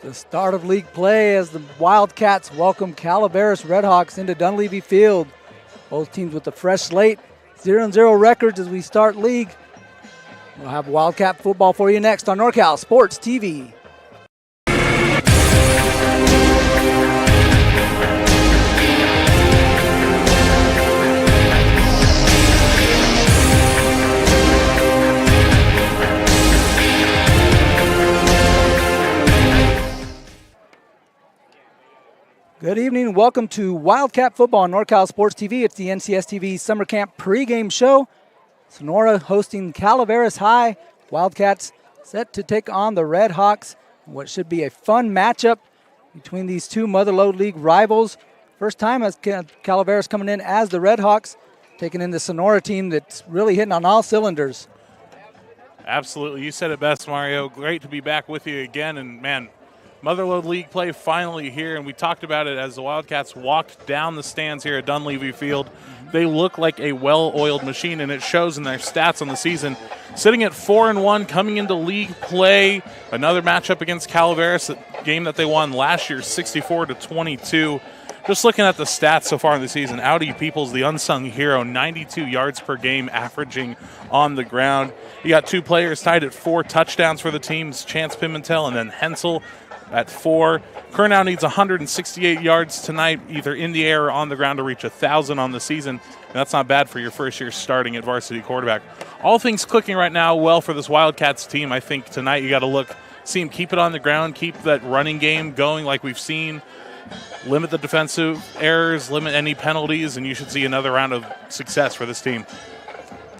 The start of league play as the Wildcats welcome Calaveras Redhawks into Dunleavy Field. Both teams with a fresh slate, 0-0 records as we start league. We'll have Wildcat football for you next on NorCal Sports TV. Good evening and welcome to Wildcat Football on NorCal Sports TV. It's the NCS TV Summer Camp pregame show. Sonora hosting Calaveras High. Wildcats set to take on the Redhawks. What should be a fun matchup between these two Motherlode League rivals. First time as Calaveras coming in as the Redhawks, taking in the Sonora team that's really hitting on all cylinders. Absolutely. You said it best, Mario. Great to be back with you again. And, man, Motherlode League play finally here, and we talked about it as the Wildcats walked down the stands here at Dunleavy Field. They look like a well-oiled machine, and it shows in their stats on the season. Sitting at 4-1, coming into league play, another matchup against Calaveras, a game that they won last year, 64-22. Just looking at the stats so far in the season, Audi Peoples, the unsung hero, 92 yards per game averaging on the ground. You got two players tied at 4 touchdowns for the teams, Chance Pimentel and then Hensel at 4. Kerr now needs 168 yards tonight, either in the air or on the ground, to reach 1,000 on the season. And that's not bad for your first year starting at varsity quarterback. All things clicking right now well for this Wildcats team. I think tonight you got to see them keep it on the ground, keep that running game going like we've seen, limit the defensive errors, limit any penalties, and you should see another round of success for this team.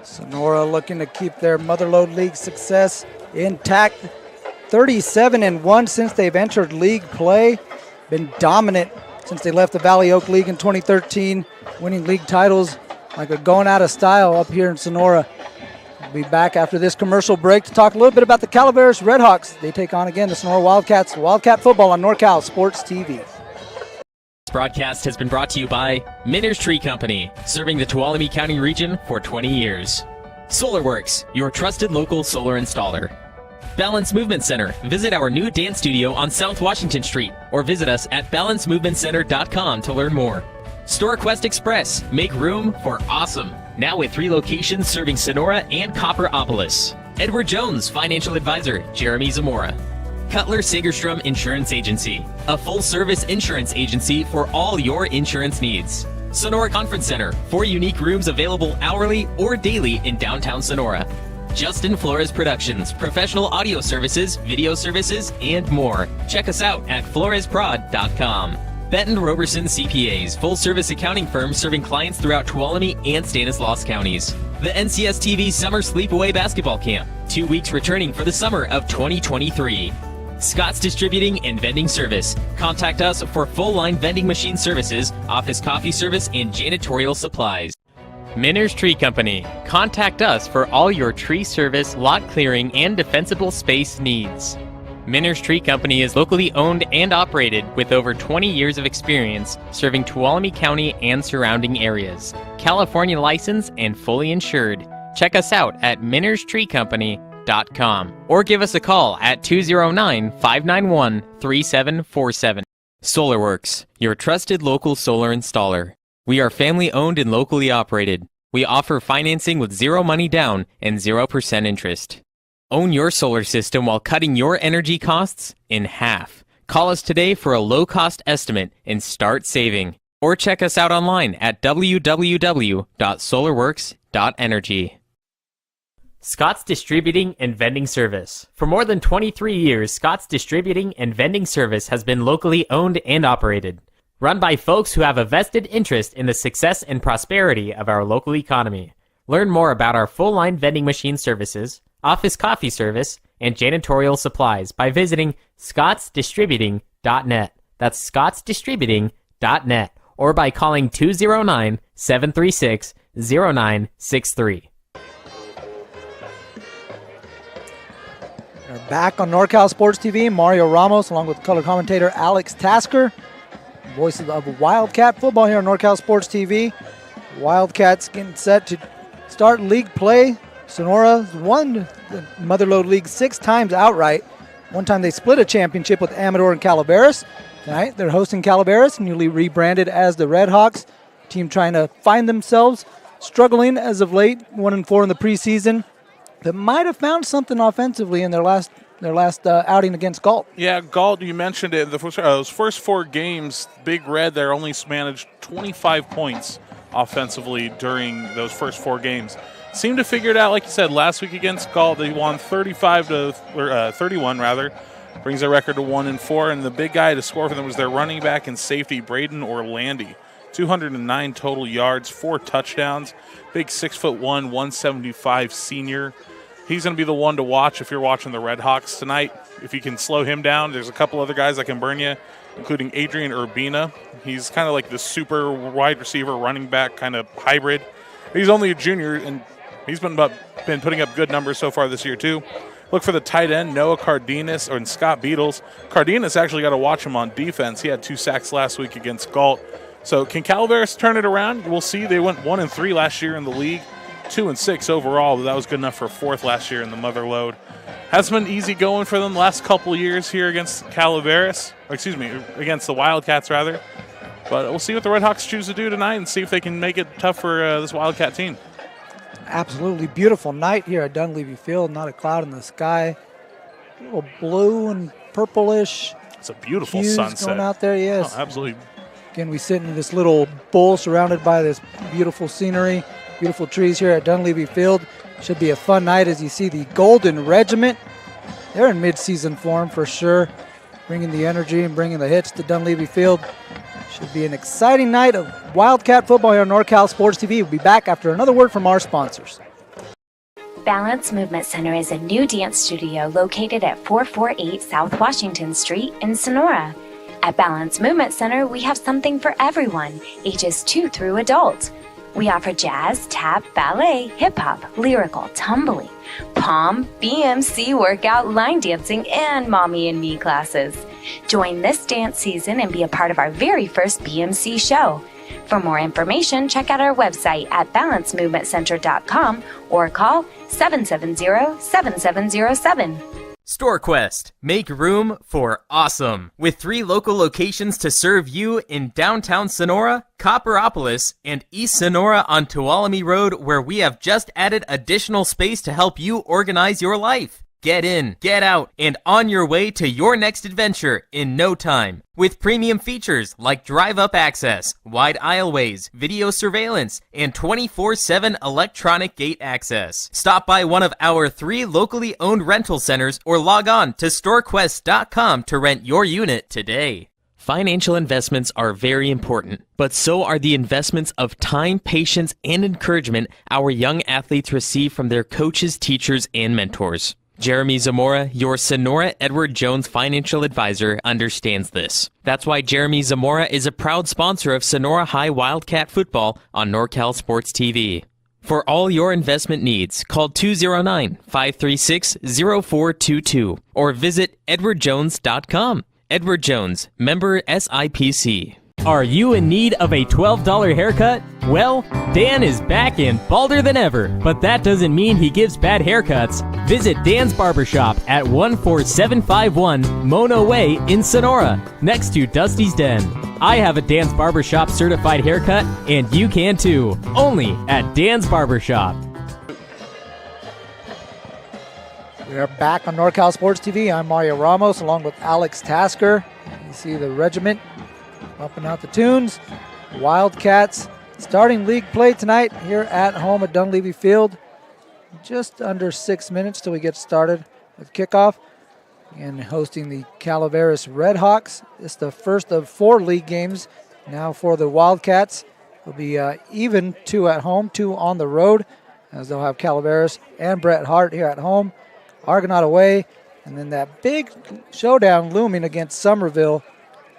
Sonora looking to keep their Motherlode League success intact. 37-1 since they've entered league play. Been dominant since they left the Valley Oak League in 2013, winning league titles like a going out of style up here in Sonora. We'll be back after this commercial break to talk a little bit about the Calaveras Redhawks. They take on again the Sonora Wildcats. Wildcat football on NorCal Sports TV. This broadcast has been brought to you by Miners Tree Company, serving the Tuolumne County region for 20 years. SolarWorks, your trusted local solar installer. Balance Movement Center. Visit our new dance studio on South Washington Street or visit us at balancemovementcenter.com to learn more. StorQuest Express. Make room for awesome. Now with 3 locations serving Sonora and Copperopolis. Edward Jones, financial advisor, Jerimie Zamora. Cutler Sagerstrom Insurance Agency, a full-service insurance agency for all your insurance needs. Sonora Conference Center, 4 unique rooms available hourly or daily in downtown Sonora. Justin Flores Productions, professional audio services, video services, and more. Check us out at floresprod.com. Benton Roberson CPAs, full-service accounting firm serving clients throughout Tuolumne and Stanislaus counties. The NCS TV Summer Sleepaway Basketball Camp, 2 weeks returning for the summer of 2023. Scott's Distributing and Vending Service. Contact us for full-line vending machine services, office coffee service, and janitorial supplies. Minner's Tree Company. Contact us for all your tree service, lot clearing, and defensible space needs. Minner's Tree Company is locally owned and operated with over 20 years of experience serving Tuolumne County and surrounding areas. California licensed and fully insured. Check us out at minnerstreecompany.com or give us a call at 209-591-3747. SolarWorks, your trusted local solar installer. We are family owned and locally operated. We offer financing with 0 money down and 0% interest. Own your solar system while cutting your energy costs in half. Call us today for a low-cost estimate and start saving. Or check us out online at www.solarworks.energy. Scott's Distributing and Vending Service. For more than 23 years, Scott's Distributing and Vending Service has been locally owned and operated. Run by folks who have a vested interest in the success and prosperity of our local economy. Learn more about our full-line vending machine services, office coffee service, and janitorial supplies by visiting scottsdistributing.net. That's scottsdistributing.net, or by calling 209-736-0963. We're back on NorCal Sports TV. Mario Ramos along with color commentator Alex Tasker. Voices of Wildcat football here on NorCal Sports TV. Wildcats getting set to start league play. Sonora's won the Motherlode League 6 times outright. One time they split a championship with Amador and Calaveras. Tonight they're hosting Calaveras, newly rebranded as the Red Hawks. Team trying to find themselves, struggling as of late, 1-4 in the preseason. That might have found something offensively in their last outing against Galt. Yeah, Galt, you mentioned it. Those first 4 games, Big Red there only managed 25 points offensively during those first 4 games. Seemed to figure it out, like you said, last week against Galt. They won 31 rather. Brings their record to 1-4, and the big guy to score for them was their running back and safety, Braden Orlandi. 209 total yards, 4 touchdowns. Big 6'1", 175 senior. He's going to be the one to watch if you're watching the Red Hawks tonight. If you can slow him down, there's a couple other guys that can burn you, including Adrian Urbina. He's kind of like the super wide receiver, running back kind of hybrid. He's only a junior, and he's been putting up good numbers so far this year, too. Look for the tight end, Noah Cardenas, and Scott Beatles. Cardenas actually got to watch him on defense. He had 2 sacks last week against Galt. So can Calaveras turn it around? We'll see. They went 1-3 last year in the league. 2-6 overall, but that was good enough for 4th last year in the Motherlode. Hasn't been easy going for them the last couple years here against against the Wildcats, rather. But we'll see what the Red Hawks choose to do tonight and see if they can make it tough for this Wildcat team. Absolutely beautiful night here at Dunleavy Field. Not a cloud in the sky. A little blue and purplish. It's a beautiful hues sunset. Going out there, yes. Oh, absolutely. Again, we sit in this little bowl surrounded by this beautiful scenery. Beautiful trees here at Dunleavy Field. Should be a fun night as you see the Golden Regiment. They're in mid-season form for sure, bringing the energy and bringing the hits to Dunleavy Field. Should be an exciting night of Wildcat football here on NorCal Sports TV. We'll be back after another word from our sponsors. Balance Movement Center is a new dance studio located at 448 South Washington Street in Sonora. At Balance Movement Center, we have something for everyone, ages 2 through adult. We offer jazz, tap, ballet, hip-hop, lyrical, tumbling, pom, BMC workout, line dancing, and mommy and me classes. Join this dance season and be a part of our very first BMC show. For more information, check out our website at balancemovementcenter.com or call 770-7707. StorQuest. Make room for awesome. With 3 local locations to serve you in downtown Sonora, Copperopolis, and East Sonora on Tuolumne Road, where we have just added additional space to help you organize your life. Get in, get out, and on your way to your next adventure in no time. With premium features like drive-up access, wide aisleways, video surveillance, and 24/7 electronic gate access. Stop by one of our 3 locally owned rental centers or log on to StorQuest.com to rent your unit today. Financial investments are very important, but so are the investments of time, patience, and encouragement our young athletes receive from their coaches, teachers, and mentors. Jerimie Zamora, your Sonora Edward Jones financial advisor, understands this. That's why Jerimie Zamora is a proud sponsor of Sonora High Wildcat football on NorCal Sports TV. For all your investment needs, call 209-536-0422 or visit edwardjones.com. Edward Jones, member SIPC. Are you in need of a $12 haircut? Well, Dan is back and balder than ever, but that doesn't mean he gives bad haircuts. Visit Dan's Barbershop at 14751 Mono Way in Sonora, next to Dusty's Den. I have a Dan's Barbershop certified haircut, and you can too, only at Dan's Barbershop. We are back on NorCal Sports TV. I'm Mario Ramos along with Alex Tasker. You see the regiment bumping out the tunes. Wildcats starting league play tonight here at home at Dunleavy Field. Just under 6 minutes till we get started with kickoff. And hosting the Calaveras Redhawks. It's the first of 4 league games now for the Wildcats. It'll be even 2 at home, 2 on the road, as they'll have Calaveras and Bret Hart here at home. Argonaut away, and then that big showdown looming against Somerville.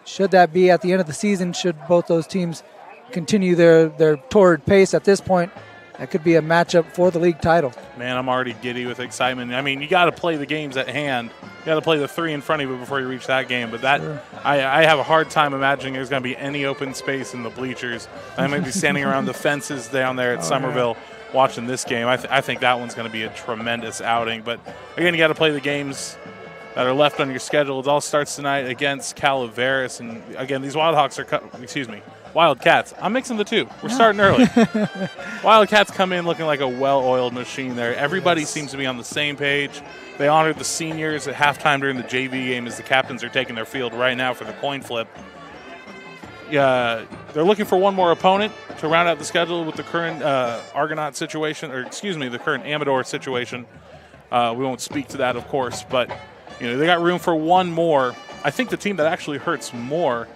Should that be at the end of the season, should both those teams continue their torrid pace at this point, that could be a matchup for the league title. Man, I'm already giddy with excitement. I mean, you got to play the games at hand. You got to play the 3 in front of you before you reach that game. But that, sure. I have a hard time imagining there's going to be any open space in the bleachers. I might be standing around the fences down there at Somerville. Yeah. Watching this game. I think that one's going to be a tremendous outing. But, again, you got to play the games that are left on your schedule. It all starts tonight against Calaveras. And, again, these Wildcats. I'm mixing the two. We're starting early. Wildcats come in looking like a well-oiled machine there. Everybody seems to be on the same page. They honored the seniors at halftime during the JV game as the captains are taking their field right now for the coin flip. They're looking for one more opponent to round out the schedule with the current Argonaut situation, the current Amador situation. We won't speak to that, of course, but they got room for one more. I think the team that actually hurts more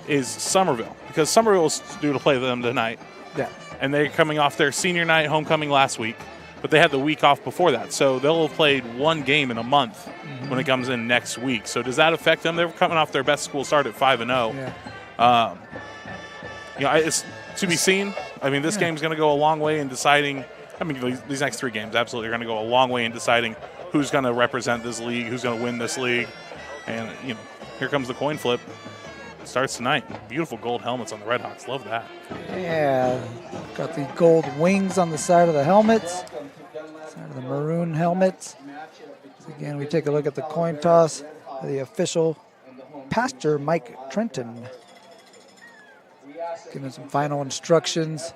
is Somerville, because Somerville is due to play them tonight. Yeah. And they're coming off their senior night homecoming last week, but they had the week off before that, so they'll have played one game in a month when it comes in next week. So does that affect them? They're coming off their best school start at 5-0. Yeah. It's to be seen. I mean, this game's going to go a long way in deciding. I mean, these next 3 games absolutely are going to go a long way in deciding who's going to represent this league, who's going to win this league. And, here comes the coin flip. It starts tonight. Beautiful gold helmets on the Redhawks. Love that. Yeah. Got the gold wings on the side of the helmets, side of the maroon helmets. So again, we take a look at the coin toss. The official, Pastor Mike Trenton, giving some final instructions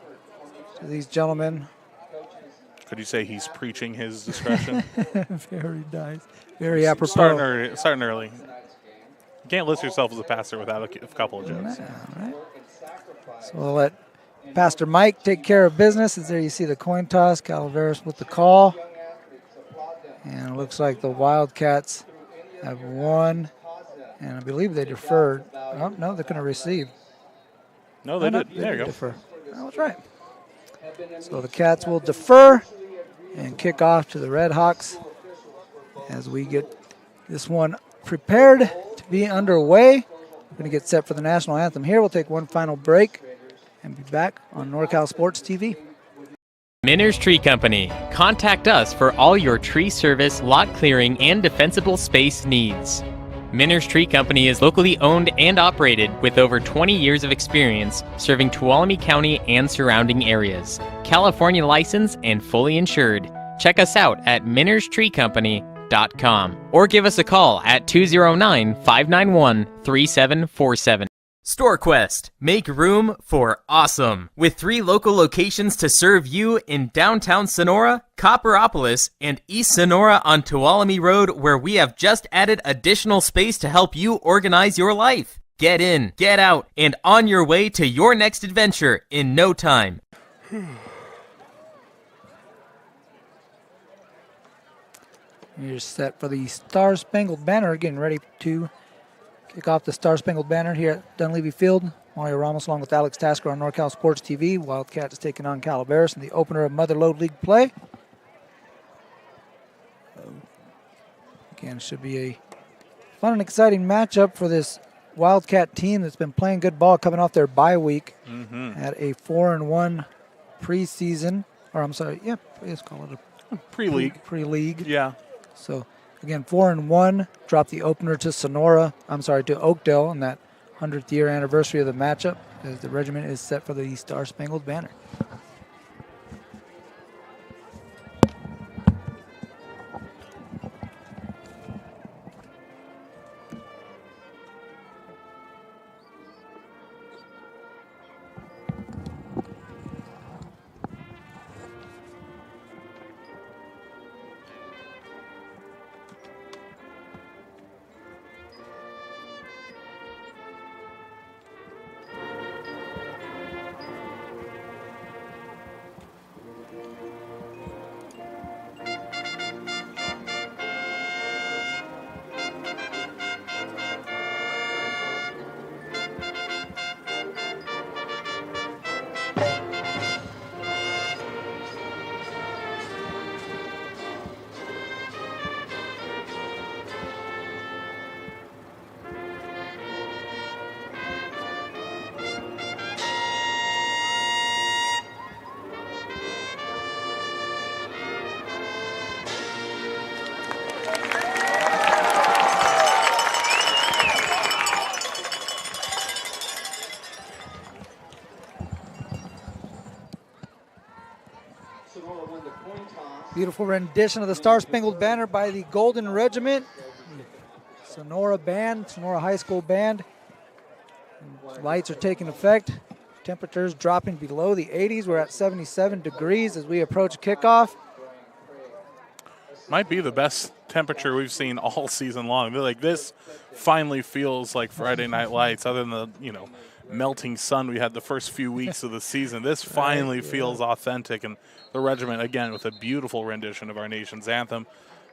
to these gentlemen. Could you say he's preaching his discretion? Very nice. Very apropos. Starting early. You can't list yourself as a pastor without a couple of jokes. All right. So we'll let Pastor Mike take care of business. As there you see the coin toss. Calaveras with the call. And it looks like the Wildcats have won. And I believe they deferred. Oh, no, they're going to receive. No, they did. There you go. Defer. That was right. So the Cats will defer and kick off to the Redhawks as we get this one prepared to be underway. We're going to get set for the national anthem here. We'll take one final break and be back on NorCal Sports TV. Minners Tree Company. Contact us for all your tree service, lot clearing, and defensible space needs. Minners Tree Company is locally owned and operated with over 20 years of experience serving Tuolumne County and surrounding areas. California licensed and fully insured. Check us out at minnerstreecompany.com or give us a call at 209-591-3747. StorQuest. Make room for awesome. With 3 local locations to serve you in downtown Sonora, Copperopolis, and East Sonora on Tuolumne Road, where we have just added additional space to help you organize your life. Get in, get out, and on your way to your next adventure in no time. You're set for the Star Spangled Banner, getting ready to kick off the Star Spangled Banner here at Dunleavy Field. Mario Ramos along with Alex Tasker on NorCal Sports TV. Wildcats is taking on Calaveras in the opener of Motherlode League play. Again, should be a fun and exciting matchup for this Wildcat team that's been playing good ball coming off their bye week. Had a 4-1 preseason, or I'm sorry, yeah, let's call it a Pre-league. Yeah. So, again, 4-1, dropped the opener to to Oakdale on that 100th year anniversary of the matchup as the regiment is set for the Star Spangled Banner. Beautiful rendition of the Star Spangled Banner by the Golden Regiment, Sonora Band, Sonora High School Band. Lights are taking effect. Temperatures dropping below the 80s. We're at 77 degrees as we approach kickoff. Might be the best temperature we've seen all season long. Like, this finally feels like Friday Night Lights, other than the melting sun we had the first few weeks of the season. This finally feels authentic, and the regiment, again, with a beautiful rendition of our nation's anthem.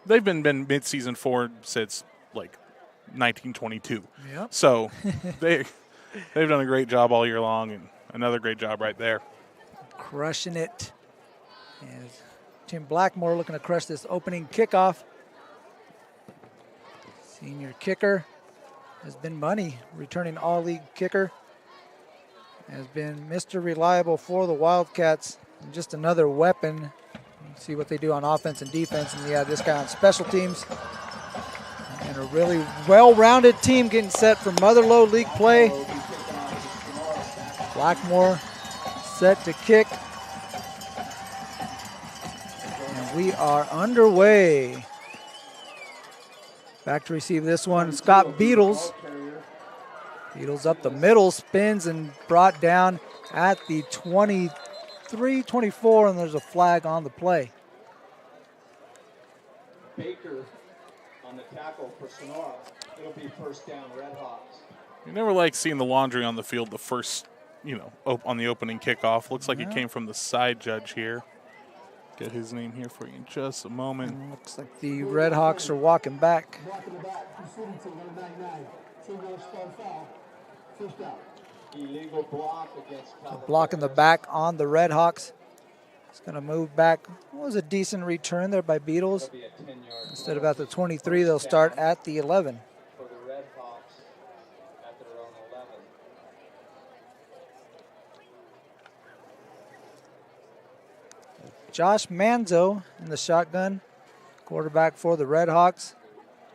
They've been mid-season forward since, 1922. Yep. So they've done a great job all year long, and another great job right there. Crushing it. And Tim Blackmore looking to crush this opening kickoff. Senior kicker has been Money, returning all-league kicker. Has been Mr. Reliable for the Wildcats. And just another weapon. See what they do on offense and defense. And yeah, this guy on special teams. And a really well-rounded team getting set for Motherlode League play. Blackmore set to kick. And we are underway. Back to receive this one, Scott Beatles. Beatles up the middle, spins and brought down at the 23-24, and there's a flag on the play. Baker on the tackle for Sonora. It'll be first down, Red Hawks. You never like seeing the laundry on the field the first, on the opening kickoff. Looks like it came from the side judge here. Get his name here for you in just a moment. And looks like the Red Hawks are walking back. Illegal block against A block in the back on the Red Hawks. It's going to move back. It was a decent return there by Beatles. Instead of at the 23, they'll start at the 11. for the Red Hawks at their own 11. Josh Manzo in the shotgun, quarterback for the Red Hawks.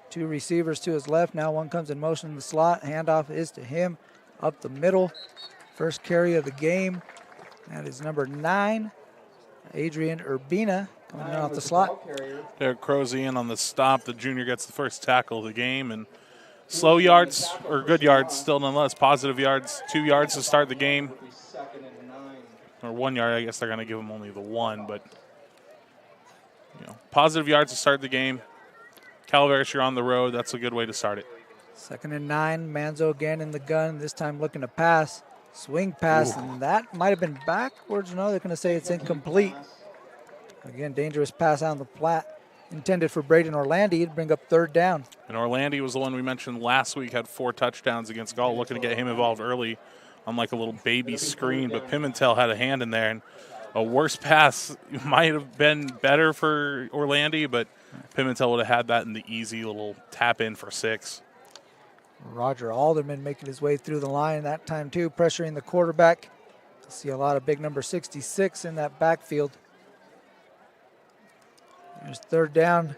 2 receivers to his left. Now one comes in motion in the slot. Handoff is to him up the middle. First carry of the game. That is number 9, Adrian Urbina, coming in off the slot. Derek Crozier in on the stop. The junior gets the first tackle of the game, and Slow yards, or good yards still nonetheless, positive yards, 2 yards to start the game. Or 1 yard, I guess they're going to give them only the 1, but positive yards to start the game. Calaveras, you're on the road. That's a good way to start it. 2nd and 9, Manzo again in the gun, this time looking to pass. Swing pass, and that might have been backwards. No, they're going to say it's incomplete. Again, dangerous pass on the flat, intended for Braden Orlandi to bring up 3rd down. And Orlandi was the one we mentioned last week, had 4 touchdowns against Galt, looking to get him involved early on like a little baby screen, but Pimentel had a hand in there, and a worse pass might have been better for Orlandi, but Pimentel would have had that in the easy little tap in for 6. Roger Alderman making his way through the line that time too, pressuring the quarterback. See a lot of big number 66 in that backfield. There's 3rd down.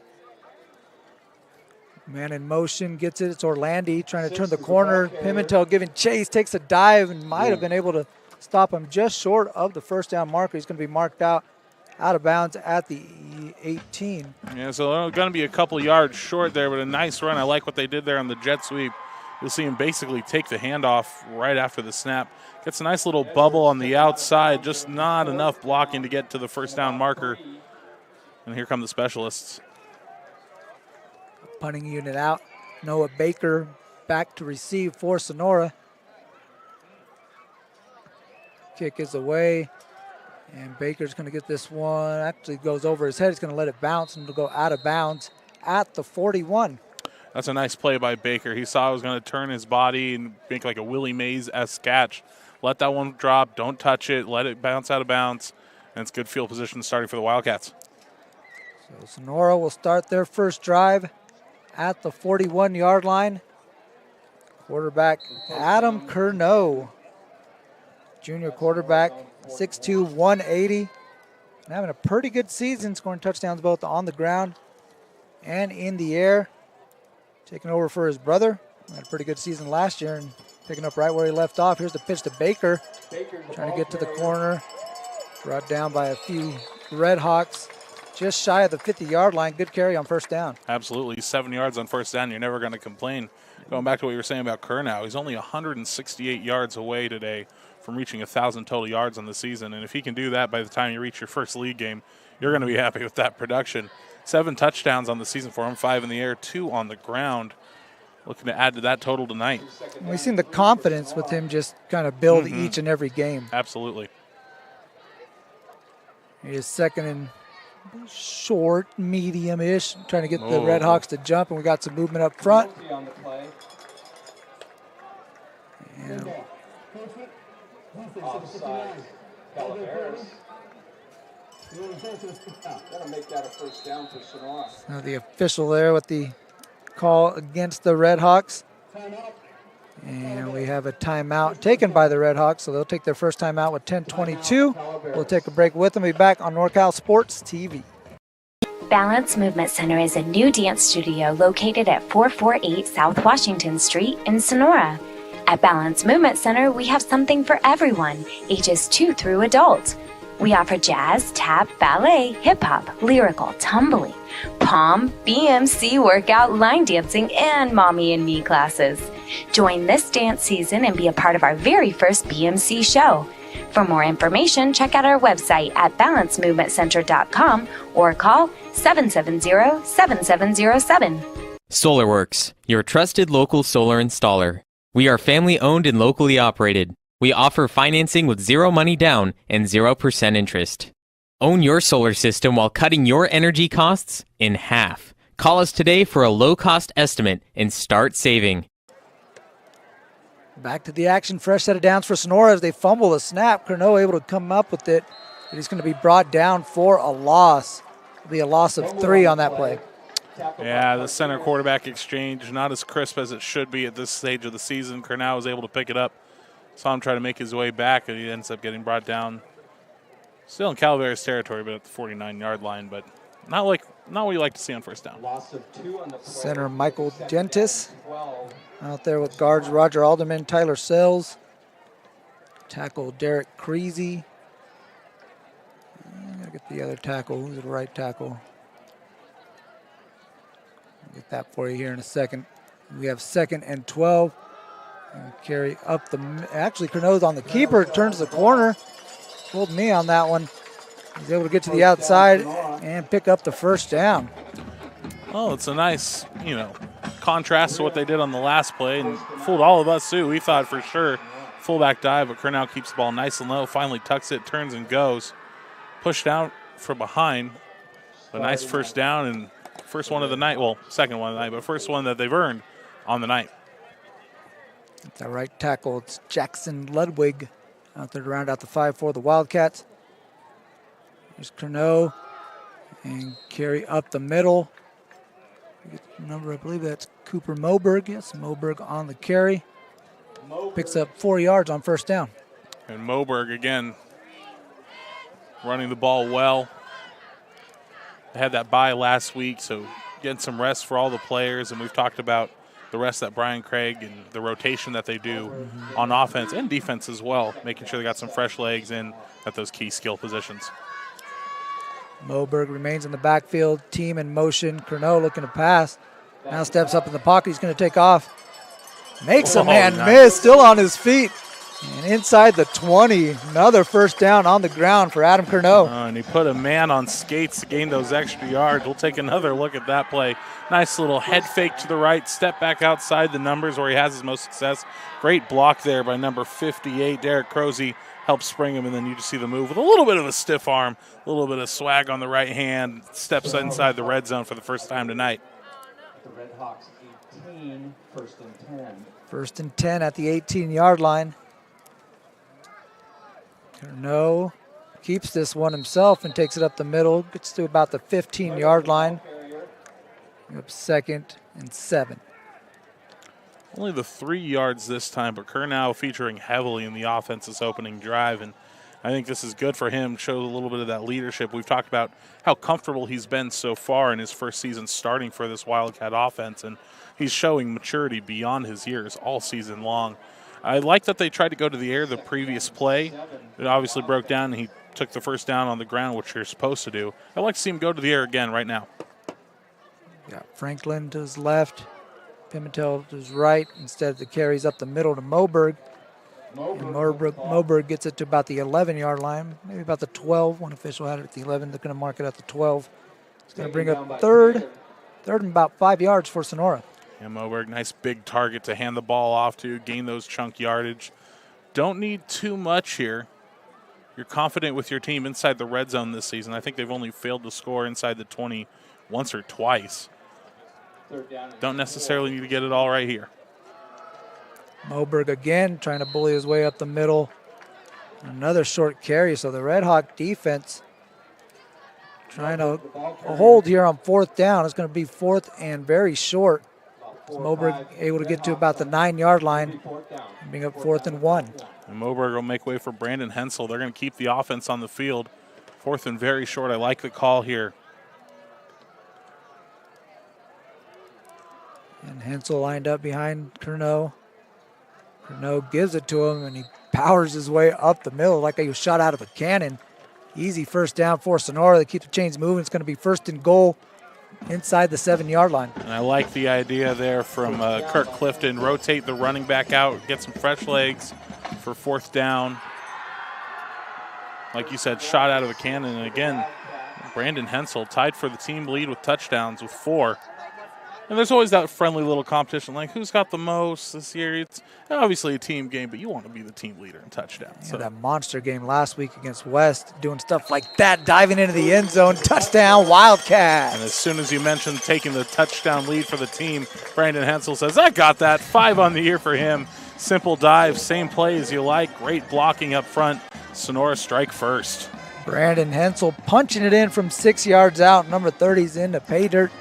Man in motion, gets it. It's Orlandi trying to turn the corner. Pimentel giving chase, takes a dive, and might have been able to stop him just short of the 1st down marker. He's going to be marked out of bounds at the 18. Yeah, so they're going to be a couple yards short there, but a nice run. I like what they did there on the jet sweep. You'll see him basically take the handoff right after the snap. Gets a nice little bubble on the outside, just not enough blocking to get to the 1st down marker. And here come the specialists. Punting unit out. Noah Baker back to receive for Sonora. Kick is away. And Baker's going to get this one. Actually goes over his head. He's going to let it bounce and it'll go out of bounds at the 41. That's a nice play by Baker. He saw he was going to turn his body and make like a Willie Mays-esque catch. Let that one drop. Don't touch it. Let it bounce out of bounds. And it's good field position starting for the Wildcats. So Sonora will start their first drive at the 41-yard line. Quarterback Adam Curnow, junior quarterback, 6'2", 180. And having a pretty good season, scoring touchdowns both on the ground and in the air. Taking over for his brother. Had a pretty good season last year and picking up right where he left off. Here's the pitch to Baker. Trying to get to the corner. Brought down by a few Red Hawks. Just shy of the 50-yard line. Good carry on 1st down. Absolutely. 7 yards on 1st down. You're never going to complain. Going back to what you were saying about Curnow, he's only 168 yards away today from reaching 1,000 total yards on the season. And if he can do that by the time you reach your first league game, you're going to be happy with that production. 7 touchdowns on the season for him, 5 in the air, 2 on the ground. Looking to add to that total tonight. We've seen the confidence with him just kind of build each and every game. Absolutely. He is 2nd and short, medium-ish, trying to get the Red Hawks to jump, and we got some movement up front. And offside, Calaveras. That'll make that a 1st down for Sonora. now the official there with the call against the Red Hawks. And we have a timeout taken by the Red Hawks, so they'll take their first timeout with 10:22. We'll take a break with them. We'll be back on NorCal Sports TV. Balance Movement Center is a new dance studio located at 448 South Washington Street in Sonora. At Balance Movement Center, we have something for everyone, ages 2 through adult. We offer jazz, tap, ballet, hip-hop, lyrical, tumbling, pom, BMC workout, line dancing, and mommy and me classes. Join this dance season and be a part of our very first BMC show. For more information, check out our website at balancemovementcenter.com or call 770-7707. SolarWorks, your trusted local solar installer. We are family owned and locally operated. We offer financing with zero money down and 0% interest. Own your solar system while cutting your energy costs in half. Call us today for a low-cost estimate and start saving. Back to the action. Fresh set of downs for Sonora as they fumble the snap. Curnow able to come up with it, but he's going to be brought down for a loss. It'll be a loss of 3 on that play. Yeah, the center quarterback exchange, not as crisp as it should be at this stage of the season. Curnow was able to pick it up. Saw him try to make his way back, and he ends up getting brought down. Still in Calaveras territory, but at the 49-yard line, but not what you like to see on 1st down. Loss of 2 on the play. Center Michael Gentis out there with guards Roger Alderman, Tyler Sells. Tackle Derek Creasy. Gotta get the other tackle. Who's the right tackle? I'll get that for you here in a second. We have 2nd and 12. And carry up actually Curno's on the keeper, turns the corner. Fooled me on that one. He's able to get to the outside and pick up the first down. Oh, it's a nice, contrast to what they did on the last play and fooled all of us too. We thought for sure fullback dive, but Curnow keeps the ball nice and low, finally tucks it, turns and goes. Pushed out from behind. A nice first down and first one of the night. Well, second one of the night, but first one that they've earned on the night. It's our right tackle. It's Jackson Ludwig out there to round out the 5 for the Wildcats. There's Curnow and carry up the middle. Number, I believe that's Cooper Moberg. Yes, Moberg on the carry. Picks up 4 yards on first down. And Moberg again running the ball well. They had that bye last week, so getting some rest for all the players, and we've talked about the rest that Brian Craig and the rotation that they do on offense and defense as well, making sure they got some fresh legs in at those key skill positions. Moberg remains in the backfield, team in motion. Curnow looking to pass. Now steps up in the pocket. He's going to take off. Makes a man miss, still on his feet. And inside the 20, another first down on the ground for Adam Curnow. And he put a man on skates to gain those extra yards. We'll take another look at that play. Nice little head fake to the right, step back outside the numbers where he has his most success. Great block there by number 58, Derek Crozy. Helps spring him, and then you just see the move with a little bit of a stiff arm, a little bit of swag on the right hand, steps inside the red zone for the first time tonight. The Red Hawks 18, 1st and 10. 1st and 10 at the 18-yard line. Curnow keeps this one himself and takes it up the middle, gets to about the 15-yard line. Up 2nd and 7. Only the 3 yards this time, but Curnow featuring heavily in the offense's opening drive, and I think this is good for him, shows a little bit of that leadership. We've talked about how comfortable he's been so far in his first season starting for this Wildcat offense, and he's showing maturity beyond his years all season long. I like that they tried to go to the air the previous play. It obviously broke down, and he took the first down on the ground, which you're supposed to do. I'd like to see him go to the air again right now. Got Franklin to his left, Pimentel to his right. Instead, the carries up the middle to Moberg. And Moberg gets it to about the 11-yard line, maybe about the 12. One official had it at the 11. They're going to mark it at the 12. It's going to bring up third and about 5 yards for Sonora. And Moberg, nice big target to hand the ball off to, gain those chunk yardage. Don't need too much here. You're confident with your team inside the red zone this season. I think they've only failed to score inside the 20 once or twice. Don't necessarily need to get it all right here. Moberg again trying to bully his way up the middle. Another short carry, so the Red Hawk defense trying to hold here on 4th down. It's going to be 4th and very short. Moberg able to get to about the 9-yard line, being up 4th and 1. And Moberg will make way for Brandon Hensel. They're going to keep the offense on the field. 4th and very short. I like the call here. And Hensel lined up behind Curnow. Curnow gives it to him, and he powers his way up the middle like he was shot out of a cannon. Easy first down for Sonora. They keep the chains moving. It's going to be 1st and goal inside the 7-yard line. And I like the idea there from Kirk Clifton. Rotate the running back out, get some fresh legs for 4th down. Like you said, shot out of a cannon. And again, Brandon Hensel tied for the team lead with touchdowns with 4. And there's always that friendly little competition, like who's got the most this year. It's obviously a team game, but you want to be the team leader in touchdowns. Yeah, so that monster game last week against West, doing stuff like that, diving into the end zone, touchdown, Wildcats. And as soon as you mentioned taking the touchdown lead for the team, Brandon Hensel says, I got that. 5 on the year for him. Simple dive, same play as you like. Great blocking up front. Sonora strike first. Brandon Hensel punching it in from 6 yards out. Number 30's in to pay dirt.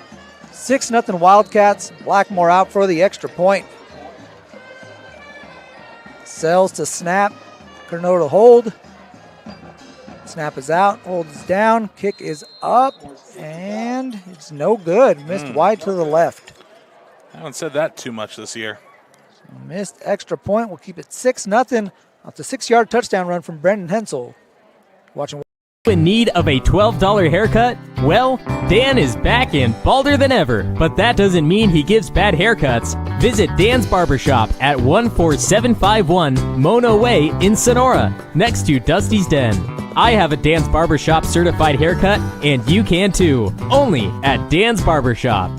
6-0 Wildcats. Blackmore out for the extra point. Sells to snap. Curnow to hold. Snap is out. Hold is down. Kick is up. And it's no good. Missed wide to the left. I haven't said that too much this year. So missed extra point. We'll keep it 6-0 off the 6-yard touchdown run from Brandon Hensel. Watching. In need of a $12 haircut? Well, Dan is back and balder than ever, but that doesn't mean he gives bad haircuts. Visit Dan's Barbershop at 14751 Mona Way in Sonora, next to Dusty's Den. I have a Dan's Barbershop certified haircut, and you can too, only at Dan's Barbershop.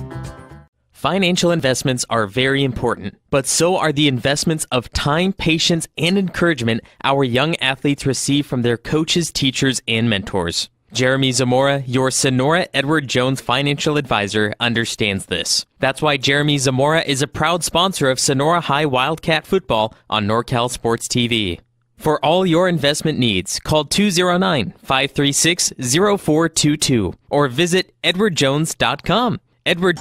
Financial investments are very important, but so are the investments of time, patience, and encouragement our young athletes receive from their coaches, teachers, and mentors. Jerimie Zamora, your Sonora Edward Jones financial advisor, understands this. That's why Jerimie Zamora is a proud sponsor of Sonora High Wildcat football on NorCal Sports TV. For all your investment needs, call 209-536-0422 or visit edwardjones.com. Edward.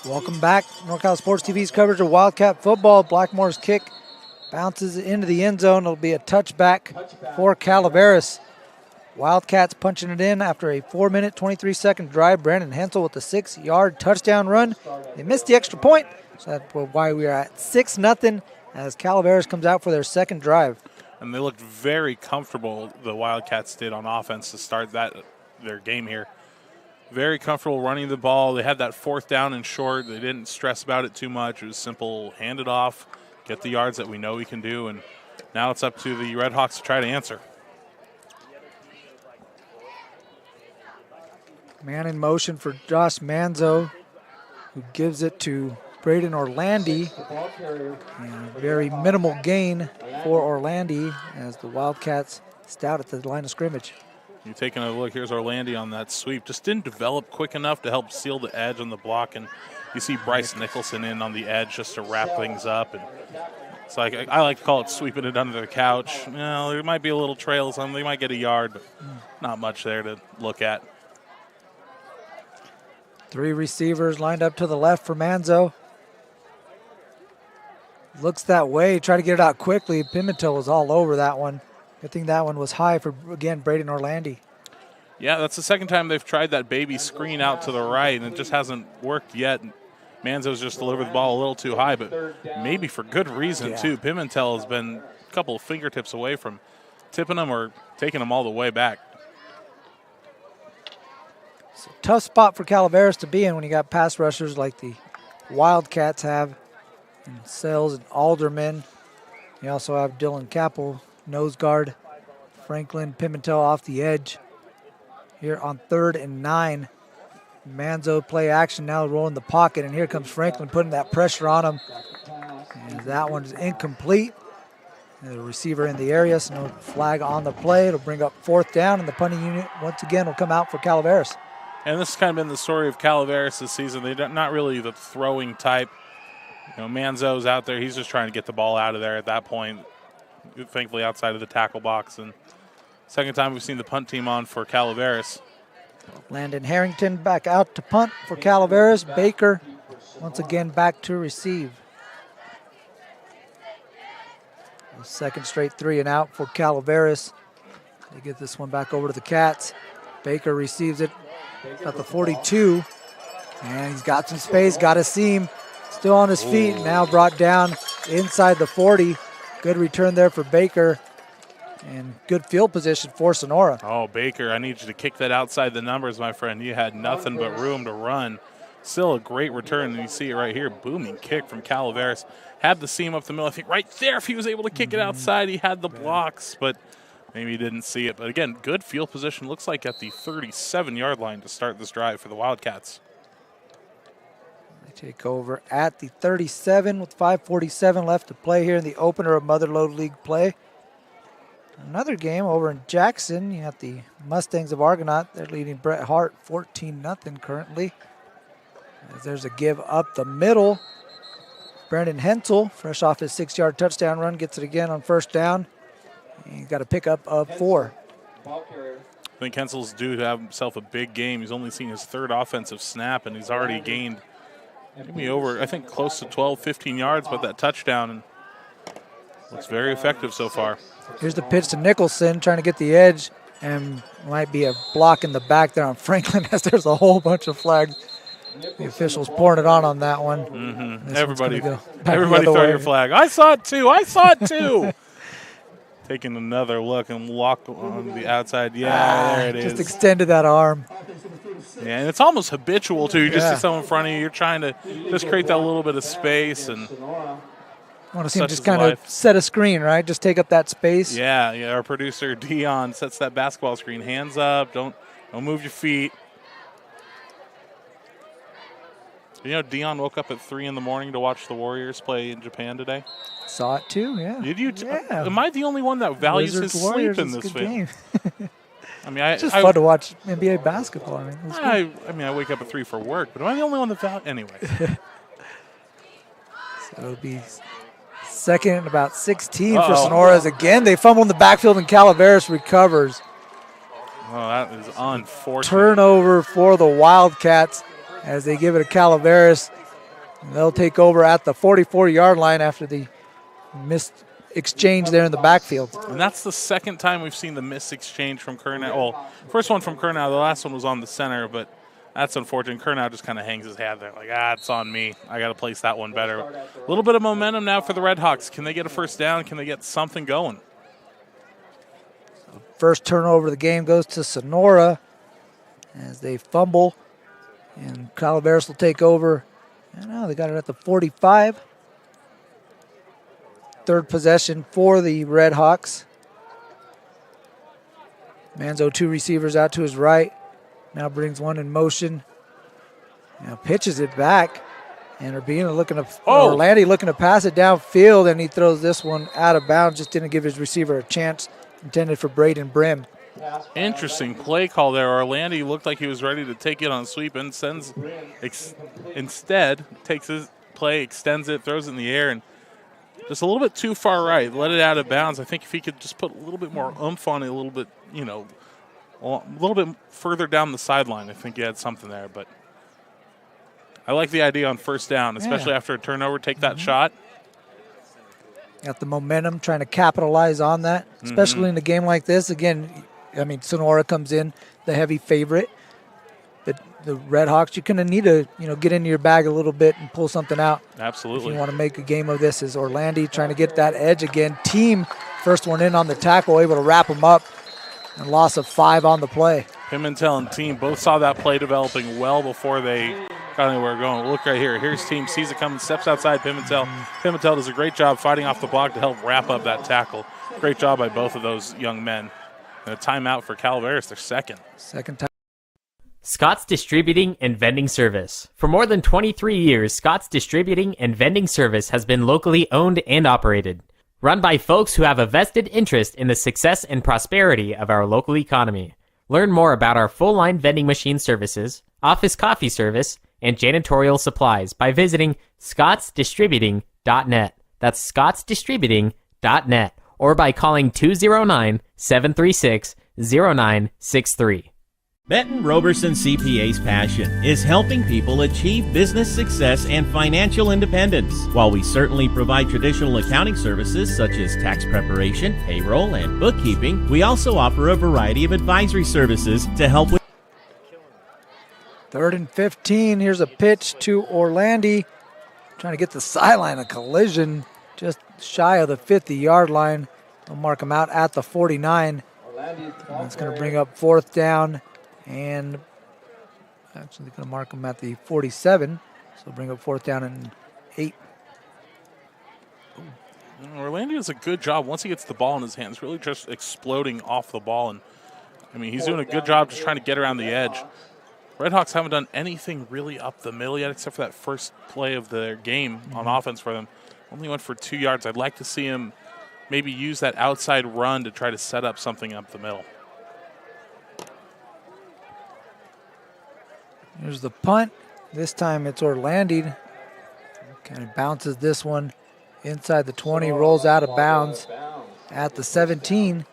Welcome back. NorCal Sports TV's coverage of Wildcat football. Blackmore's kick bounces into the end zone. It'll be a touchback for Calaveras. Wildcats punching it in after a 4-minute, 23-second drive. Brandon Hensel with a 6-yard touchdown run. They missed the extra point, so that's why we are at 6-0 as Calaveras comes out for their second drive. And they looked very comfortable, the Wildcats did on offense to start their game here. Very comfortable running the ball. They had that 4th down and short. They didn't stress about it too much. It was simple, hand it off, get the yards that we know we can do, and now it's up to the Redhawks to try to answer. Man in motion for Josh Manzo, who gives it to Braden Orlandi. And very minimal gain for Orlandi as the Wildcats stout at the line of scrimmage. You're taking a look. Here's Orlandi on that sweep. Just didn't develop quick enough to help seal the edge on the block. And you see Bryce Nicholson in on the edge just to wrap things up. And it's like, I like to call it sweeping it under the couch. You know, there might be a little trail, something. They might get a yard, but not much there to look at. 3 receivers lined up to the left for Manzo. Looks that way, try to get it out quickly. Pimentel was all over that one. Good thing that one was high for, again, Braden Orlandi. Yeah, that's the second time they've tried that baby screen out to the right, and it just hasn't worked yet. Manzo's just delivered the ball a little too high, but maybe for good reason, too. Pimentel has been a couple of fingertips away from tipping them or taking them all the way back. It's a tough spot for Calaveras to be in when you got pass rushers like the Wildcats have, and Sells and Alderman. You also have Dylan Capel, nose guard. Franklin Pimentel off the edge. Here on 3rd and 9. Manzo play action now, rolling the pocket, and here comes Franklin putting that pressure on him. And that one is incomplete. The receiver in the area, so no flag on the play. It'll bring up 4th down, and the punting unit once again will come out for Calaveras. And this has kind of been the story of Calaveras this season. They're not really the throwing type. You know, Manzo's out there. He's just trying to get the ball out of there at that point, thankfully outside of the tackle box. And second time we've seen the punt team on for Calaveras. Landon Harrington back out to punt for Calaveras. Baker once again back to receive. The second straight 3 and out for Calaveras. They get this one back over to the Cats. Baker receives it at the 42. And he's got some space, got a seam. Still on his feet, now brought down inside the 40. Good return there for Baker. And good field position for Sonora. Oh, Baker, I need you to kick that outside the numbers, my friend. You had nothing but room to run. Still a great return, and you see it right here. Booming kick from Calaveras. Had the seam up the middle. I think right there, if he was able to kick it outside, he had the blocks, but maybe he didn't see it. But again, good field position. Looks like at the 37-yard line to start this drive for the Wildcats. They take over at the 37 with 5:47 left to play here in the opener of Motherlode League play. Another game over in Jackson. You have the Mustangs of Argonaut. They're leading Bret Hart 14-0 currently. As there's a give up the middle. Brandon Hensel, fresh off his 6-yard touchdown run, gets it again on 1st down. He's got a pickup of 4. I think Hensel's due to have himself a big game. He's only seen his 3rd offensive snap, and he's already gained maybe over, I think, close to 12, 15 yards, but that touchdown, and looks very effective so far. Here's the pitch to Nicholson, trying to get the edge, and might be a block in the back there on Franklin as there's a whole bunch of flags. The officials pouring it on that one. Mm-hmm. Everybody throw your flag. I saw it too. Taking another look and walk on the outside. Yeah, there it is. Just extended that arm. Yeah, and it's almost habitual too. You just Yeah. see someone in front of you. You're trying to just create that little bit of space, and I want to see him Such just is kind of life. set a screen, right? Just take up that space. yeah. Our producer Dion sets that basketball screen. Hands up. Don't move your feet. You know, Dion woke up at 3 in the morning to watch the Warriors play in Japan today. Saw it too, yeah. Did you? Yeah. Am I the only one that values Wizards, his Warriors sleep in is a this good film? game. I mean, It's just fun to watch NBA basketball. I mean, it's good. I wake up at 3 for work, but am I the only one that values? Anyway. So it'll be second and about 16 for Uh-oh. Sonoras. Again, they fumble in the backfield and Calaveras recovers. Oh, that is unfortunate. Turnover for the Wildcats as they give it to Calaveras. And they'll take over at the 44-yard line after the missed exchange there in the backfield. And that's the second time we've seen the miss exchange from Kernow. Well, first one from Kernow, the last one was on the center, but that's unfortunate. Kernow just kind of hangs his hat there like, it's on me. I got to place that one better. A little bit of momentum now for the Redhawks. Can they get a first down? Can they get something going? First turnover of the game goes to Sonora as they fumble. And Calaveras will take over. And now they got it at the 45. Third possession for the Redhawks. Manzo, 2 receivers out to his right. Now brings one in motion. Now pitches it back. And Urbina Orlandi looking to pass it downfield, and he throws this one out of bounds. Just didn't give his receiver a chance. Intended for Braden Brim. Interesting play call there. Orlandi looked like he was ready to take it on sweep and instead takes his play, extends it, throws it in the air, and just a little bit too far right. Let it out of bounds. I think if he could just put a little bit more oomph on it, a little bit, a little bit further down the sideline, I think he had something there. But I like the idea on first down, especially after a turnover. Take that shot. Got the momentum, trying to capitalize on that, especially in a game like this. Again, I mean, Sonora comes in, the heavy favorite. But the Redhawks, you're going to need to, get into your bag a little bit and pull something out. Absolutely. If you want to make a game of this. Is Orlandi trying to get that edge again. Team, first one in on the tackle, able to wrap him up. And loss of 5 on the play. Pimentel and team both saw that play developing well before they got anywhere going. Look right here. Here's team, sees it coming, steps outside Pimentel. Pimentel does a great job fighting off the block to help wrap up that tackle. Great job by both of those young men. And a timeout for Calaveras, their second. Second time. Scott's Distributing and Vending Service. For more than 23 years, Scott's Distributing and Vending Service has been locally owned and operated. Run by folks who have a vested interest in the success and prosperity of our local economy. Learn more about our full-line vending machine services, office coffee service, and janitorial supplies by visiting scottsdistributing.net. That's scottsdistributing.net. Or by calling 209-736-0963. Benton Roberson CPA's passion is helping people achieve business success and financial independence. While we certainly provide traditional accounting services such as tax preparation, payroll, and bookkeeping, we also offer a variety of advisory services to help with 3rd and 15. Here's a pitch to Orlandi. Trying to get the sideline, a collision just shy of the 50-yard line. They'll mark him out at the 49. That's going to bring up 4th down. And actually going to mark him at the 47. So bring up 4th down and 8. Orlandi does a good job once he gets the ball in his hands, really just exploding off the ball. And I mean, he's doing a good job just trying to get around the edge. Redhawks haven't done anything really up the middle yet except for that first play of their game on offense for them. Only went for 2 yards. I'd like to see him maybe use that outside run to try to set up something up the middle. Here's the punt. This time it's Orlandi. Kind of bounces this one inside the 20, rolls out of bounds at the 17.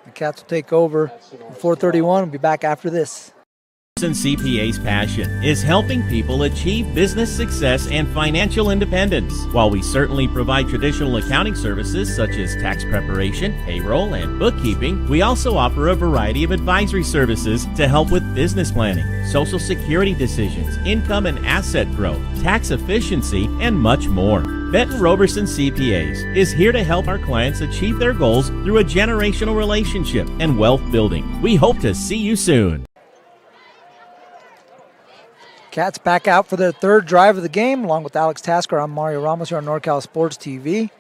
The Cats will take over. 4:31. We'll be back after this. CPA's passion is helping people achieve business success and financial independence. While we certainly provide traditional accounting services such as tax preparation, payroll, and bookkeeping, we also offer a variety of advisory services to help with business planning, social security decisions, income and asset growth, tax efficiency, and much more. Benton Roberson CPAs is here to help our clients achieve their goals through a generational relationship and wealth building. We hope to see you soon. Cats back out for their third drive of the game, along with Alex Tasker. I'm Mario Ramos here on NorCal Sports TV.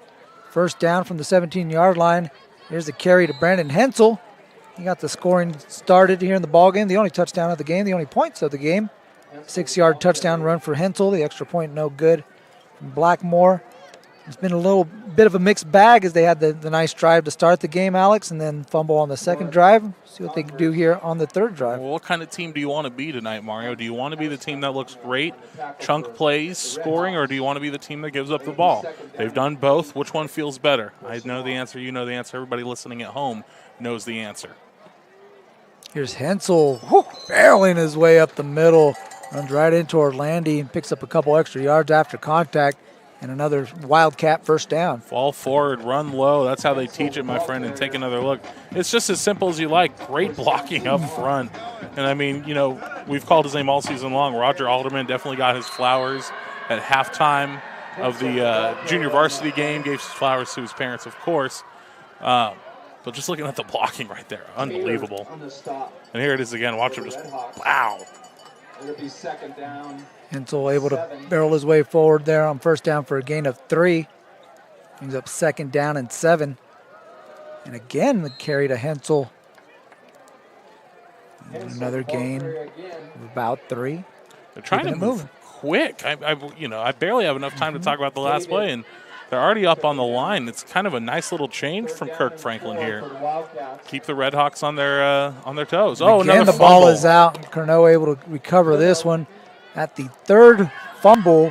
First down from the 17-yard line. Here's the carry to Brandon Hensel. He got the scoring started here in the ballgame. The only touchdown of the game, the only points of the game. 6-yard touchdown run for Hensel. The extra point no good from Blackmore. It's been a little bit of a mixed bag as they had the nice drive to start the game, Alex, and then fumble on the second drive. See what they can do here on the third drive. Well, what kind of team do you want to be tonight, Mario? Do you want to be the team that looks great, chunk plays, scoring, or do you want to be the team that gives up the ball? They've done both. Which one feels better? I know the answer. You know the answer. Everybody listening at home knows the answer. Here's Hensel barreling his way up the middle. Runs right into Orlandi and picks up a couple extra yards after contact. And another Wildcat first down. Fall forward, run low. That's how they teach it, my friend, and take another look. It's just as simple as you like. Great blocking up front. And, I mean, you know, we've called his name all season long. Roger Alderman definitely got his flowers at halftime of the junior varsity game. Gave his flowers to his parents, of course. But just looking at the blocking right there, unbelievable. And here it is again. Watch him just, wow. It'll be second down. Hensel able to barrel his way forward there on first down for a gain of 3. Brings up second down and 7. And again, the carry to Hensel. And another gain of about 3. They're trying to move quick. I barely have enough time to talk about the last play, and they're already up on the line. It's kind of a nice little change from Kirk Franklin here. Keep the Redhawks on their toes. Oh, again, the ball is out. Curnow able to recover this one. At the third fumble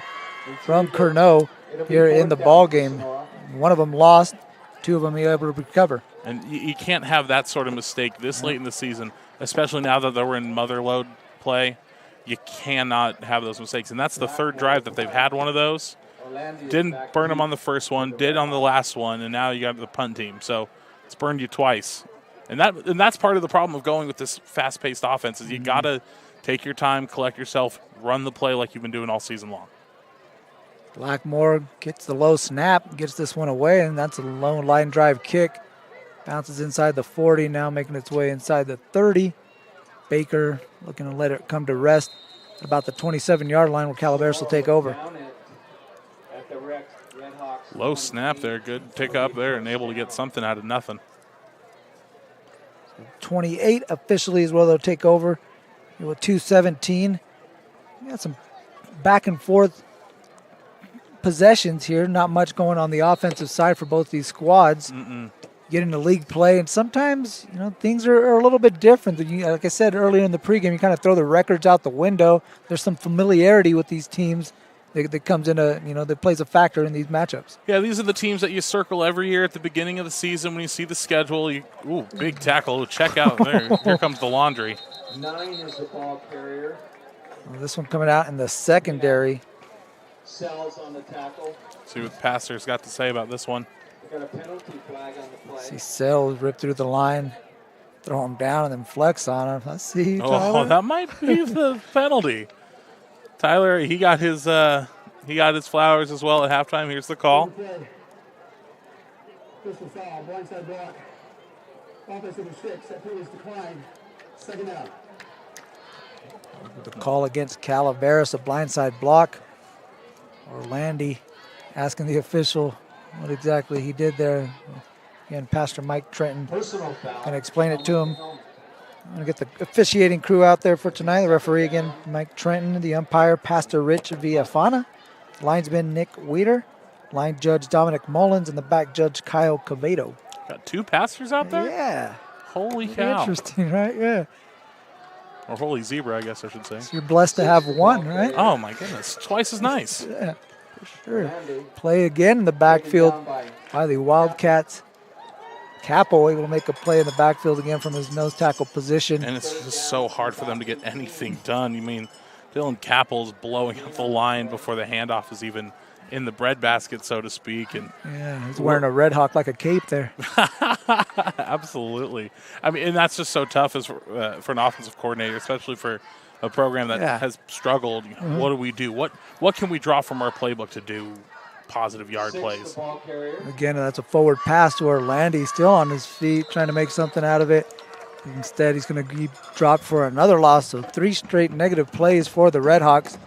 from Curnow here in the ball game. One of them lost, 2 of them able to recover. And you can't have that sort of mistake this late in the season, especially now that we're in mother load play. You cannot have those mistakes. And that's the third drive that they've had one of those. Didn't burn them on the first one, did on the last one, and now you got the punt team. So it's burned you twice. And that's part of the problem of going with this fast-paced offense is you got to take your time, collect yourself, run the play like you've been doing all season long. Blackmore gets the low snap, gets this one away, and that's a lone line drive kick. Bounces inside the 40, now making its way inside the 30. Baker looking to let it come to rest at about the 27-yard line where Calaveras will take over. Low snap there, good pick up there and able to get something out of nothing. 28 officially is where they'll take over. With 2:17. Got some back and forth possessions here. Not much going on the offensive side for both these squads. Get into league play, and sometimes things are a little bit different. Like I said earlier in the pregame, you kind of throw the records out the window. There's some familiarity with these teams that comes into that plays a factor in these matchups. Yeah, these are the teams that you circle every year at the beginning of the season when you see the schedule. Ooh, big tackle, check out there. Here comes the laundry. 9 is the ball carrier. Well, this one coming out in the secondary. Sells on the tackle. See what the passer's got to say about this one. We got a penalty flag on the play. See Sells rip through the line, throw him down, and then flex on him. Let's see. Tyler. Oh, that might be the penalty. Tyler, he got his flowers as well at halftime. Here's the call. Personal foul, blindside block. Offensive 6, that penalty is declined. Second down. The call against Calaveras, a blindside block. Orlandi asking the official what exactly he did there. Again, Pastor Mike Trenton going to explain it to him. I'm going to get the officiating crew out there for tonight. The referee again, Mike Trenton. The umpire, Pastor Rich Villafana. Linesman Nick Weeder. Line judge Dominic Mullins. And the back judge Kyle Cavedo. Got 2 pastors out there? Yeah. Holy cow. Interesting, right? Yeah. Or holy zebra, I guess I should say. So you're blessed to have one, right? Oh, my goodness. Twice as nice. Yeah, for sure. Play again in the backfield by the Wildcats. Capel able to make a play in the backfield again from his nose tackle position. And it's just so hard for them to get anything done. You mean, Dylan Capel's blowing up the line before the handoff is even in the breadbasket, so to speak. And yeah, he's wearing a Red Hawk like a cape there. Absolutely. I mean, and that's just so tough as for an offensive coordinator, especially for a program that has struggled. What do we do? What can we draw from our playbook to do positive yard plays? Again, that's a forward pass to Orlandi. Still on his feet, trying to make something out of it. Instead, he's going to be dropped for another loss. So 3 straight negative plays for the Redhawks.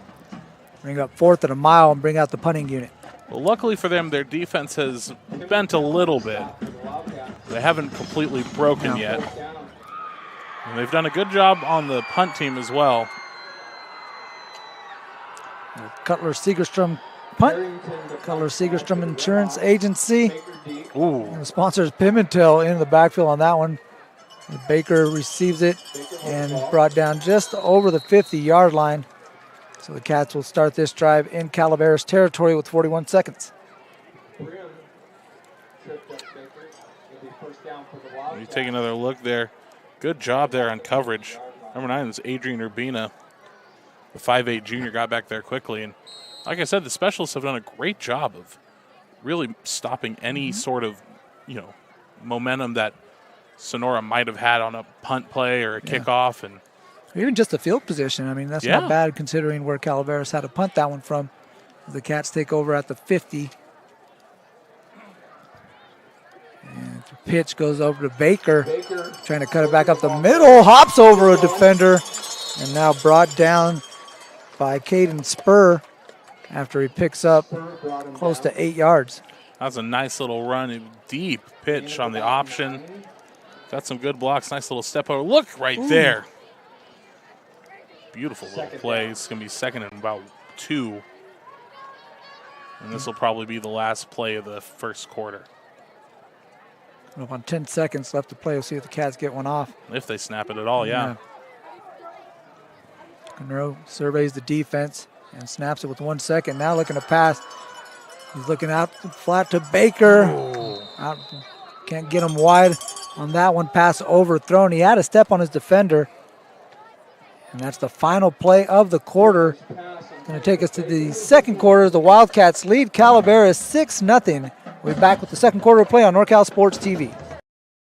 Bring up 4th and a mile and bring out the punting unit. Well, luckily for them, their defense has bent a little bit. They haven't completely broken yet. And they've done a good job on the punt team as well. Cutler Segerstrom punt. Cutler Segerstrom Insurance Agency. Ooh. And the sponsor is Pimentel in the backfield on that one. And Baker receives it and brought down just over the 50-yard line. So the Cats will start this drive in Calaveras territory with 41 seconds. You take another look there. Good job there on coverage. Number 9 is Adrian Urbina. The 5'8 junior got back there quickly. And like I said, the specialists have done a great job of really stopping any sort of, momentum that Sonora might have had on a punt play or a kickoff. And even just the field position. I mean, that's not bad considering where Calaveras had to punt that one from. The Cats take over at the 50. And the pitch goes over to Baker, trying to cut it back up the middle, hops over a defender, and now brought down by Caden Spur after he picks up close to 8 yards. That was a nice little run, a deep pitch on the option. Got some good blocks, nice little step over. Look right there. Beautiful little play. It's going to be second and about 2. And this will probably be the last play of the first quarter. On 10 seconds left to play. We'll see if the Cats get one off. If they snap it at all, yeah. Conroe surveys the defense and snaps it with 1 second. Now looking to pass. He's looking out flat to Baker. Out, can't get him wide on that one. Pass overthrown. He had a step on his defender. And that's the final play of the quarter. Going to take us to the second quarter. The Wildcats lead Calaveras 6-0. We'll be back with the second quarter of play on NorCal Sports TV.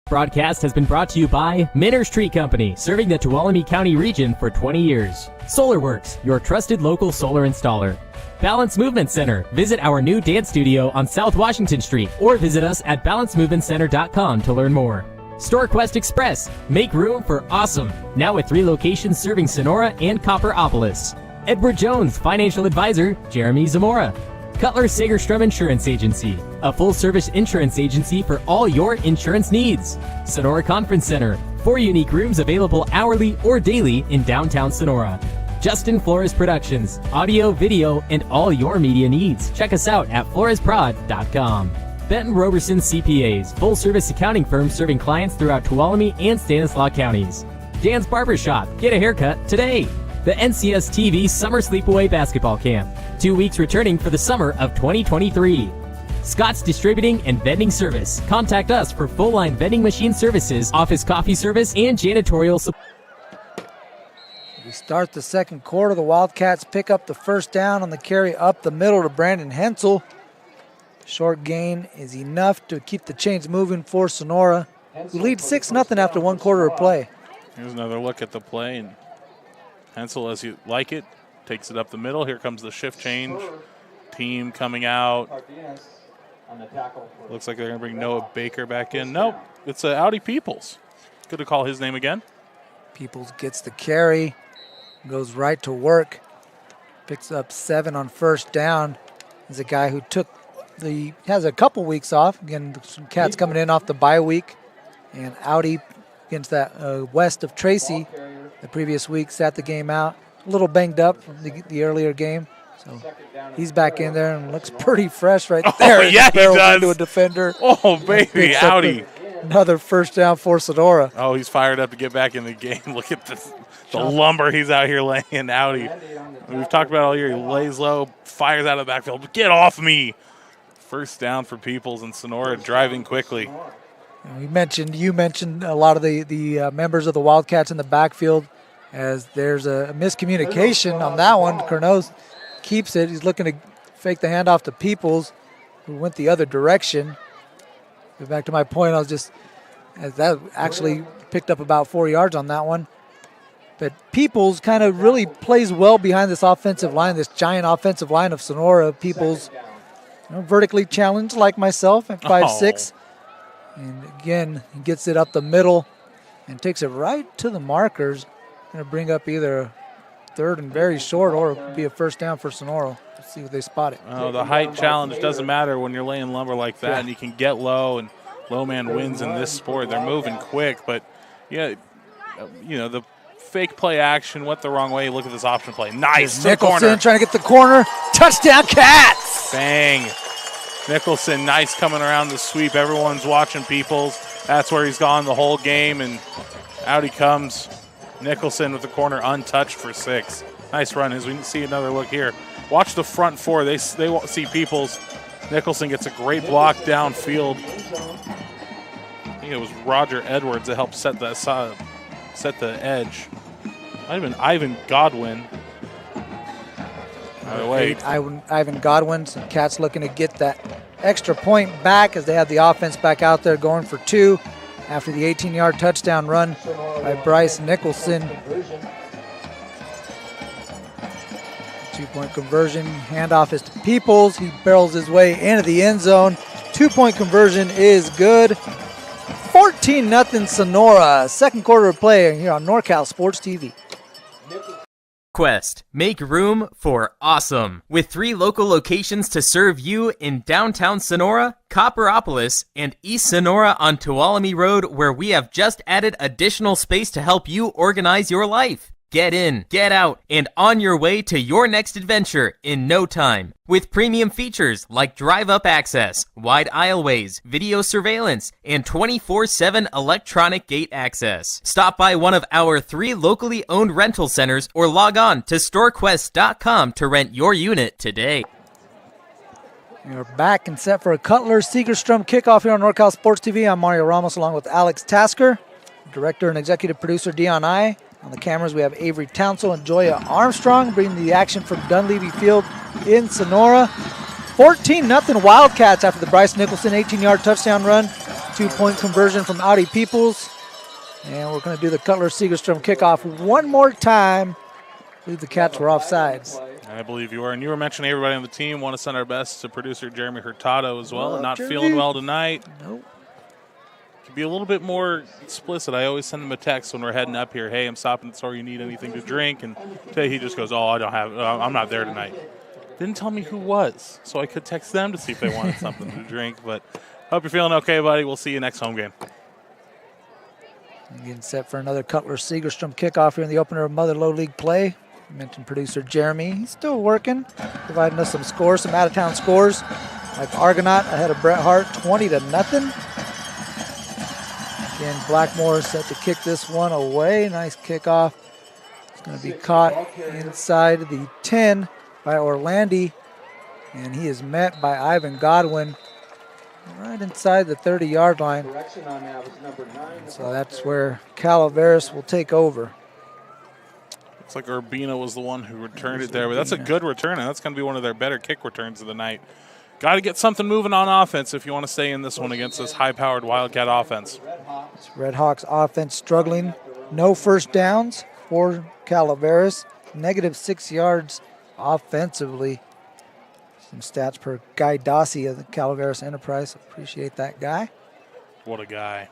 Broadcast has been brought to you by Minners Tree Company, serving the Tuolumne County region for 20 years. SolarWorks, your trusted local solar installer. Balance Movement Center. Visit our new dance studio on South Washington Street or visit us at balancemovementcenter.com to learn more. StorQuest Express. Make room for awesome. Now with 3 locations serving Sonora and Copperopolis. Edward Jones, financial advisor, Jerimie Zamora. Cutler Segerstrom Insurance Agency, a full-service insurance agency for all your insurance needs. Sonora Conference Center, 4 unique rooms available hourly or daily in downtown Sonora. Justin Flores Productions, audio, video, and all your media needs. Check us out at floresprod.com. Benton Roberson CPAs, full-service accounting firm serving clients throughout Tuolumne and Stanislaus counties. Dan's Barbershop, get a haircut today. The NCS TV Summer Sleepaway Basketball Camp, 2 weeks returning for the summer of 2023. Scott's Distributing and Vending Service. Contact us for full-line vending machine services, office coffee service, and janitorial support. We start the second quarter. The Wildcats pick up the first down on the carry up the middle to Brandon Hensel. Short gain is enough to keep the chains moving for Sonora, who lead 6-0 after 1 quarter of play. Here's another look at the play. And Hensel, as you like it, takes it up the middle. Here comes the shift change. Team coming out. Looks like they're going to bring Noah Baker back in. Nope, it's Audi Peoples. Good to call his name again. Peoples gets the carry, goes right to work, picks up 7 on first down. He's a guy who has a couple weeks off. Again, some Cats coming in off the bye week. And Audi against that west of Tracy the previous week sat the game out. A little banged up from the earlier game. So he's back in there and looks pretty fresh right there. Oh, yeah, he does. Into a defender. Oh, baby, Audi. Another first down for Sonora. Oh, he's fired up to get back in the game. Look at the lumber he's out here laying, Audi. We've talked about it all year. He lays low, fires out of the backfield. Get off me. First down for Peoples and Sonora driving quickly. You mentioned a lot of the members of the Wildcats in the backfield, as there's a miscommunication on that one. Cornose keeps it. He's looking to fake the handoff to Peoples, who went the other direction. Go back to my point. That actually picked up about 4 yards on that one. But Peoples kind of really plays well behind this offensive line, this giant offensive line of Sonora. Peoples, vertically challenged like myself at 5'6". And again, he gets it up the middle. and takes it right to the markers. Going to bring up either a third and very short or be a first down for Sonora. Let's see what they spot it. Oh, the height challenge doesn't matter when you're laying lumber like that, and you can get low, and low man wins in this sport. They're moving quick, but yeah, you know, the fake play action went the wrong way. Look at this option play. Nice to the corner. Nicholson trying to get the corner. Touchdown, Cats! Bang. Nicholson, nice coming around the sweep. Everyone's watching Peoples. That's where he's gone the whole game, and out he comes. Nicholson with the corner untouched for 6. Nice run as we see another look here. Watch the front four. They won't see Peoples. Nicholson gets a great block downfield. I think it was Roger Edwards that helped set the edge. Might have been Ivan Godwin. By the way, Ivan Godwin. Some Cats looking to get that extra point back as they have the offense back out there going for 2 after the 18-yard touchdown run by Bryce Nicholson. 2-point conversion. Handoff is to Peoples. He barrels his way into the end zone. 2-point conversion is good. 14-0 Sonora. Second quarter of play here on NorCal Sports TV. Quest. Make room for awesome. With 3 local locations to serve you in downtown Sonora, Copperopolis, and East Sonora on Tuolumne Road, where we have just added additional space to help you organize your life. Get in, get out, and on your way to your next adventure in no time. With premium features like drive-up access, wide aisleways, video surveillance, and 24/7 electronic gate access. Stop by one of our 3 locally owned rental centers or log on to StorQuest.com to rent your unit today. We're back and set for a Cutler-Segerstrom kickoff here on NorCal Sports TV. I'm Mario Ramos along with Alex Tasker, director and executive producer Dion I. On the cameras, we have Avery Townsell and Joya Armstrong bringing the action from Dunleavy Field in Sonora. 14-0 Wildcats after the Bryce Nicholson 18-yard touchdown run. 2-point conversion from Audi Peoples. And we're going to do the Cutler-Segerstrom kickoff one more time. I believe the Cats were offsides. I believe you are. And you were mentioning everybody on the team. Want to send our best to producer Jerimie Hurtado as well. Not Jerimie. Feeling well tonight. Nope. Be a little bit more explicit. I always send him a text when we're heading up here. Hey, I'm stopping at the store. You need anything to drink? And today he just goes, oh, I don't have. I'm not there tonight. Didn't tell me who was, so I could text them to see if they wanted something to drink. But hope you're feeling okay, buddy. We'll see you next home game. Getting set for another Cutler-Segerstrom kickoff here in the opener of Mother Low League play. I mentioned producer Jerimie. He's still working, providing us some scores, some out-of-town scores. Like Argonaut ahead of Bret Hart, 20-0. Again, Blackmore is set to kick this one away. Nice kickoff. It's going to be caught inside the 10 by Orlandi. And he is met by Ivan Godwin right inside the 30-yard line. So that's where Calaveras will take over. Looks like Urbina was the one who returned it there. But that's a good return, and that's going to be one of their better kick returns of the night. Got to get something moving on offense if you want to stay in this one against this high-powered Wildcat offense. This Redhawks offense struggling. No first downs for Calaveras. -6 yards offensively. Some stats per Guy Dossie of the Calaveras Enterprise. Appreciate that guy. What a guy.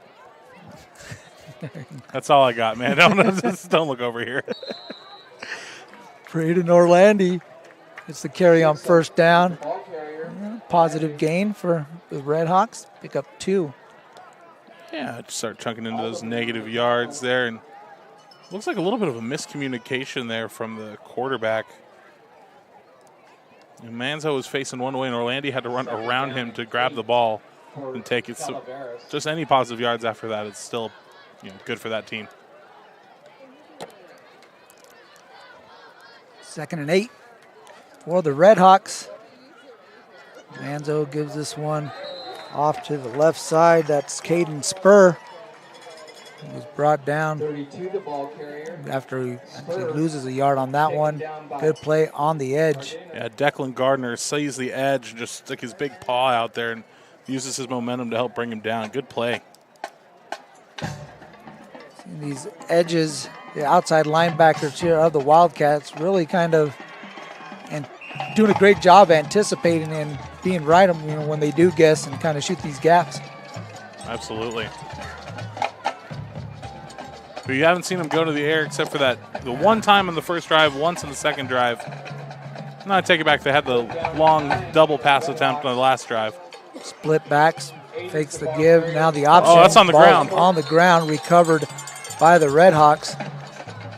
That's all I got, man. Don't look over here. Braden Orlandi. It's the carry on first down. Positive gain for the Redhawks. Pick up 2. Yeah, just start chunking into those negative yards there. And looks like a little bit of a miscommunication there from the quarterback. And Manzo was facing one way, and Orlandi had to run around him to grab the ball and take it. So just any positive yards after that, it's still good for that team. 2nd and 8 for the Redhawks. Manzo gives this one off to the left side. That's Caden Spur. He was brought down after he actually loses a yard on that one. Good play on the edge. Yeah, Declan Gardner sees the edge and just stick his big paw out there and uses his momentum to help bring him down. Good play. These edges, the outside linebackers here of the Wildcats really kind of doing a great job anticipating and being right when they do guess and kind of shoot these gaps. Absolutely. But you haven't seen him go to the air except for the one time in the first drive, once in the second drive. No, I take it back. They had the long double pass attempt on the last drive. Split backs, fakes the give. Now the option. Oh, that's on the ground. On the ground, recovered by the Red Hawks.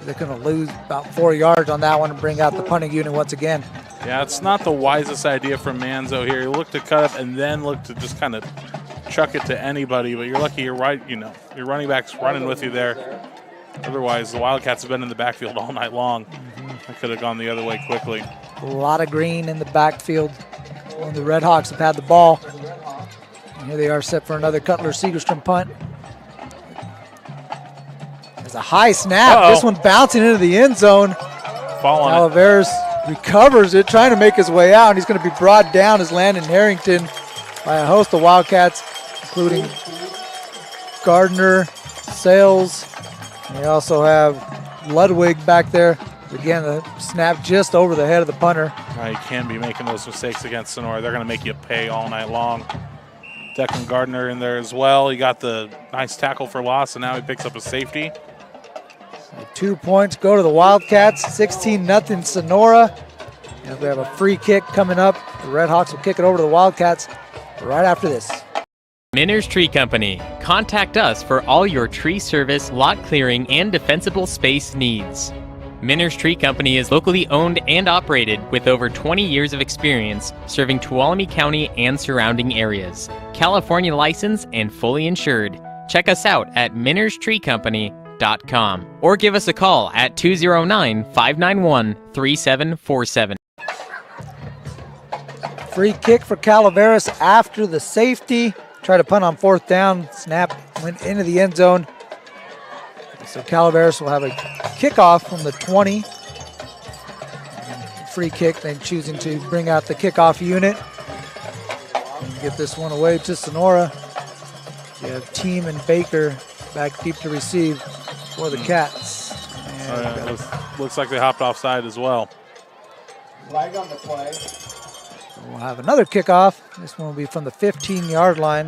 They're going to lose about 4 yards on that one and bring out the punting unit once again. Yeah, it's not the wisest idea from Manzo here. You look to cut up and then look to just kind of chuck it to anybody, but you're lucky you're right, your running back's running with you there. Otherwise, the Wildcats have been in the backfield all night long. They could have gone the other way quickly. A lot of green in the backfield when the Red Hawks have had the ball. And here they are set for another Cutler-Segerstrom punt. There's a high snap. Uh-oh. This one bouncing into the end zone. Fall on it. Calaveras recovers it, trying to make his way out, and he's going to be brought down as Landon Harrington by a host of Wildcats, including Gardner, Sales, and they also have Ludwig back there. Again, the snap just over the head of the punter. You can't be making those mistakes against Sonora. They're going to make you pay all night long. Declan Gardner in there as well. He got the nice tackle for loss, and now he picks up a safety. 2 points go to the Wildcats, 16-0 Sonora. And we have a free kick coming up. The Red Hawks will kick it over to the Wildcats right after this. Minner's Tree Company. Contact us for all your tree service, lot clearing, and defensible space needs. Minner's Tree Company is locally owned and operated with over 20 years of experience serving Tuolumne County and surrounding areas. California licensed and fully insured. Check us out at minnerstreecompany.com or give us a call at 209-591-3747. Free kick for Calaveras after the safety. Try to punt on fourth down. Snap went into the end zone. So Calaveras will have a kickoff from the 20. Free kick, then choosing to bring out the kickoff unit. And get this one away to Sonora. You have Team and Baker back deep to receive for the Cats. And Looks like they hopped offside as well. Flag on the play. we'll have another kickoff. This one will be from the 15-yard line.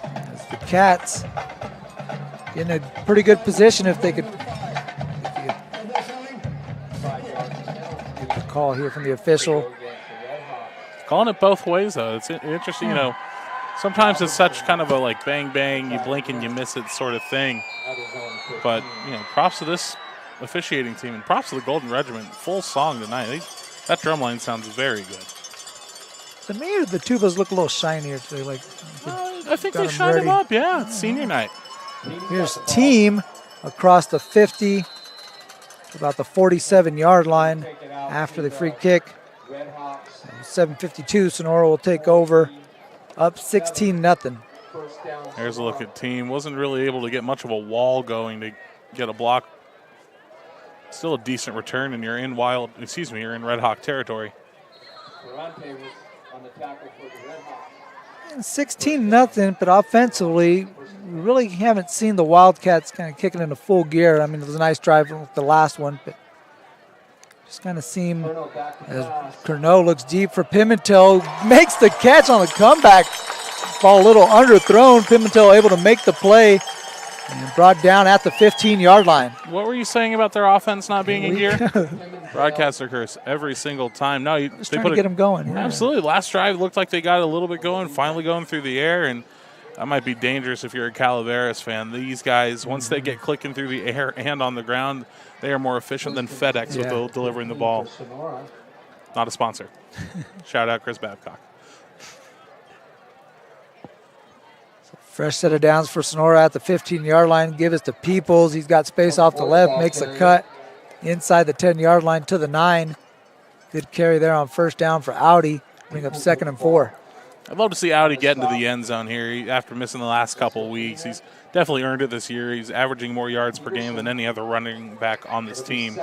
As the Cats in a pretty good position if they could get the call here from the official. Calling it both ways, though. It's interesting, sometimes it's such kind of a like bang, bang, you blink and you miss it sort of thing. But, props to this officiating team and props to the Golden Regiment. Full song tonight. That drum line sounds very good. To me, the tubas look a little shinier today. I think they shined them up, yeah. It's senior night. Here's Team across the 50, about the 47-yard line after the free kick. 7:52, Sonora will take over, up 16-0. Here's a look at Team. Wasn't really able to get much of a wall going to get a block. Still a decent return, and you're in Red Hawk territory. 16-0, but offensively, we really haven't seen the Wildcats kind of kicking into full gear. I mean, it was a nice drive with the last one, but just kind of seem as Curnow looks deep for Pimentel, makes the catch on the comeback. Ball a little underthrown. Pimentel able to make the play and brought down at the 15-yard line. What were you saying about their offense not being in gear? Broadcaster curse every single time. No, they trying to get them going. Yeah. Absolutely. Last drive looked like they got a little bit going, finally going through the air, and that might be dangerous if you're a Calaveras fan. These guys, once they get clicking through the air and on the ground, they are more efficient than FedEx with delivering the ball. Not a sponsor. Shout out Chris Babcock. Fresh set of downs for Sonora at the 15-yard line. Give us to Peoples. He's got space off the left, makes a cut inside the 10-yard line to the 9. Good carry there on first down for Audi. Bring up 2nd and 4. I'd love to see Audi get into the end zone here after missing the last couple of weeks. He's definitely earned it this year. He's averaging more yards per game than any other running back on this team.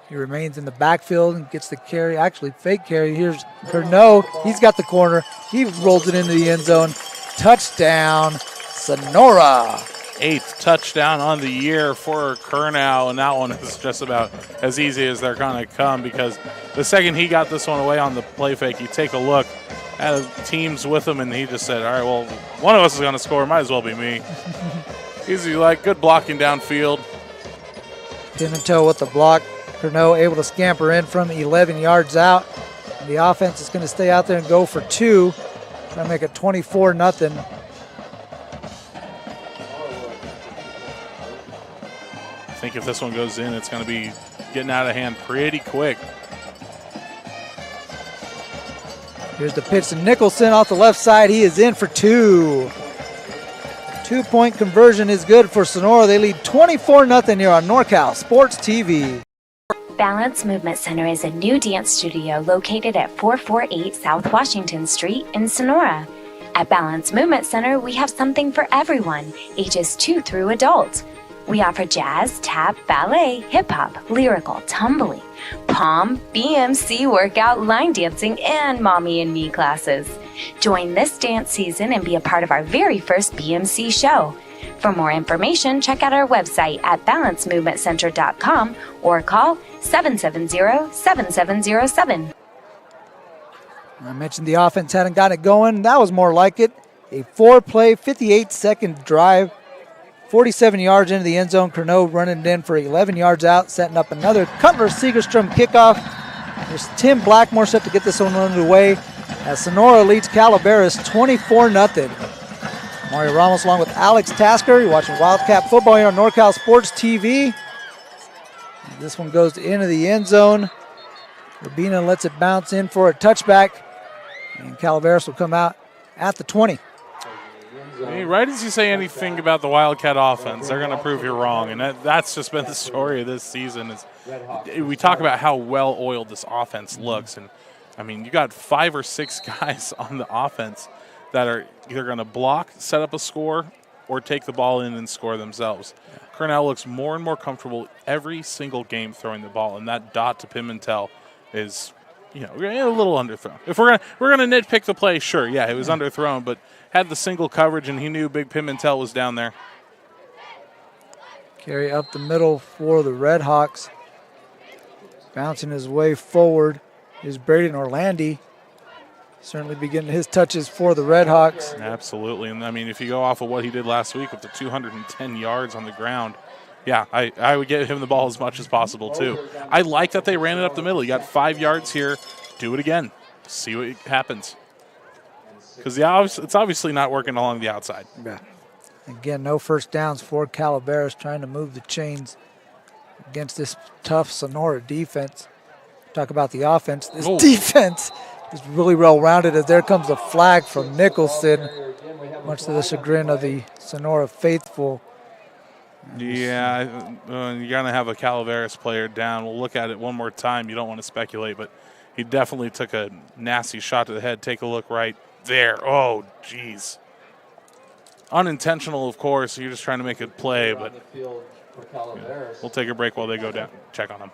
He remains in the backfield and gets the carry, actually fake carry. Here's Curnow. He's got the corner. He rolls it into the end zone. Touchdown, Sonora. 8th touchdown on the year for Curnow, and that one is just about as easy as they're going to come, because the second he got this one away on the play fake, you take a look at the teams with him, and he just said, all right, well, one of us is going to score. Might as well be me. Easy, like, good blocking downfield. Pimentel with the block. Curnow able to scamper in from 11 yards out. And the offense is going to stay out there and go for 2. Trying to make it 24-0. I think if this one goes in, it's going to be getting out of hand pretty quick. Here's the pitch to Nicholson off the left side. He is in for 2. 2-point conversion is good for Sonora. They lead 24-0 here on NorCal Sports TV. Balance Movement Center is a new dance studio located at 448 South Washington Street in Sonora. At Balance Movement Center, we have something for everyone, ages 2 through adult. We offer jazz, tap, ballet, hip-hop, lyrical, tumbling, pom, BMC workout, line dancing, and mommy and me classes. Join this dance season and be a part of our very first BMC show. For more information, check out our website at balancemovementcenter.com or call 770-7707. I mentioned the offense hadn't got it going. That was more like it. A 4-play, 58-second drive. 47 yards into the end zone. Curnow running it in for 11 yards out, setting up another Cutler-Segerstrom kickoff. There's Tim Blackmore set to get this one underway as Sonora leads Calaveras 24-0. Mario Ramos along with Alex Tasker. You're watching Wildcat football here on NorCal Sports TV. This one goes into the end zone. Urbina lets it bounce in for a touchback, and Calaveras will come out at the 20. Hey, right as you say anything about the Wildcat offense, they're going to prove you're wrong, and that's just been the story of this season. We talk about how well-oiled this offense looks, and, I mean, you got 5 or 6 guys on the offense that are either going to block, set up a score, or take the ball in and score themselves. Curnow looks more and more comfortable every single game throwing the ball, and that dot to Pimentel is, a little underthrown. If we're gonna nitpick the play, sure, yeah, it was underthrown, but had the single coverage, and he knew Big Pimentel was down there. Carry up the middle for the Red Hawks. Bouncing his way forward is Braden Orlandi. Certainly be getting his touches for the Red Hawks. Absolutely, and I mean, if you go off of what he did last week with the 210 yards on the ground, yeah, I would get him the ball as much as possible too. I like that they ran it up the middle. You got 5 yards here. Do it again. See what happens. Because it's obviously not working along the outside. Yeah. Again, no first downs for Calaveras, trying to move the chains against this tough Sonora defense. Talk about the offense. This defense is really well-rounded as there comes a flag from Nicholson, much to the chagrin of the Sonora faithful. Yeah, you're going to have a Calaveras player down. We'll look at it one more time. You don't want to speculate, but he definitely took a nasty shot to the head. Take a look right there. Oh, jeez. Unintentional, of course. You're just trying to make a play, but we'll take a break while they go down. Check on him.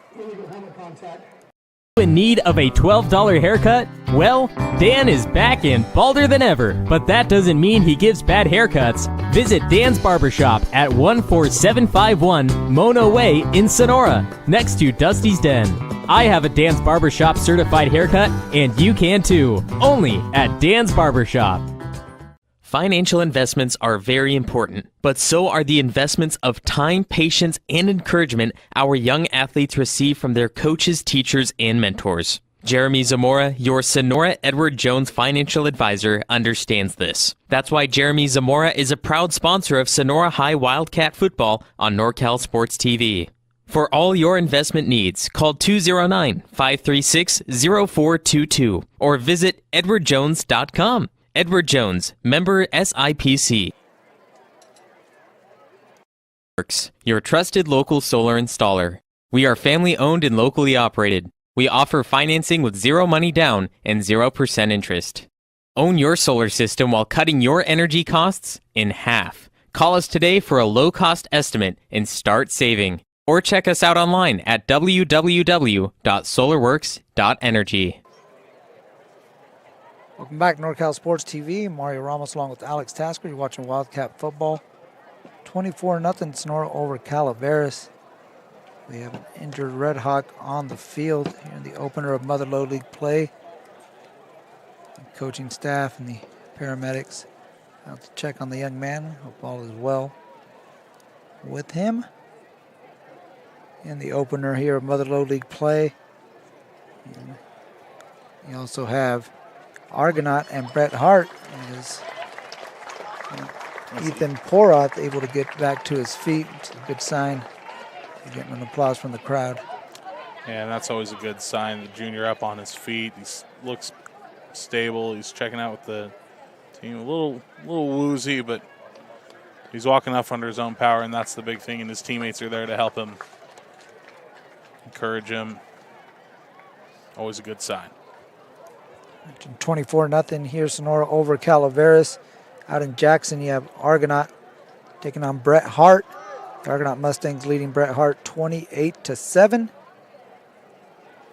In need of a $12 haircut? Well, Dan is back and balder than ever, but that doesn't mean he gives bad haircuts. Visit Dan's Barbershop at 14751 Mono Way in Sonora, next to Dusty's Den. I have a Dan's Barbershop certified haircut, and you can too, only at Dan's Barbershop. Financial investments are very important, but so are the investments of time, patience, and encouragement our young athletes receive from their coaches, teachers, and mentors. Jerimie Zamora, your Sonora Edward Jones financial advisor, understands this. That's why Jerimie Zamora is a proud sponsor of Sonora High Wildcat football on NorCal Sports TV. For all your investment needs, call 209-536-0422 or visit edwardjones.com. Edward Jones, member SIPC. Your trusted local solar installer. We are family owned and locally operated. We offer financing with 0 money down and 0% interest. Own your solar system while cutting your energy costs in half. Call us today for a low-cost estimate and start saving. Or check us out online at www.solarworks.energy. Welcome back to NorCal Sports TV. Mario Ramos along with Alex Tasker. You're watching Wildcat football. 24-0 Sonora over Calaveras. We have an injured Red Hawk on the field here in the opener of Mother Lode League play. The coaching staff and the paramedics out to check on the young man. Hope all is well with him. In the opener here of Mother Lode League play. And you also have Argonaut and Bret Hart as Ethan Porath able to get back to his feet. It's a good sign. You're getting an applause from the crowd. Yeah, and that's always a good sign. The junior up on his feet. He looks stable. He's checking out with the team. A little woozy, but he's walking off under his own power, and that's the big thing. And his teammates are there to help him, encourage him. Always a good sign. 24-0 here, Sonora over Calaveras. Out in Jackson, you have Argonaut taking on Bret Hart. The Argonaut Mustangs leading Bret Hart 28-7.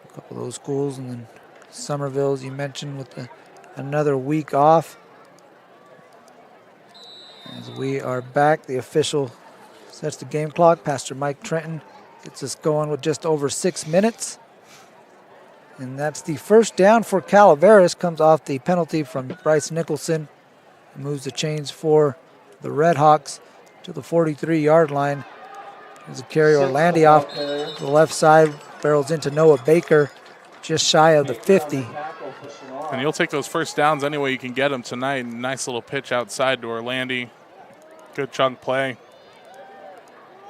A couple of those schools, and then Somerville, as you mentioned, with another week off. As we are back, the official sets the game clock. Pastor Mike Trenton gets us going with just over 6 minutes. And that's the first down for Calaveras. Comes off the penalty from Bryce Nicholson. Moves the chains for the Red Hawks to the 43-yard line. There's a carry. Orlandi off the left side. Barrels into Noah Baker, just shy of the 50. And you'll take those first downs any way you can get them tonight. Nice little pitch outside to Orlandi. Good chunk play.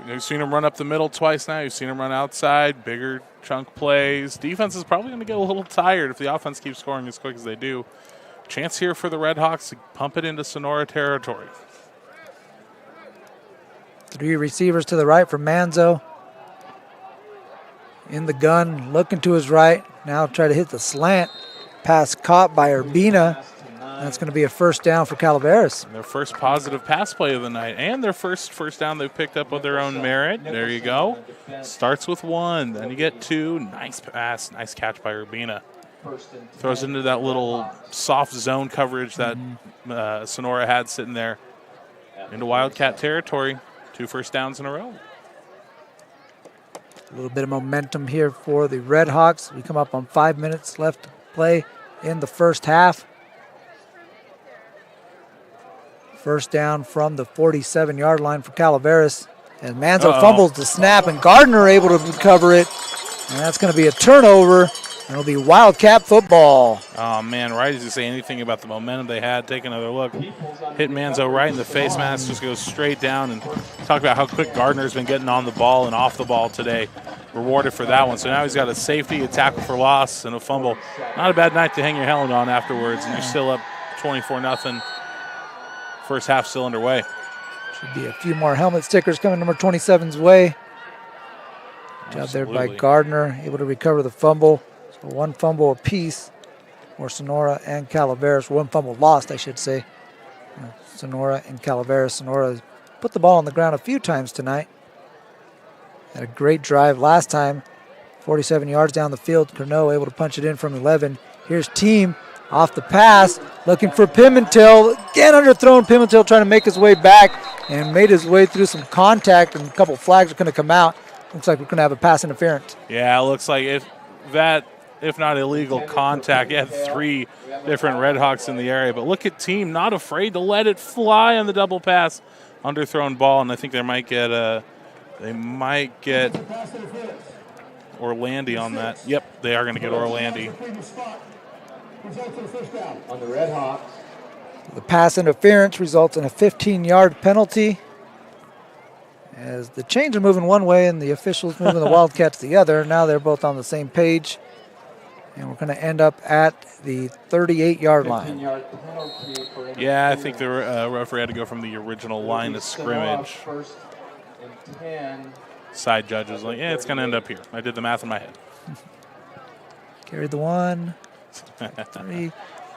You've seen him run up the middle twice now. You've seen him run outside, bigger chunk plays. Defense is probably going to get a little tired if the offense keeps scoring as quick as they do. Chance here for the Red Hawks to pump it into Sonora territory. 3 receivers to the right for Manzo. In the gun, looking to his right. Now try to hit the slant. Pass caught by Urbina. That's going to be a first down for Calaveras. Their first positive pass play of the night, and their first down they've picked up of their own merit. There you go. Starts with 1, then you get 2. Nice pass, nice catch by Urbina. Throws into that little soft zone coverage that Sonora had sitting there. Into Wildcat territory. 2 first downs in a row. A little bit of momentum here for the Red Hawks. We come up on 5 minutes left to play in the first half. First down from the 47-yard line for Calaveras. And Manzo fumbles the snap, and Gardner able to recover it. And that's going to be a turnover. And it'll be Wildcat football. Oh, man, right as you say anything about the momentum they had, take another look. Hit Manzo right in the face mask, just goes straight down. And talk about how quick Gardner's been getting on the ball and off the ball today. Rewarded for that one. So now he's got a safety, a tackle for loss, and a fumble. Not a bad night to hang your helmet on afterwards, and you're still up 24-0. First half still underway. Should be a few more helmet stickers coming number 27's way. Job there by Gardner, able to recover the fumble. So 1 fumble apiece for Sonora and Calaveras. 1 fumble lost, I should say. Sonora and Calaveras. Sonora put the ball on the ground a few times tonight. Had a great drive last time. 47 yards down the field. Curnow able to punch it in from 11. Here's Team off the pass, looking for Pimentel. Again underthrown. Pimentel trying to make his way back and made his way through some contact, and a couple flags are going to come out. Looks like we're going to have a pass interference. Yeah, it looks like if not illegal contact. You had 3 different Red Hawks in the area, but look at Team not afraid to let it fly on the double pass. Underthrown ball, and I think they might get Orlandi on that. Yep, they are going to get Orlandi. On the Red Hawks. The pass interference results in a 15-yard penalty. As the chains are moving one way and the officials moving the Wildcats the other. Now they're both on the same page. And we're going to end up at the 38-yard line. Yeah, I think the referee had to go from the original line of scrimmage. First and 10. Side judge was like, yeah, it's going to end up here. I did the math in my head. Carried the 1. 3.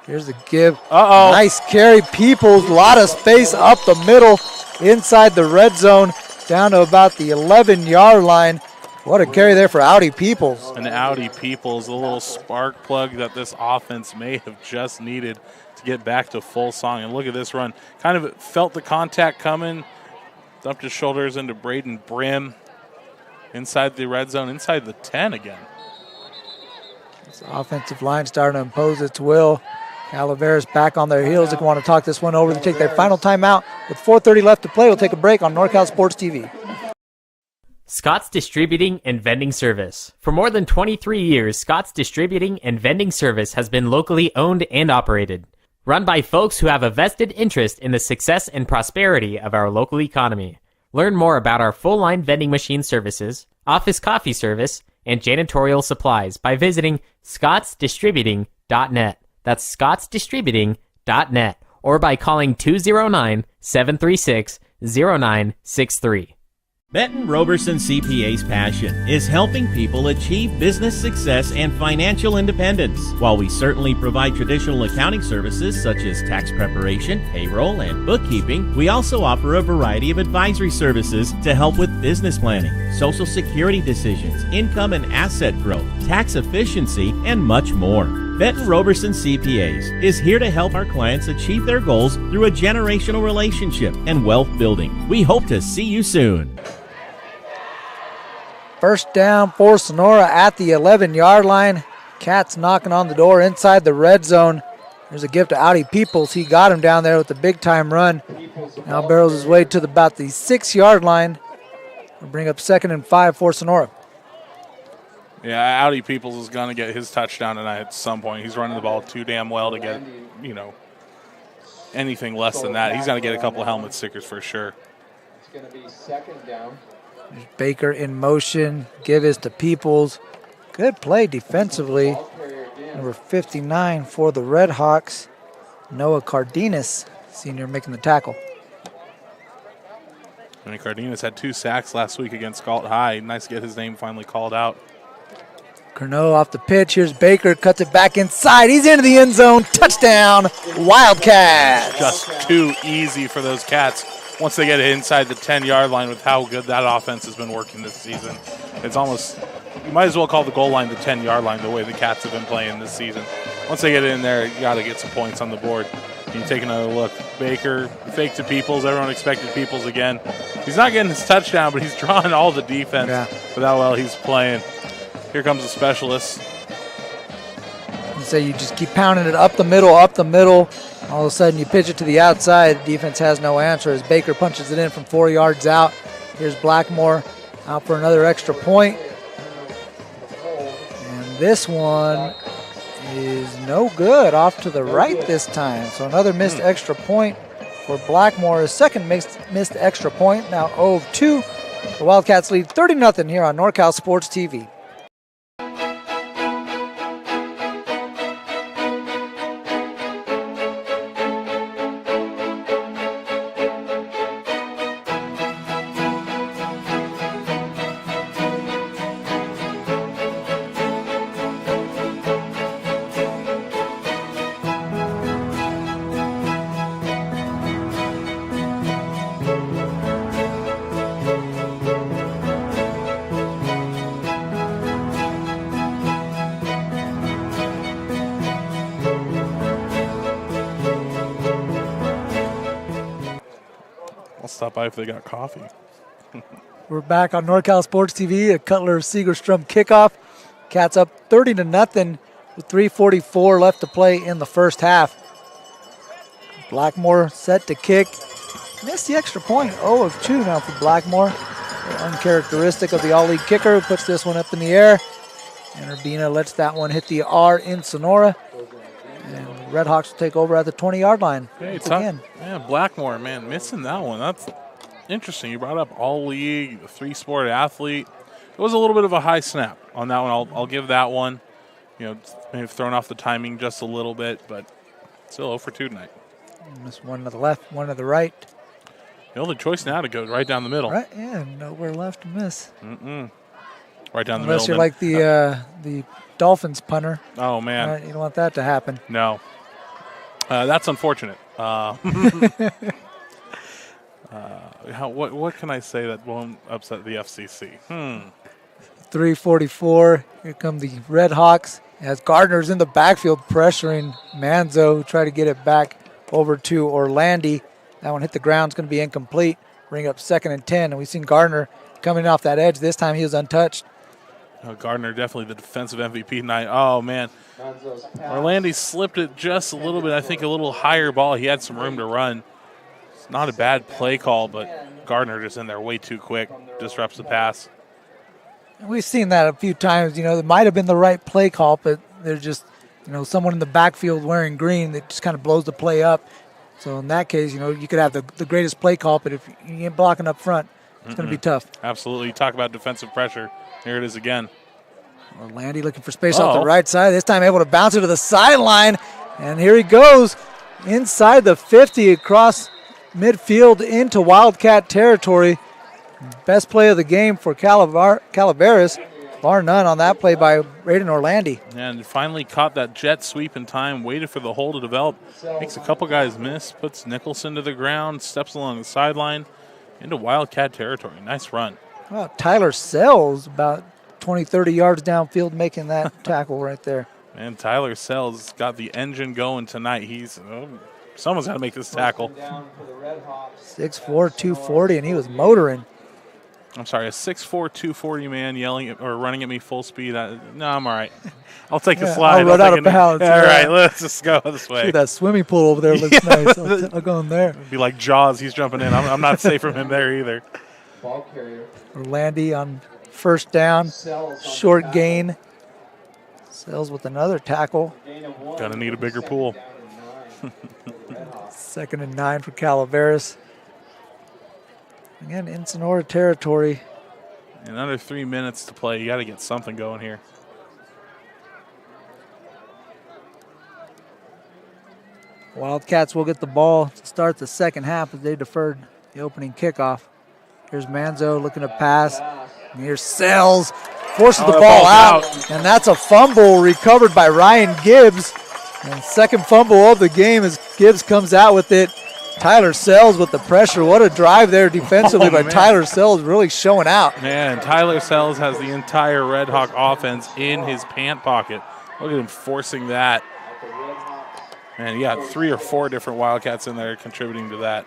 Here's the give. Uh-oh. Nice carry. Peoples, a lot of space up the middle inside the red zone down to about the 11-yard line. What a carry there for Audi Peoples. And Audi Peoples, a little spark plug that this offense may have just needed to get back to full song. And look at this run. Kind of felt the contact coming, Dumped his shoulders into Braden Brim. Inside the red zone, inside the 10 again. This offensive line starting to impose its will. Calaveras back on their heels. They want to talk this one over. They take their final timeout with 4:30 left to play. We'll take a break on NorCal Sports TV. Scott's Distributing and Vending Service. For more than 23 years, Scott's Distributing and Vending Service has been locally owned and operated. Run by folks who have a vested interest in the success and prosperity of our local economy. Learn more about our full-line vending machine services, office coffee service, and janitorial supplies by visiting scottsdistributing.net. That's scottsdistributing.net, or by calling 209-736-0963. Benton Roberson CPA's passion is helping people achieve business success and financial independence. While we certainly provide traditional accounting services such as tax preparation, payroll, and bookkeeping, we also offer a variety of advisory services to help with business planning, Social Security decisions, income and asset growth, tax efficiency, and much more. Benton Roberson CPAs is here to help our clients achieve their goals through a generational relationship and wealth building. We hope to see you soon. First down for Sonora at the 11-yard line. Cats knocking on the door inside the red zone. There's a gift to Audi Peoples. He got him down there with the big-time run. Now barrels his way to about the 6-yard line. We'll bring up 2nd and 5 for Sonora. Yeah, Audi Peoples is going to get his touchdown tonight at some point. He's running the ball too damn well to get, anything less than that. He's going to get a couple of helmet stickers for sure. It's going to be 2nd down. There's Baker in motion. Give is to Peoples. Good play defensively. Number 59 for the Red Hawks. Noah Cardenas, senior, making the tackle. And Cardenas had 2 sacks last week against Galt High. Nice to get his name finally called out. Curnow off the pitch. Here's Baker. Cuts it back inside. He's into the end zone. Touchdown, Wildcats. Just too easy for those Cats. Once they get it inside the 10-yard line with how good that offense has been working this season. It's almost, you might as well call the goal line the 10-yard line the way the Cats have been playing this season. Once they get it in there, you got to get some points on the board. You take another look. Baker, fake to Peoples. Everyone expected Peoples again. He's not getting his touchdown, but he's drawing all the defense with how well he's playing. Here comes the specialist. And so you just keep pounding it up the middle. All of a sudden you pitch it to the outside. The defense has no answer as Baker punches it in from 4 yards out. Here's Blackmore out for another extra point. And this one is no good, off to the right this time. So another missed extra point for Blackmore. His second missed extra point. Now 0-2. The Wildcats lead 30-0 here on NorCal Sports TV. Stop by if they got coffee. We're back on NorCal Sports TV, a Cutler Segerstrom kickoff. Cats up 30-0 with 3:44 left to play in the first half. Blackmore set to kick. Missed the extra point. 0-2 now for Blackmore. Uncharacteristic of the all-league kicker, who puts this one up in the air. And Urbina lets that one hit the R in Sonora. And Red Hawks will take over at the 20-yard line. Hey, again. Yeah, Blackmore, man, missing that one. That's interesting. You brought up all-league, 3-sport athlete. It was a little bit of a high snap on that one. I'll give that one. May have thrown off the timing just a little bit, but still 0 for 2 tonight. Missed one to the left, one to the right. The only choice now to go right down the middle. Right, yeah, nowhere left to miss. Right down the middle. Unless you're like the Dolphins punter. Oh, man. You don't want that to happen. No. That's unfortunate. What can I say that won't upset the FCC? 3:44. Here come the Red Hawks as Gardner's in the backfield pressuring Manzo, who tried to get it back over to Orlandi. That one hit the ground. It's going to be incomplete. bring up 2nd and 10. And we've seen Gardner coming off that edge. This time he was untouched. Gardner definitely the defensive MVP tonight. Oh, man. Orlandi slipped it just a little bit. I think a little higher ball. He had some room to run. It's not a bad play call, but Gardner just in there way too quick. Disrupts the pass. We've seen that a few times. It might have been the right play call, but there's just, someone in the backfield wearing green that just kind of blows the play up. So in that case, you could have the greatest play call, but if you ain't blocking up front, it's going to be tough. Absolutely. You talk about defensive pressure. Here it is again. Orlandi looking for space off the right side. This time able to bounce it to the sideline. And here he goes inside the 50 across midfield into Wildcat territory. Best play of the game for Calaveras. Bar none on that play by Raiden Orlandi. And finally caught that jet sweep in time, waited for the hole to develop. Makes a couple guys miss, puts Nicholson to the ground, steps along the sideline into Wildcat territory. Nice run. Well, Tyler Sells about 20, 30 yards downfield making that tackle right there. And Tyler Sells got the engine going tonight. Someone's got to make this tackle. 6'4", 240, and he was motoring. I'm sorry, a 6'4", 240 man yelling or running at me full speed. No, I'm all right. I'll take the slide. I'll run out of bounds. All right, let's just go this way. See, that swimming pool over there looks nice. I'll go in there. It'd be like Jaws. He's jumping in. I'm not safe from him there either. Ball carrier. Orlandi on first down. Short gain. Sells with another tackle. Gonna need a bigger pool. 2nd and 9 for Calaveras. Again, in Sonora territory. In under 3 minutes to play, you got to get something going here. Wildcats will get the ball to start the second half as they deferred the opening kickoff. Here's Manzo looking to pass. And here's Sells. Forces the ball out. And that's a fumble recovered by Ryan Gibbs. And second fumble of the game as Gibbs comes out with it. Tyler Sells with the pressure. What a drive there defensively by Tyler Sells, really showing out. Man, Tyler Sells has the entire Red Hawk offense in his pant pocket. Look at him forcing that. Man, you got 3 or 4 different Wildcats in there contributing to that.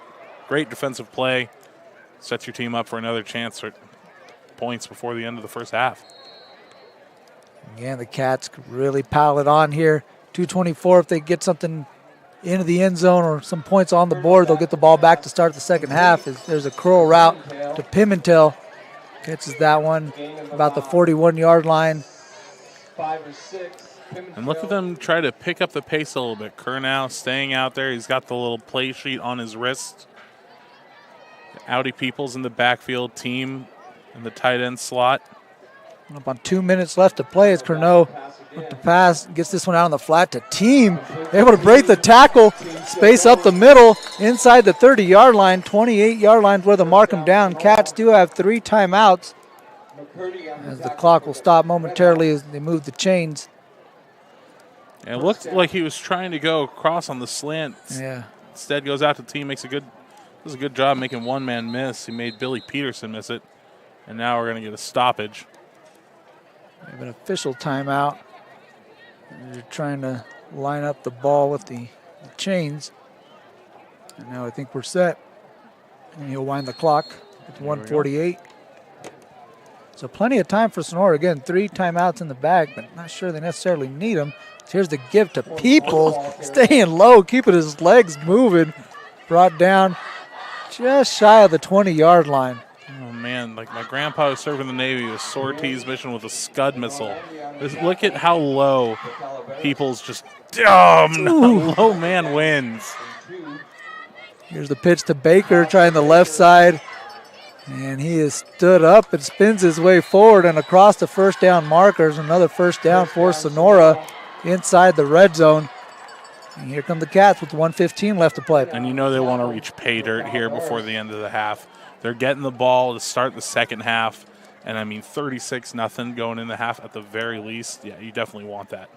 Great defensive play. Sets your team up for another chance for points before the end of the first half. Yeah, the Cats could really pile it on here. 2:24 if they get something into the end zone or some points on the board, they'll get the ball back to start the second half. There's a curl route to Pimentel. Catches that one about the 41-yard line. 5 or 6. And look at them try to pick up the pace a little bit. Curnow staying out there. He's got the little play sheet on his wrist. Audi Peoples in the backfield, team in the tight end slot. Up on 2 minutes left to play as Curnow with the pass gets this one out on the flat to Team. Able to break the tackle, space up the middle inside the 30-yard line, 28-yard line where they mark them down. Cats do have 3 timeouts as the clock will stop momentarily as they move the chains. And it looked like he was trying to go across on the slant. Yeah. Instead goes out to Team, does a good job making one man miss. He made Billy Peterson miss it. And now we're going to get a stoppage. We have an official timeout. They're trying to line up the ball with the chains. And now I think we're set. And he'll wind the clock at 1:48. So plenty of time for Sonora. Again, 3 timeouts in the bag, but not sure they necessarily need them. So here's the give to Peoples. Staying low, keeping his legs moving. Brought down just shy of the 20-yard line. Oh, man, like my grandpa was serving the Navy with sorties mission with a Scud missile. Look at how low Peoples just, low man wins. Here's the pitch to Baker, trying the left side. And he is stood up and spins his way forward and across the first down markers. Another first down for Sonora inside the red zone. And here come the Cats with 1:15 left to play. And you know they want to reach pay dirt here before the end of the half. They're getting the ball to start the second half. And, 36-0 going in the half at the very least. Yeah, you definitely want that.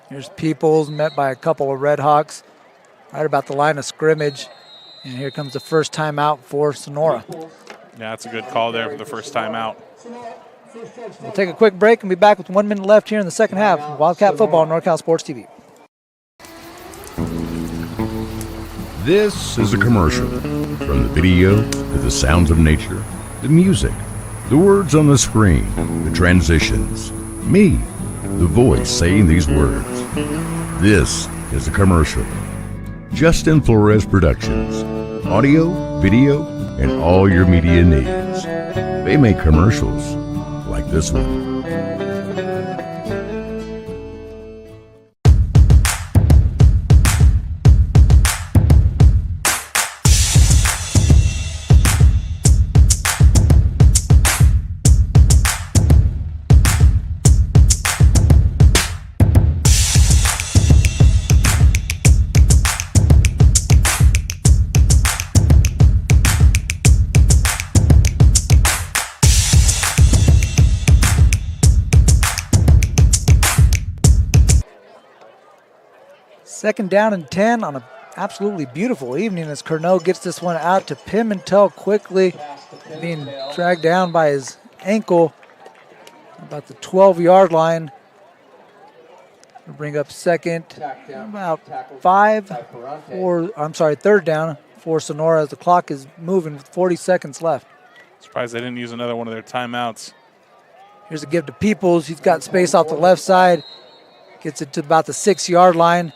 Here's Peoples met by a couple of Red Hawks right about the line of scrimmage. And here comes the first timeout for Sonora. Yeah, that's a good call there for the first timeout. We'll take a quick break and be back with 1 minute left here in the second half. Wildcat football on NorCal Sports TV. This is a commercial. From the video to the sounds of nature, the music, the words on the screen, the transitions. Me, the voice saying these words. This is a commercial. Justin Flores Productions. Audio, video, and all your media needs. They make commercials like this one. Second down and 10 on an absolutely beautiful evening as Curnow gets this one out to Pimentel quickly, being dragged down by his ankle about the 12-yard line. We'll bring up second, about third down for Sonora as the clock is moving with 40 seconds left. Surprised they didn't use another one of their timeouts. Here's a give to Peoples. He's got space off the left side. Gets it to about the 6-yard line.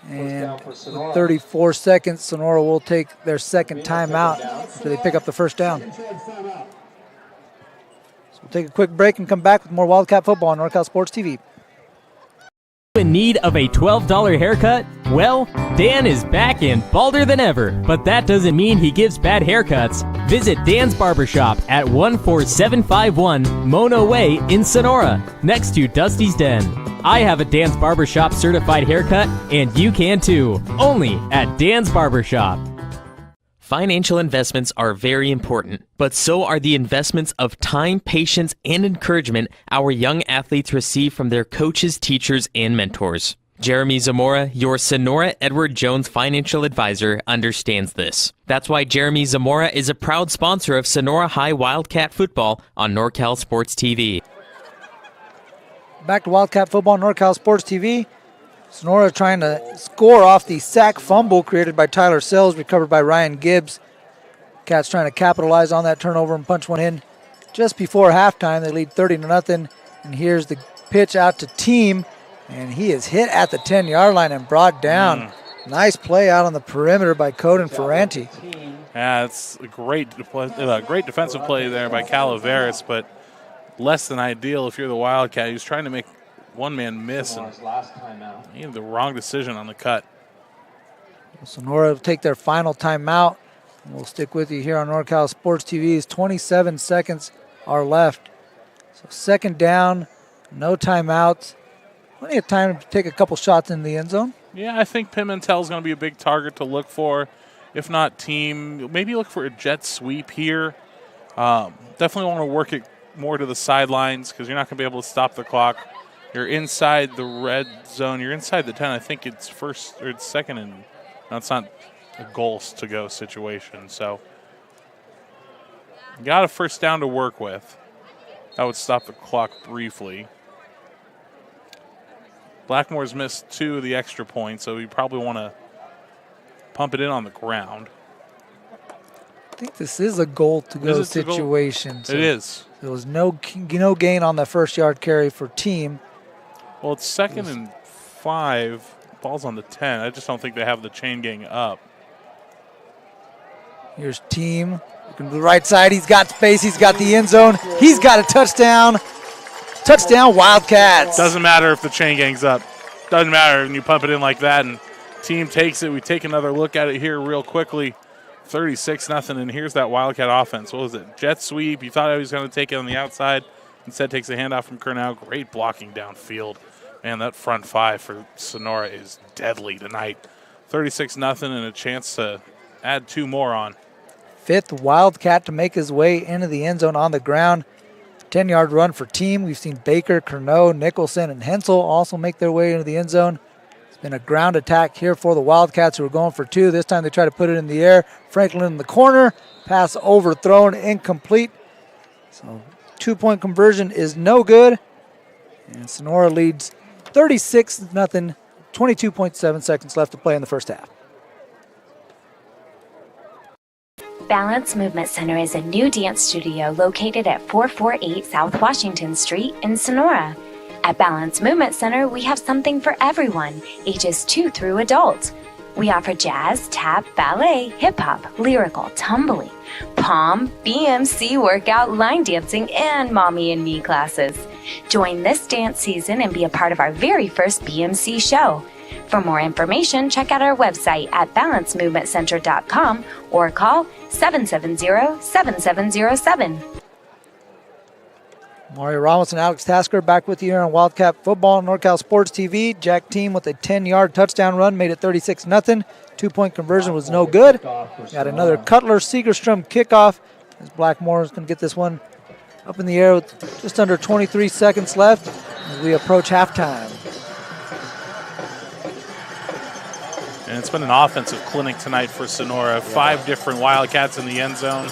And with 34 seconds, Sonora will take their second timeout after they pick up the first down. So we'll take a quick break and come back with more Wildcat football on NorCal Sports TV. In need of a $12 haircut? Well, Dan is back and balder than ever, but that doesn't mean he gives bad haircuts. Visit Dan's Barbershop at 14751 Mono Way in Sonora, next to Dusty's Den. I have a Dan's Barbershop certified haircut, and you can too, only at Dan's Barbershop. Financial investments are very important, but so are the investments of time, patience, and encouragement our young athletes receive from their coaches, teachers, and mentors. Jerimie Zamora, your Sonora Edward Jones financial advisor, understands this. That's why Jerimie Zamora is a proud sponsor of Sonora High Wildcat football on NorCal Sports TV. Back to Wildcat football on NorCal Sports TV. Sonora trying to score off the sack fumble created by Tyler Sells, recovered by Ryan Gibbs. Cats trying to capitalize on that turnover and punch one in just before halftime. They lead 30-0, and here's the pitch out to Team, and he is hit at the 10-yard line and brought down. Nice play out on the perimeter by Coden Ferranti. Yeah, it's a great defensive play there by Calaveras, but less than ideal if you're the Wildcat. He was trying to make one man miss, and he had the wrong decision on the cut. Sonora will take their final timeout. We'll stick with you here on NorCal Sports TV. 27 seconds are left. So second down, no timeouts. Plenty of time to take a couple shots in the end zone. Yeah, I think Pimentel's going to be a big target to look for. If not Team, maybe look for a jet sweep here. Definitely want to work it more to the sidelines because you're not going to be able to stop the clock. You're inside the red zone. You're inside the 10. I think it's first or it's second, and no, it's not a goals to go situation. So you got a first down to work with. That would stop the clock briefly. Blackmore's missed 2 of the extra points, so you probably want to pump it in on the ground. I think this is a goal-to-go situation. So it is. There was no gain on the first yard carry for Team. Well, it's second and 5. Ball's on the 10. I just don't think they have the chain gang up. Here's Team. Looking to the right side. He's got space. He's got the end zone. He's got a touchdown. Touchdown, Wildcats. Doesn't matter if the chain gang's up. Doesn't matter when you pump it in like that and Team takes it. We take another look at it here real quickly. 36-0, and here's that Wildcat offense. What was it? Jet sweep. You thought he was going to take it on the outside. Instead takes a handoff from Curnow. Great blocking downfield. Man, that front 5 for Sonora is deadly tonight. 36-0 and a chance to add 2 more on. 5th Wildcat to make his way into the end zone on the ground. 10-yard run for Team. We've seen Baker, Curnow, Nicholson, and Hensel also make their way into the end zone. It's been a ground attack here for the Wildcats who are going for 2. This time they try to put it in the air. Franklin in the corner. Pass overthrown, incomplete. So 2-point conversion is no good. And Sonora leads 36-0, 22.7 seconds left to play in the first half. Balance Movement Center is a new dance studio located at 448 South Washington Street in Sonora. At Balance Movement Center, we have something for everyone, ages 2 through adult. We offer jazz, tap, ballet, hip-hop, lyrical, tumbling, pom, BMC workout, line dancing, and mommy and me classes. Join this dance season and be a part of our very first BMC show. For more information, check out our website at balancemovementcenter.com or call 770-7707. Mario Ramos and Alex Tasker back with you here on Wildcat Football on NorCal Sports TV. Jack team with a 10-yard touchdown run made it 36-0. 2-point conversion was no good. Got another Cutler Segerstrom kickoff as Blackmore is going to get this one up in the air with just under 23 seconds left as we approach halftime. And it's been an offensive clinic tonight for Sonora. 5 different Wildcats in the end zone.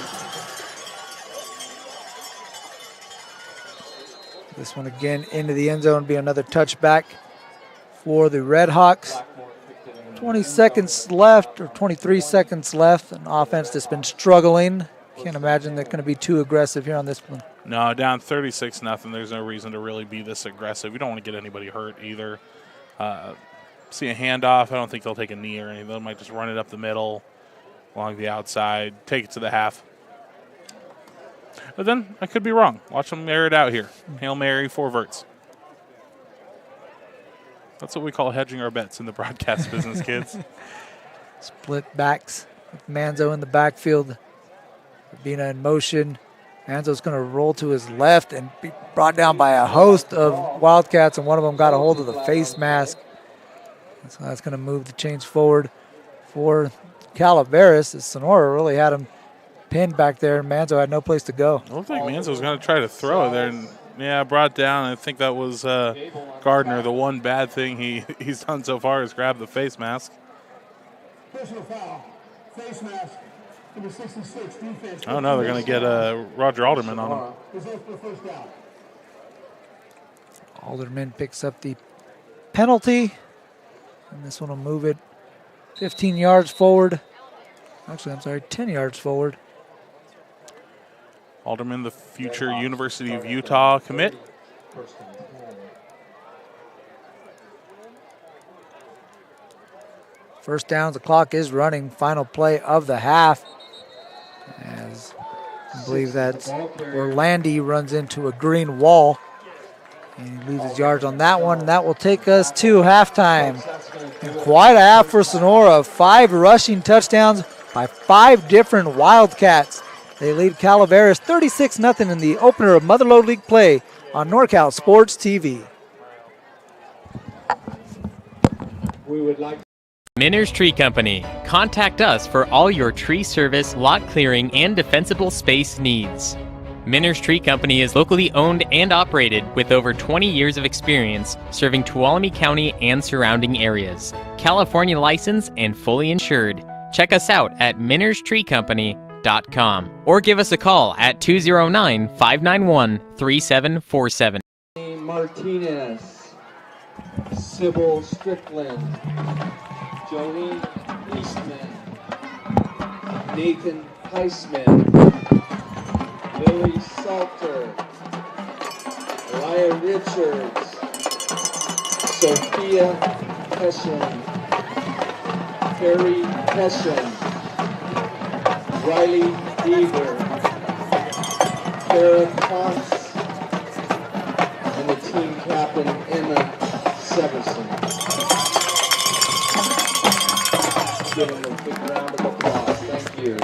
This one again into the end zone, be another touchback for the Red Hawks. 20 seconds left, or 23 seconds left. An offense that's been struggling. Can't imagine they're going to be too aggressive here on this one. No, down 36-0. There's no reason to really be this aggressive. We don't want to get anybody hurt either. See a handoff. I don't think they'll take a knee or anything. They might just run it up the middle, along the outside, take it to the half. But then I could be wrong. Watch them air it out here. Hail Mary, 4 verts. That's what we call hedging our bets in the broadcast business, kids. Split backs with Manzo in the backfield. Urbina in motion. Manzo's going to roll to his left and be brought down by a host of Wildcats, and one of them got a hold of the face mask. So that's going to move the chains forward for Calaveras, as Sonora really had him pinned back there. Manzo had no place to go. It looked like Manzo was going to try to throw it there, and brought down. I think that was Gardner. The one bad thing he's done so far is grab the face mask. Personal foul. Face mask. Number 66, defense. Oh no, they're going to get Roger Alderman on him. Alderman picks up the penalty, and this one will move it 15 yards forward. Actually, I'm sorry, 10 yards forward. Alderman, the future University of Utah commit. First down, the clock is running. Final play of the half. As I believe that's where Landy runs into a green wall. And he loses yards on that one. And that will take us to halftime. And quite a half for Sonora. 5 rushing touchdowns by 5 different Wildcats. They lead Calaveras 36-0 in the opener of Motherlode League play on NorCal Sports TV. We would like Minners Tree Company. Contact us for all your tree service, lot clearing, and defensible space needs. Minners Tree Company is locally owned and operated with over 20 years of experience serving Tuolumne County and surrounding areas. California licensed and fully insured. Check us out at minnerstreecompany.com or give us a call at 209-591-3747. Martinez, Sybil Strickland, Jolene Eastman, Nathan Heisman, Lily Salter, Elia Richards, Sophia Hession, Carrie Hession, Riley Eager, Kara Cox, and the team captain Emma Severson. Give them a big round of applause. Thank you.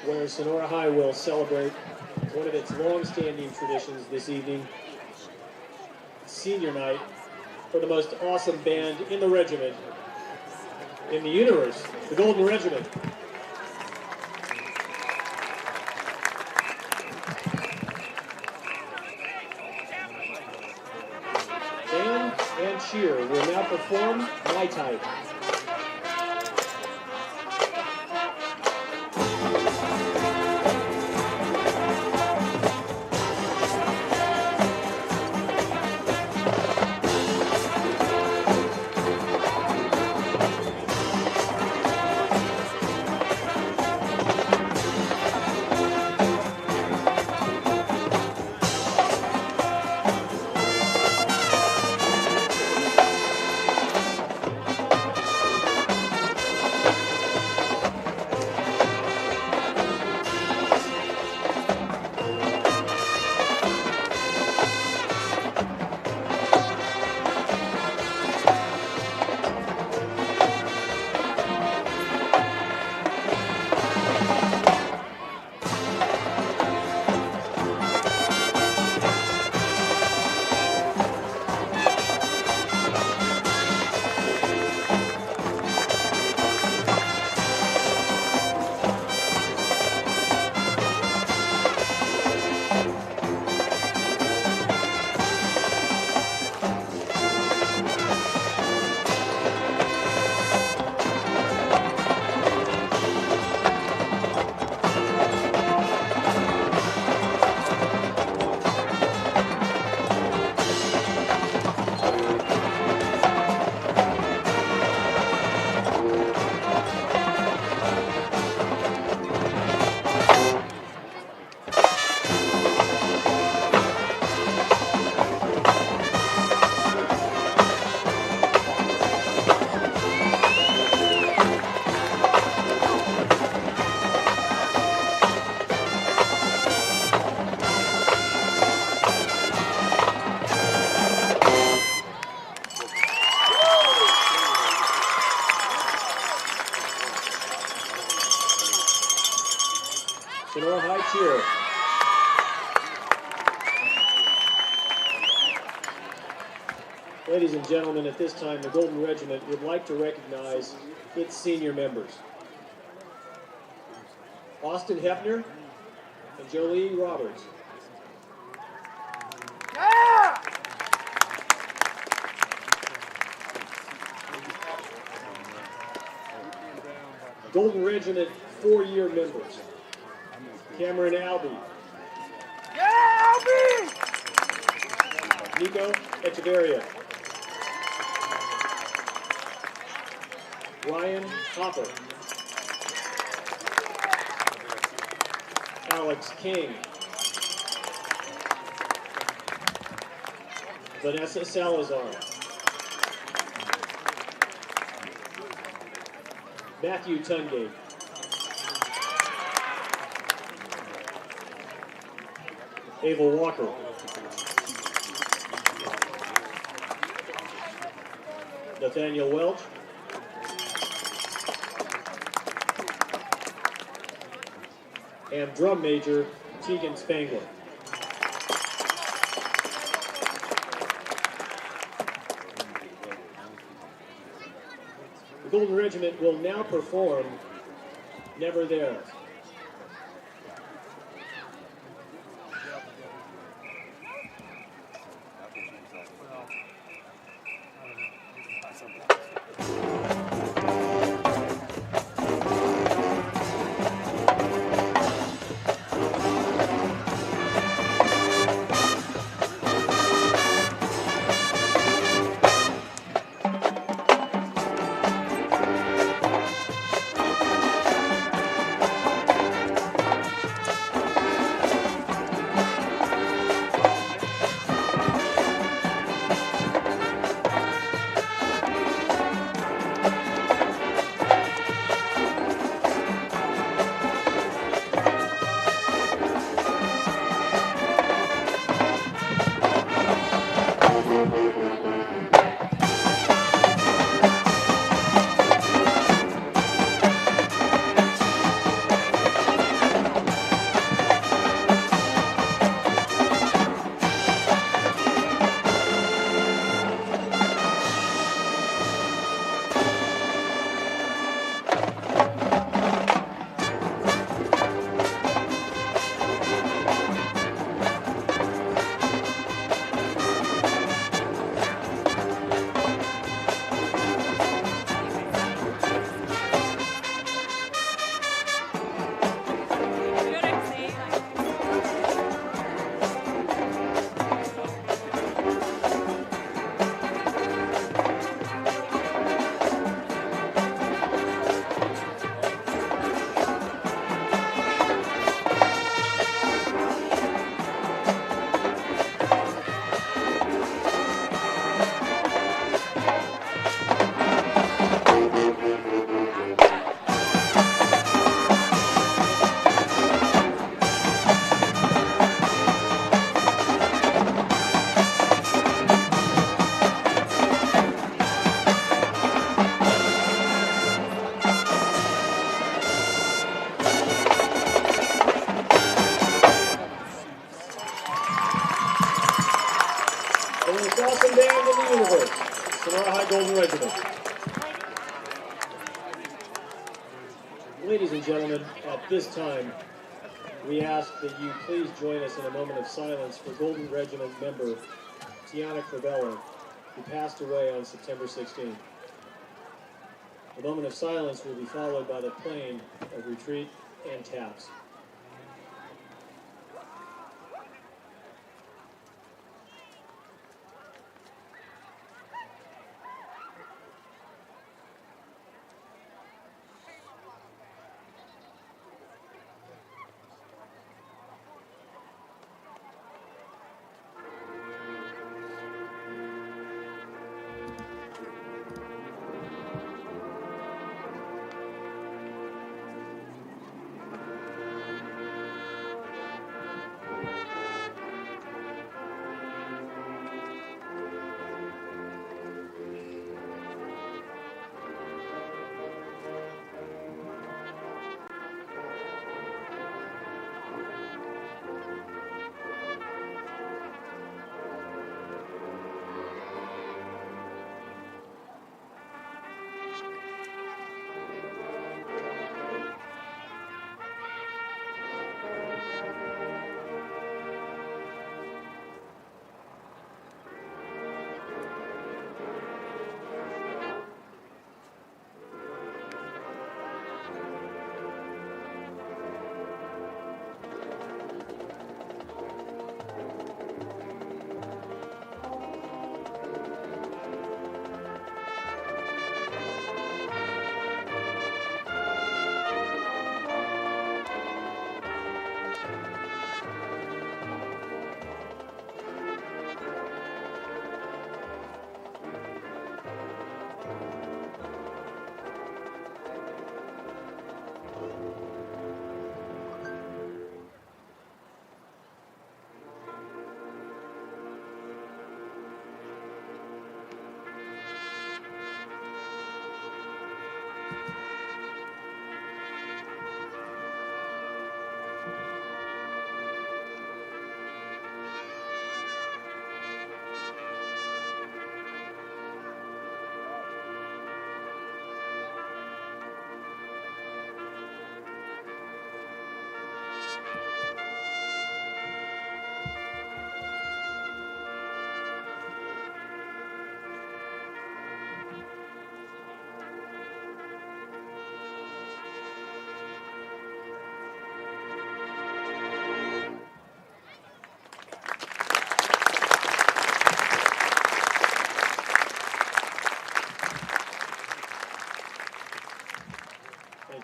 Where Sonora High will celebrate one of its long-standing traditions this evening, senior night, for the most awesome band in the regiment. In the universe, the Golden Regiment. Band and cheer will now perform My Type. Sonora High cheer. Ladies and gentlemen, at this time, the Golden Regiment would like to recognize its senior members. Austin Hefner and Jolie Roberts. Golden Regiment 4-year members. Cameron Albee. Nico Echeverria. Ryan Hopper. Alex King. Vanessa Salazar. Matthew Tungate. Ava Walker. Nathaniel Welch. And drum major Tegan Spangler. The Golden Regiment will now perform Never There. the most awesome band in the universe, Sonora High Golden Regiment. Ladies and gentlemen, at this time, we ask that you please join us in a moment of silence for Golden Regiment member Tiana Cravella, who passed away on September 16th. The moment of silence will be followed by the playing of retreat and taps.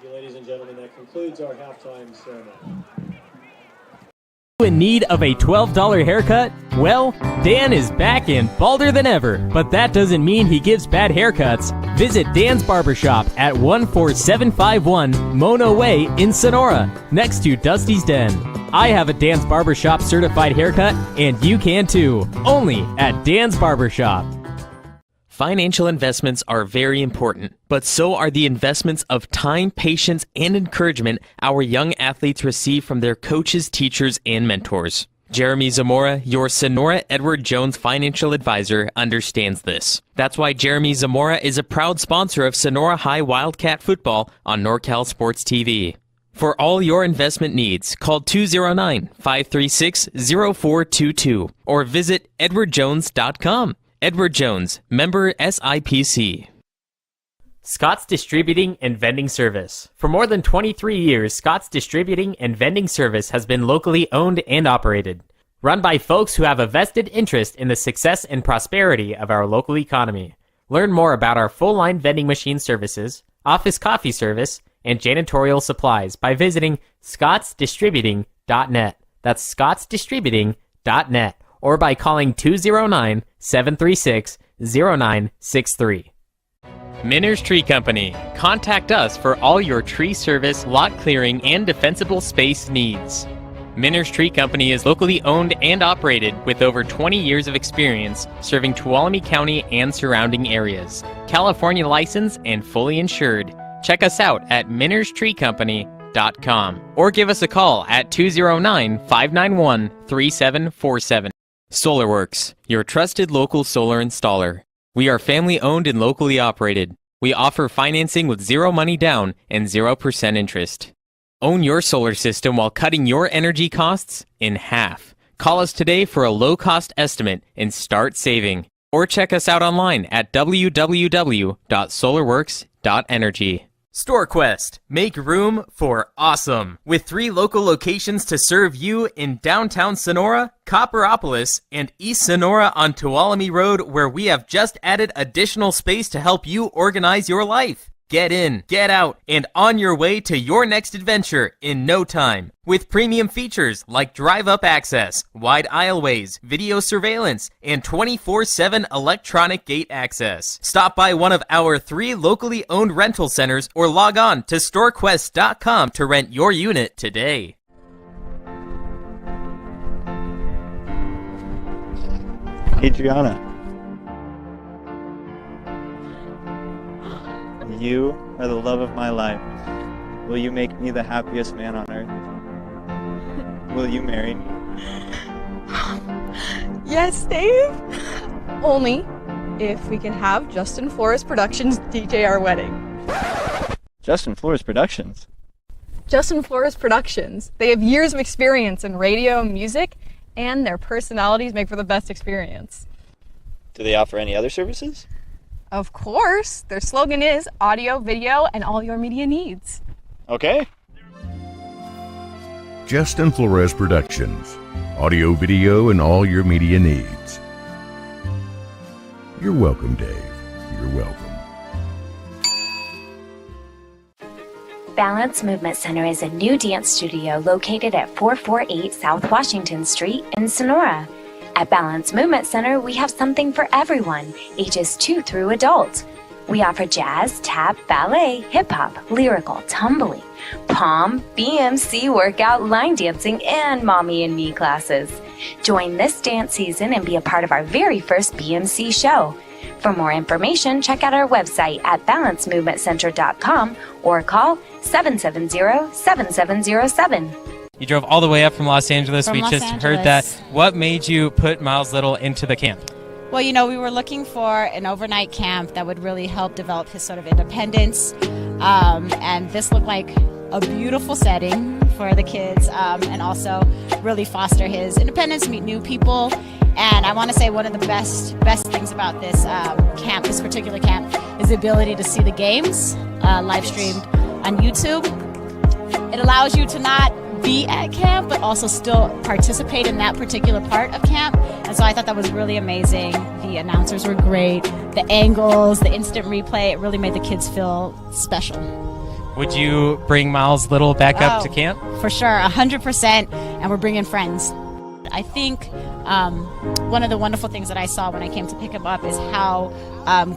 Ladies and gentlemen, that concludes our halftime ceremony. In need of a $12 haircut? Well, Dan is back and balder than ever, but that doesn't mean he gives bad haircuts. Visit Dan's Barbershop at 14751 Mono Way in Sonora, next to Dusty's Den. I have a Dan's Barbershop certified haircut, and you can too, only at Dan's Barbershop. Financial investments are very important, but so are the investments of time, patience, and encouragement our young athletes receive from their coaches, teachers, and mentors. Jerimie Zamora, your Sonora Edward Jones financial advisor, understands this. That's why Jerimie Zamora is a proud sponsor of Sonora High Wildcat football on NorCal Sports TV. For all your investment needs, call 209-536-0422 or visit edwardjones.com. Edward Jones, member SIPC. Scott's Distributing and Vending Service. For more than 23 years, Scott's Distributing and Vending Service has been locally owned and operated. Run by folks who have a vested interest in the success and prosperity of our local economy. Learn more about our full-line vending machine services, office coffee service, and janitorial supplies by visiting scottsdistributing.net. That's scottsdistributing.net. Or by calling 209-736-0963. Minner's Tree Company. Contact us for all your tree service, lot clearing, and defensible space needs. Minner's Tree Company is locally owned and operated with over 20 years of experience serving Tuolumne County and surrounding areas. California licensed and fully insured. Check us out at minnerstreecompany.com or give us a call at 209-591-3747. SolarWorks, your trusted local solar installer. We are family owned and locally operated. We offer financing with zero money down and 0% interest. Own your solar system while cutting your energy costs in half. Call us today for a low-cost estimate and start saving. Or check us out online at www.solarworks.energy. StorQuest. Make room for awesome. With 3 local locations to serve you in downtown Sonora, Copperopolis, and East Sonora on Tuolumne Road, where we have just added additional space to help you organize your life. Get in, get out, and on your way to your next adventure in no time. With premium features like drive-up access, wide aisleways, video surveillance, and 24/7 electronic gate access. Stop by one of our 3 locally owned rental centers or log on to StorQuest.com to rent your unit today. Adriana, you are the love of my life. Will you make me the happiest man on earth? Will you marry me? Yes, Dave. Only if we can have Justin Flores Productions DJ our wedding. Justin Flores Productions? Justin Flores Productions. They have years of experience in radio and music, and their personalities make for the best experience. Do they offer any other services? Of course. Their slogan is audio, video, and all your media needs. Okay. Justin Flores Productions. Audio, video, and all your media needs. You're welcome, Dave. You're welcome. Balance Movement Center is a new dance studio located at 448 South Washington Street in Sonora. At Balance Movement Center, we have something for everyone, ages 2 through adult. We offer jazz, tap, ballet, hip-hop, lyrical, tumbling, pom, BMC workout, line dancing, and mommy and me classes. Join this dance season and be a part of our very first BMC show. For more information, check out our website at balancemovementcenter.com or call 770-7707. You drove all the way up from Los Angeles. From we Los just Angeles. heard that. What made you put Miles Little into the camp? Well, you know, we were looking for an overnight camp that would really help develop his sort of independence. And this looked like a beautiful setting for the kids, and also really foster his independence, meet new people. And I want to say one of the best things about this camp, this particular camp, is the ability to see the games live streamed on YouTube. It allows you to not be at camp, but also still participate in that particular part of camp. And so I thought that was really amazing. The announcers were great. The angles, the instant replay, it really made the kids feel special. Would you bring Miles Little back up to camp? For sure, 100%, and we're bringing friends. I think one of the wonderful things that I saw when I came to pick him up is how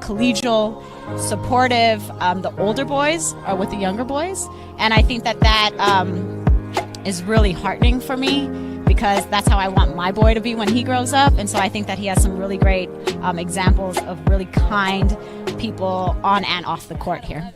collegial, supportive the older boys are with the younger boys. And I think that is really heartening for me, because that's how I want my boy to be when he grows up. And so I think that he has some really great examples of really kind people on and off the court here.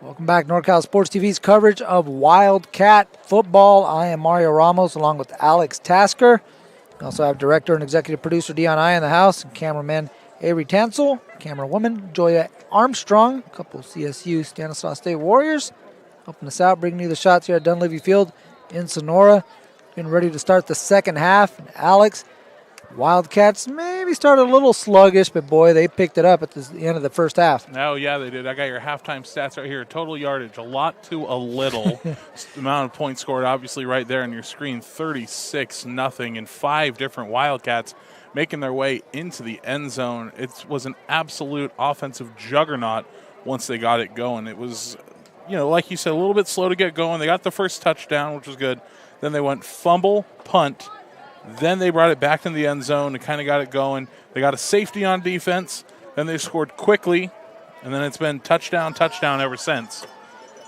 Welcome back, NorCal Sports TV's coverage of Wildcat football. I am Mario Ramos along with Alex Tasker. We also have director and executive producer Dion I in the house, and cameraman Avery Tansel, camerawoman Joya Armstrong, a couple CSU Stanislaus State Warriors, helping us out, bringing you the shots here at Dunleavy Field in Sonora. Getting ready to start the second half. And Alex, Wildcats maybe started a little sluggish, but boy, they picked it up at the end of the first half. Oh, yeah, they did. I got your halftime stats right here. Total yardage, a lot to a little. The amount of points scored, obviously, right there on your screen, 36-0, and 5 different Wildcats making their way into the end zone. It was an absolute offensive juggernaut once they got it going. It was, like you said, a little bit slow to get going. They got the first touchdown, which was good. Then they went fumble, punt. Then they brought it back in the end zone and kind of got it going. They got a safety on defense. Then they scored quickly. And then it's been touchdown ever since.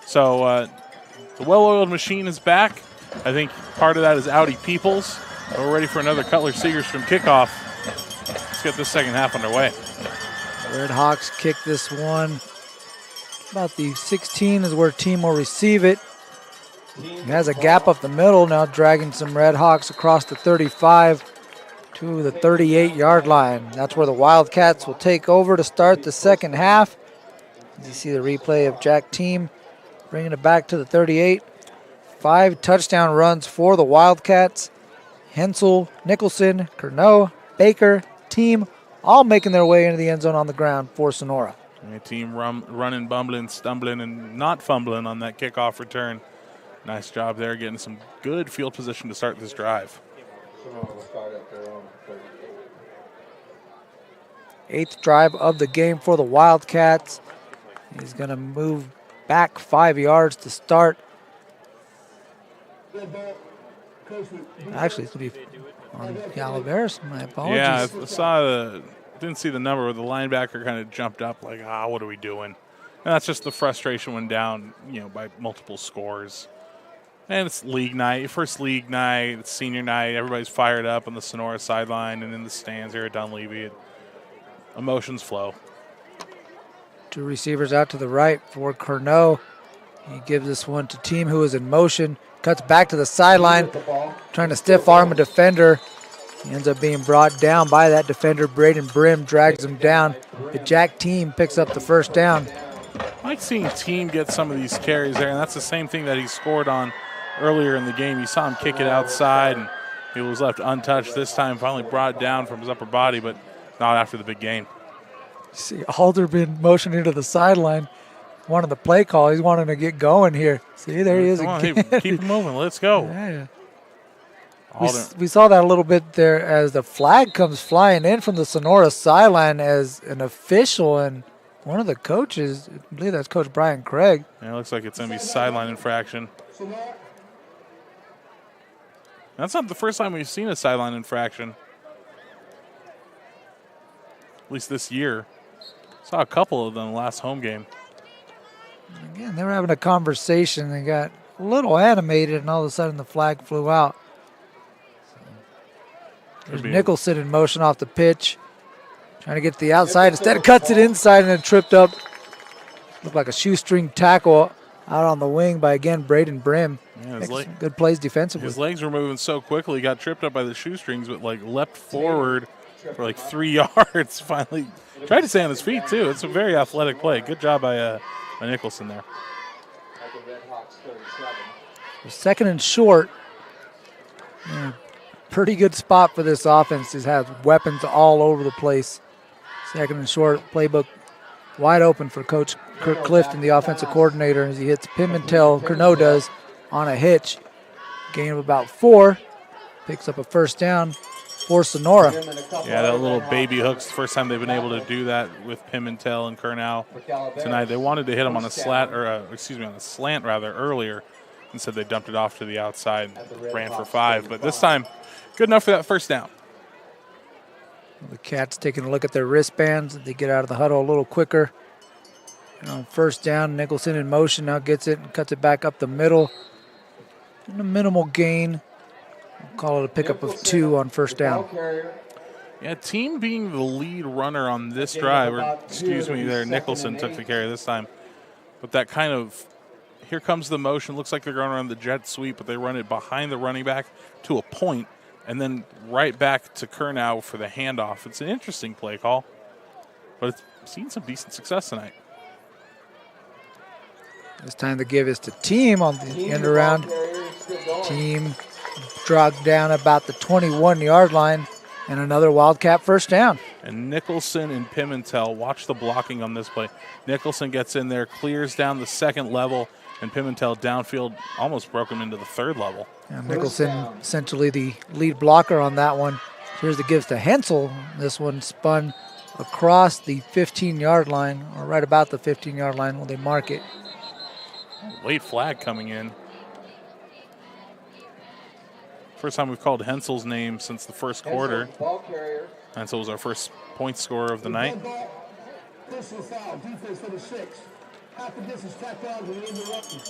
So the well-oiled machine is back. I think part of that is Audi Peoples. We're ready for another Cutler Segerstrom kickoff. Let's get this second half underway. Red Hawks kick this one. About the 16 is where team will receive it. He has a gap up the middle, now dragging some Red Hawks across the 35 to the 38-yard line. That's where the Wildcats will take over to start the second half. You see the replay of Jack Team bringing it back to the 38. 5 touchdown runs for the Wildcats. Hensel, Nicholson, Curnow, Baker, Team, all making their way into the end zone on the ground for Sonora. Team running, bumbling, stumbling, and not fumbling on that kickoff return. Nice job there, getting some good field position to start this drive. 8th drive of the game for the Wildcats. He's going to move back 5 yards to start. Actually, it's going to be on Calaveras. My apologies. Yeah, didn't see the number, but the linebacker kind of jumped up like, what are we doing? And that's just the frustration when down, by multiple scores. And it's league night, first league night, it's senior night. Everybody's fired up on the Sonora sideline and in the stands here at Dunleavy. Emotions flow. 2 receivers out to the right for Curnow. He gives this one to Team, who is in motion. Cuts back to the sideline, trying to stiff arm a defender. He ends up being brought down by that defender. Braden Brim drags him down. But Jack Team picks up the first down. I like seeing Team get some of these carries there, and that's the same thing that he scored on earlier in the game. You saw him kick it outside, and he was left untouched this time, finally brought down from his upper body, but not after the big gain. See Alderman motioning to the sideline. Wanted the play call. He's wanting to get going here. See, there he is again. Keep moving. Let's go. Yeah. We saw that a little bit there as the flag comes flying in from the Sonora sideline as an official and one of the coaches. I believe that's Coach Brian Craig. Yeah, it looks like it's going to be sideline infraction. That's not the first time we've seen a sideline infraction. At least this year. Saw a couple of them last home game. Again, they were having a conversation. They got a little animated, and all of a sudden the flag flew out. There's Nicholson in motion off the pitch. Trying to get to the outside. Instead, cuts it inside and then tripped up. Looked like a shoestring tackle out on the wing by, again, Braden Brim. Yeah, good plays defensively. His legs were moving so quickly. He got tripped up by the shoestrings, but, leapt forward for, 3 yards. Finally tried to stay on his feet, too. It's a very athletic play. Good job by Nicholson there. Second and short. Yeah, pretty good spot for this offense. It has weapons all over the place. Second and short, playbook wide open for Coach Kirk Clifton, the offensive coordinator, as he hits Pimentel, Curnow does, on a hitch. Gain of about 4. Picks up a first down for Sonora. Yeah, that little baby hook's the first time they've been able to do that with Pimentel and Curnow tonight. They wanted to hit him on a slant earlier. Instead, they dumped it off to the outside, ran for 5. But this time, good enough for that first down. The Cats taking a look at their wristbands. They get out of the huddle a little quicker. And on first down, Nicholson in motion now gets it and cuts it back up the middle. And a minimal gain. We'll call it a pickup of 2 on first down. Yeah, Team being the lead runner on this drive, Nicholson took the carry this time. But that kind of, here comes the motion. Looks like they're going around the jet sweep, but they run it behind the running back to a point, and then right back to Curnow for the handoff. It's an interesting play call, but it's seen some decent success tonight. This time the give is to Team on the end around. Team dragged down about the 21-yard line, and another Wildcat first down. And Nicholson and Pimentel, watch the blocking on this play. Nicholson gets in there, clears down the second level, and Pimentel downfield almost broke him into the third level. And Nicholson essentially the lead blocker on that one. Here's the gift to Hensel. This one spun across the 15-yard line, or right about the 15-yard line when they mark it. Late flag coming in. First time we've called Hensel's name since the first quarter. Hensel was our first point scorer of the night. Personal foul, defense for the 6. After this is tacked on to the interruption.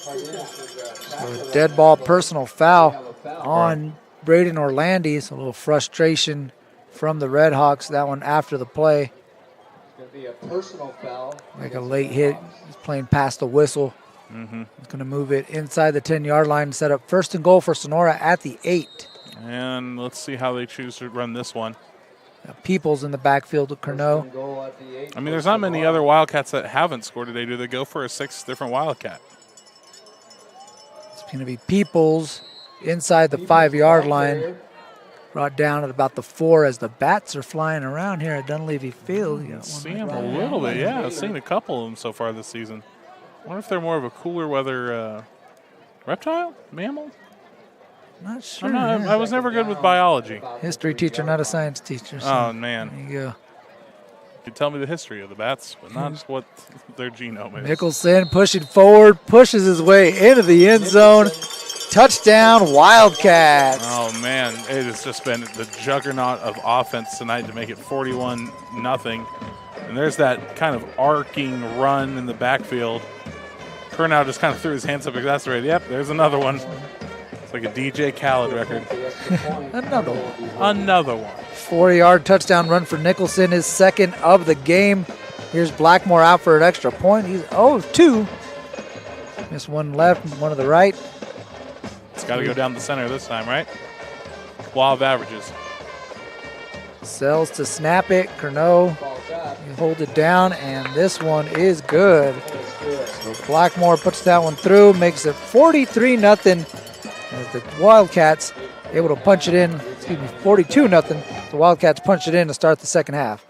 So a dead ball personal foul on Braden Orlandi. So a little frustration from the Red Hawks. That one after the play. It's going to be a personal foul. Like a late hit. He's playing past the whistle. Mm-hmm. He's going to move it inside the 10-yard line and set up first and goal for Sonora at the 8. And let's see how they choose to run this one. Peoples in the backfield with Curnow. I mean, there's not many other Wildcats that haven't scored today. Do they go for a 6th different Wildcat? It's going to be Peoples inside the 5-yard line. Brought down at about the 4 as the bats are flying around here at Dunleavy Field. You got See them a little bit, yeah. I've seen a couple of them so far this season. I wonder if they're more of a cooler weather reptile, mammal? Not sure. I was never good with biology. History teacher, not a science teacher. So Oh, man. there you go. You tell me the history of the bats, but not what their genome is. Nicholson pushing forward, pushes his way into the end zone. Touchdown, Wildcats. Oh, man. It has just been the juggernaut of offense tonight to make it 41-0. And there's that kind of arcing run in the backfield. Curnow just kind of threw his hands up exasperated. Yep, there's another one. It's like a DJ Khaled record. Another one. Another one. 4-yard touchdown run for Nicholson, his second of the game. Here's Blackmore out for an extra point. He's 0-2. Missed one left, one to the right. It's got to go down the center this time, right? Law of averages. Sells to snap it. Curnow holds it down, and this one is good. So Blackmore puts that one through, makes it 43-0 as the Wildcats able to punch it in. 42-0. The Wildcats punch it in to start the second half.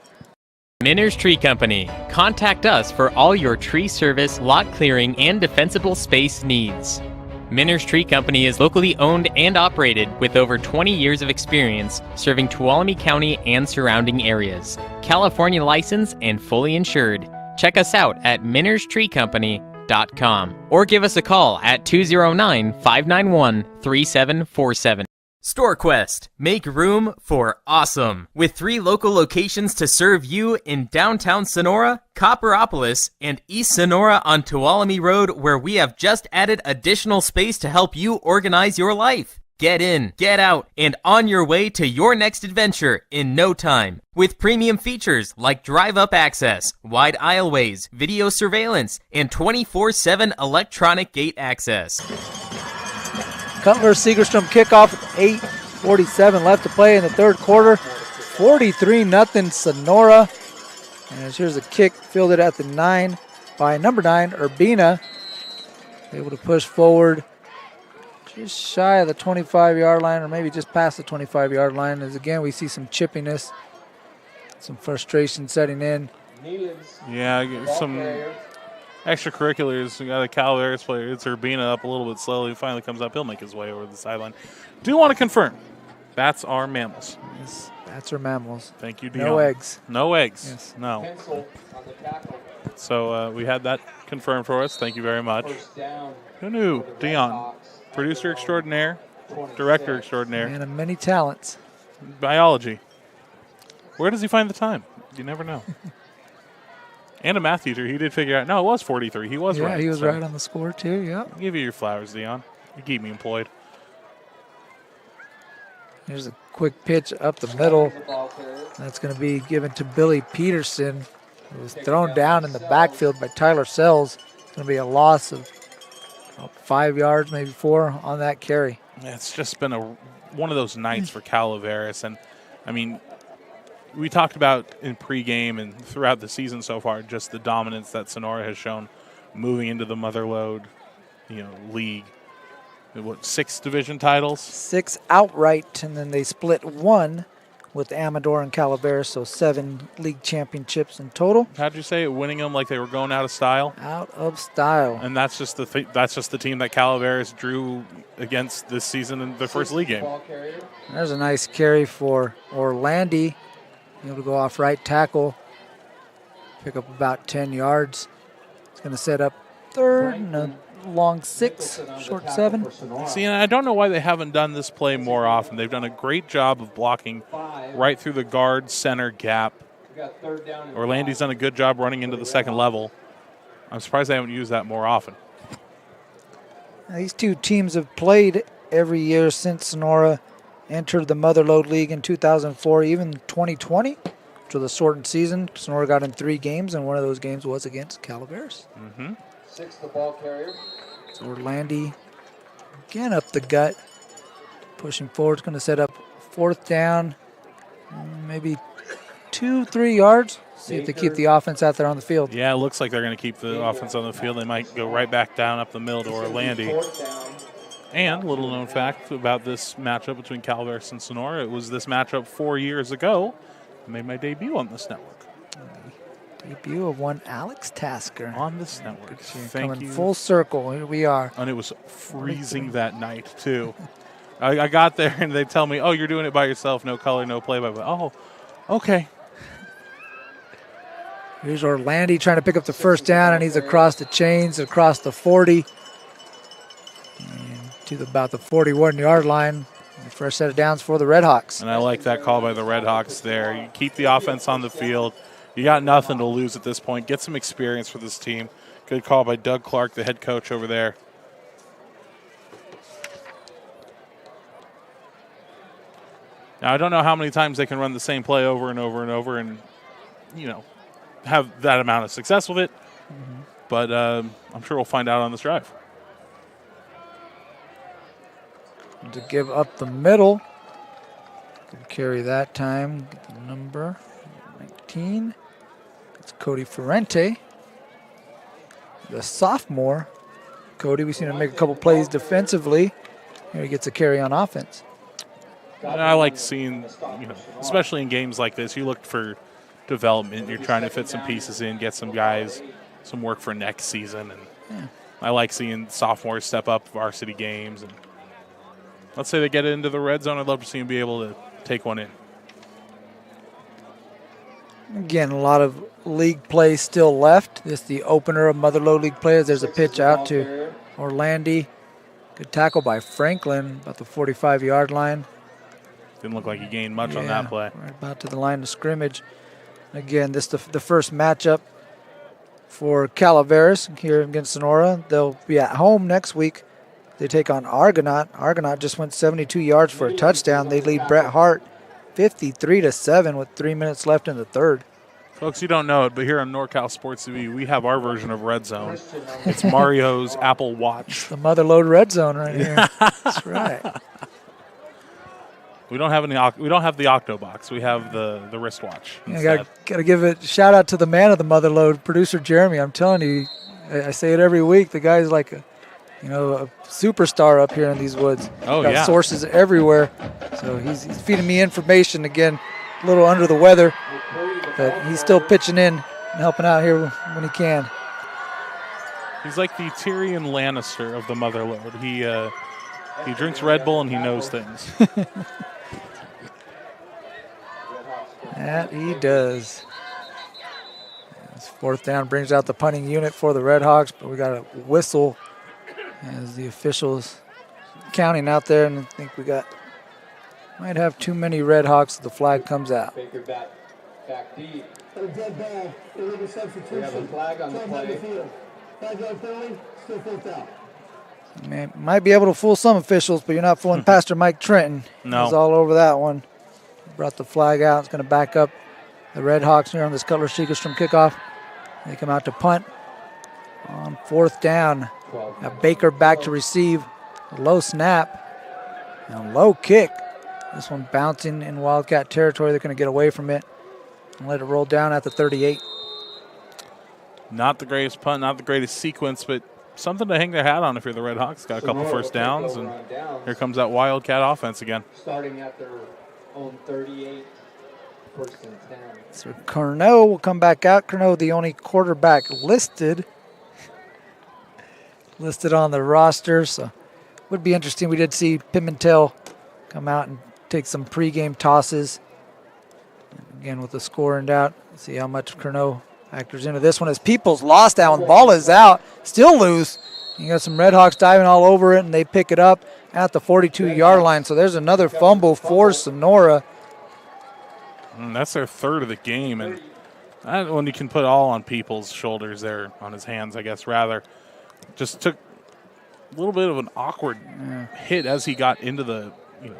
Minner's Tree Company. Contact us for all your tree service, lot clearing, and defensible space needs. Minner's Tree Company is locally owned and operated with over 20 years of experience serving Tuolumne County and surrounding areas. California licensed and fully insured. Check us out at minnerstreecompany.com or give us a call at 209-591-3747. StorQuest. Make room for awesome. With 3 local locations to serve you in downtown Sonora, Copperopolis, and East Sonora on Tuolumne Road, where we have just added additional space to help you organize your life. Get in, get out, and on your way to your next adventure in no time. With premium features like drive-up access, wide aisleways, video surveillance, and 24/7 electronic gate access. Cutler-Segerstrom kickoff with 8:47 left to play in the third quarter. 43-0 Sonora. And here's a kick fielded at the 9 by number 9, Urbina. Able to push forward just shy of the 25-yard line, or maybe just past the 25-yard line. As again, we see some chippiness, some frustration setting in. Yeah, some extracurriculars. We got a Calaveras player. It's Urbina up a little bit slowly. He finally comes up. He'll make his way over the sideline. Do want to confirm, bats are mammals. Yes, bats are mammals. Thank you, Dion. No eggs. No eggs. Yes. No. So we had that confirmed for us. Thank you very much. Who knew? Dion, producer extraordinaire, director extraordinaire. Man of many talents. Biology. Where does he find the time? You never know. And a math teacher. He did figure out. No, it was 43. He was right. Yeah, he was so. right on the score, too. Yep. I'll give you your flowers, Dion. You keep me employed. Here's a quick pitch up the middle. That's going to be given to Billy Peterson. It was thrown down in the backfield by Tyler Sells. It's going to be a loss of 5 yards, maybe 4 on that carry. Yeah, it's just been one of those nights for Calaveras. And, I mean, we talked about in pregame and throughout the season so far just the dominance that Sonora has shown moving into the Motherlode, league. What, 6 division titles? 6 outright, and then they split 1 with Amador and Calaveras, so 7 league championships in total. How'd you say it? Winning them like they were going out of style? Out of style. And that's just the team that Calaveras drew against this season in the first league game. There's a nice carry for Orlandi. Able to go off right tackle, pick up about 10 yards. It's going to set up third and a long 6, short 7. See, and I don't know why they haven't done this play more often. They've done a great job of blocking right through the guard center gap. Orlandi's done a good job running into the second level. I'm surprised they haven't used that more often. Now, these two teams have played every year since Sonora entered the Motherlode League in 2004, even 2020, to the shortened season. Sonora got in 3 games, and one of those games was against Calaveras. 6, the ball carrier. So Orlandi again up the gut, pushing forward. It's going to set up 4th down, maybe 2-3 yards. See if they keep the offense out there on the field. Yeah, it looks like they're going to keep the offense on the field. They might go right back down up the middle to Orlandi. And a little known fact about this matchup between Calaveras and Sonora, it was this matchup 4 years ago. I made my debut on this network. Debut of one Alex Tasker. On this network. Thank you. Full circle. Here we are. And it was freezing that night, too. I got there, and they tell me, oh, you're doing it by yourself, no color, no play-by-play. Oh, okay. Here's Orlandi trying to pick up the first down, and he's across the chains, across the 40. To about the 41-yard line. The first set of downs for the Redhawks. And I like that call by the Redhawks there. You keep the offense on the field. You got nothing to lose at this point. Get some experience for this team. Good call by Doug Clark, the head coach over there. Now, I don't know how many times they can run the same play over and over and over and, have that amount of success with it. But I'm sure we'll find out on this drive. To give up the middle. Can carry that time. Get the number 19. It's Cody Ferrente, the sophomore. Cody, we've seen him make a couple plays defensively. Here he gets a carry on offense. And I like seeing, especially in games like this, you look for development. You're trying to fit some pieces in, get some guys some work for next season. And I like seeing sophomores step up varsity games. And let's say they get it into the red zone. I'd love to see them be able to take one in. Again, a lot of league play still left. This is the opener of Motherlode League players. There's a pitch out to Orlandi. Good tackle by Franklin, about the 45-yard line. Didn't look like he gained much on that play. Right about to the line of scrimmage. Again, this is the first matchup for Calaveras here against Sonora. They'll be at home next week. They take on Argonaut. Argonaut just went 72 yards for a touchdown. They lead Bret Hart 53-7 with 3 minutes left in the third. Folks, you don't know it, but here on NorCal Sports TV, we have our version of Red Zone. It's Mario's Apple Watch. The Motherlode Red Zone right here. That's right. We don't have the Octobox. We have the wristwatch. Yeah, gotta give a shout out to the man of the Motherlode, producer Jerimie. I'm telling you, I say it every week. The guy's like a superstar up here in these woods. Oh, got yeah. Sources everywhere. So he's feeding me information again. A little under the weather, but he's still pitching in and helping out here when he can. He's like the Tyrion Lannister of the Motherlode. He drinks Red Bull and he knows things. That he does. This 4th down brings out the punting unit for the Redhawks, but we got a whistle as the officials counting out there, and I think might have too many Redhawks. The flag comes out. Baker back deep. We have a flag on the play. 5-yard penalty, still 4th down. Might be able to fool some officials, but you're not fooling Pastor Mike Trenton. No. He's all over that one. Brought the flag out. It's going to back up the Redhawks here on this Cutler-Segerstrom kickoff. They come out to punt on 4th down. Got Baker back to receive. A low snap and a low kick. This one bouncing in Wildcat territory. They're going to get away from it and let it roll down at the 38. Not the greatest punt, not the greatest sequence, but something to hang their hat on if you're the Redhawks. Got a couple first downs, and here comes that Wildcat offense again. Starting at their own 38. First and 10. So Curnow will come back out. Curnow, the only quarterback listed on the roster. So would be interesting. We did see Pimentel come out and take some pregame tosses. Again, with the score in doubt, see how much Curnow factors into this one. As Peoples lost that one, ball is out, still loose. You got some Redhawks diving all over it, and they pick it up at the 42-yard line. So there's another fumble for Sonora. That's their third of the game, and when you can put all on Peoples' shoulders there, on his hands, I guess, rather. Just took a little bit of an awkward hit as he got into the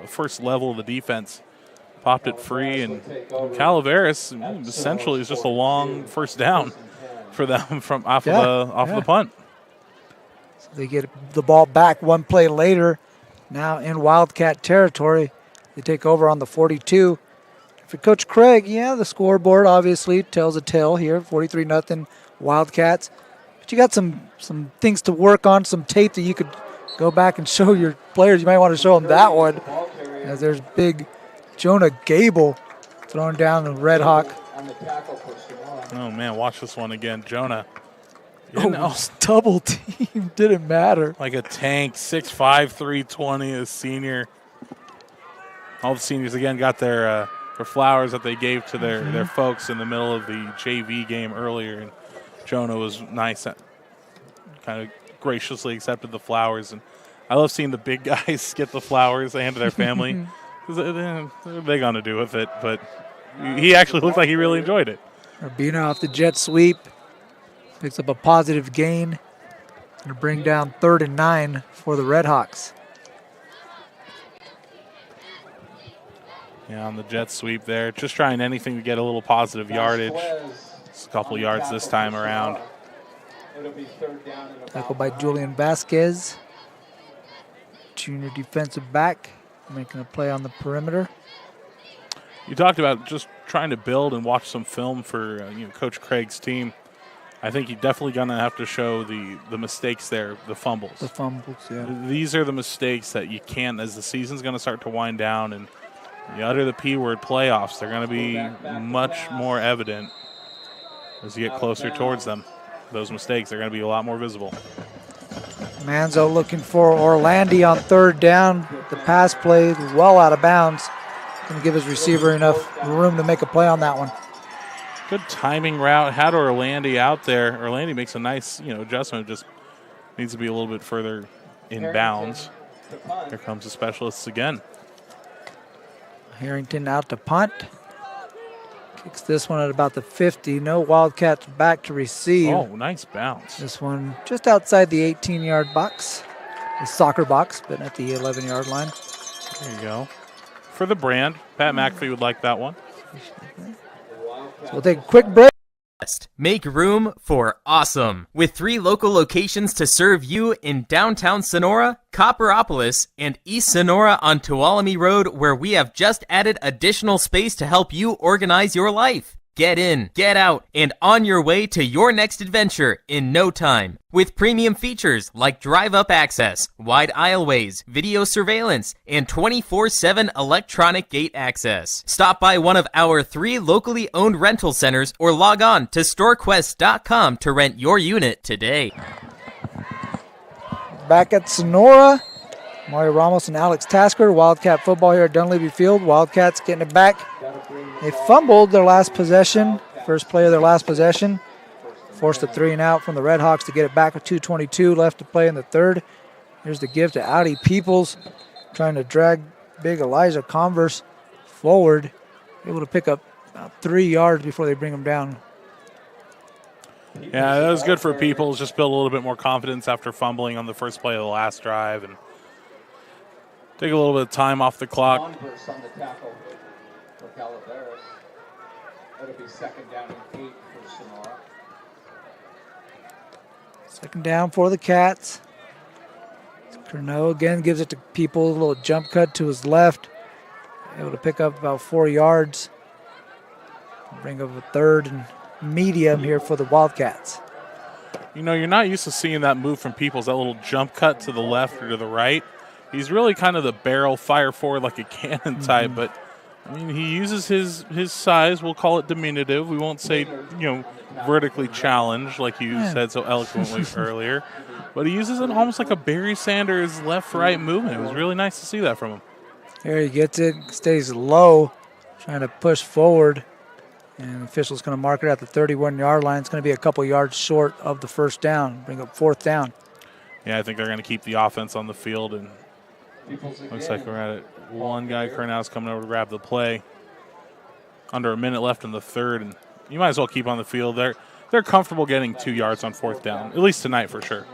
first level of the defense. Popped it free, and Calaveras essentially is just a long first down for them from off of the punt. So they get the ball back one play later. Now in Wildcat territory, they take over on the 42. For Coach Craig, the scoreboard obviously tells a tale here, 43-0 Wildcats. But you got some things to work on, some tape that you could go back and show your players. You might want to show them that one, as there's big Jonah Gable throwing down the Red Hawk. Oh, man, watch this one again. Jonah. Double team. Didn't matter. Like a tank, 6'5", 320, a senior. All the seniors, again, got their flowers that they gave to their folks in the middle of the JV game earlier. And Jonah was nice, kind of graciously accepted the flowers. And I love seeing the big guys get the flowers and their family. What are they going to do with it? But he actually looked like he really enjoyed it. Urbina off the jet sweep. Picks up a positive gain. Going to bring down 3rd and 9 for the Redhawks. Yeah, on the jet sweep there. Just trying anything to get a little positive yardage. Just a couple yards this time around. Tackled by Julian Vasquez. Junior defensive back. Making a play on the perimeter. You talked about just trying to build and watch some film for Coach Craig's team. I think you're definitely going to have to show the mistakes there, the fumbles. The fumbles, yeah. These are the mistakes that you can't, as the season's going to start to wind down and you utter the P word, playoffs, they're going to be much more evident as you get closer towards them. Those mistakes are going to be a lot more visible. Manzo looking for Orlandi on 3rd down. The pass play well out of bounds. Going to give his receiver enough room to make a play on that one. Good timing route. Had Orlandi out there. Orlandi makes a nice adjustment. Just needs to be a little bit further in bounds. Here comes the specialists again. Harrington out to punt. Kicks this one at about the 50. No Wildcats back to receive. Oh, nice bounce. This one just outside the 18-yard box. The soccer box, but at the 11-yard line. There you go. For the brand, Pat McAfee would like that one. So we'll take a quick break. Make room for awesome. With 3 local locations to serve you in downtown Sonora, Copperopolis, and East Sonora on Tuolumne Road, where we have just added additional space to help you organize your life. Get in, get out, and on your way to your next adventure in no time. With premium features like drive-up access, wide aisleways, video surveillance, and 24/7 electronic gate access. Stop by one of our 3 locally owned rental centers or log on to StorQuest.com to rent your unit today. Back at Sonora, Mario Ramos and Alex Tasker. Wildcat football here at Dunleavy Field. Wildcats getting it back. They fumbled their last possession, first play of their last possession. Forced a 3 and out from the Redhawks to get it back with 2:22 left to play in the 3rd. Here's the give to Audi Peoples, trying to drag big Elijah Converse forward. Able to pick up about 3 yards before they bring him down. Yeah, that was good for Peoples. Just build a little bit more confidence after fumbling on the first play of the last drive and take a little bit of time off the clock. Converse on the tackle for Calaveras. That'll be 2nd down and 8 for Sonora. 2nd down for the Cats. Curnow again gives it to People. A little jump cut to his left. Able to pick up about 4 yards. Bring up a 3rd and medium here for the Wildcats. You're not used to seeing that move from Peoples, that little jump cut to the left or to the right. He's really kind of the barrel, fire forward like a cannon type, but I mean, he uses his size. We'll call it diminutive. We won't say, vertically challenged like you said so eloquently earlier. But he uses it almost like a Barry Sanders left-right movement. It was really nice to see that from him. Here he gets it, stays low, trying to push forward. And the official's going to mark it at the 31-yard line. It's going to be a couple yards short of the first down, bring up 4th down. Yeah, I think they're going to keep the offense on the field. And looks like we're at it. One guy, Kernow's coming over to grab the play. Under a minute left in the third, and you might as well keep on the field. They're comfortable getting 2 yards on 4th down, at least tonight for sure.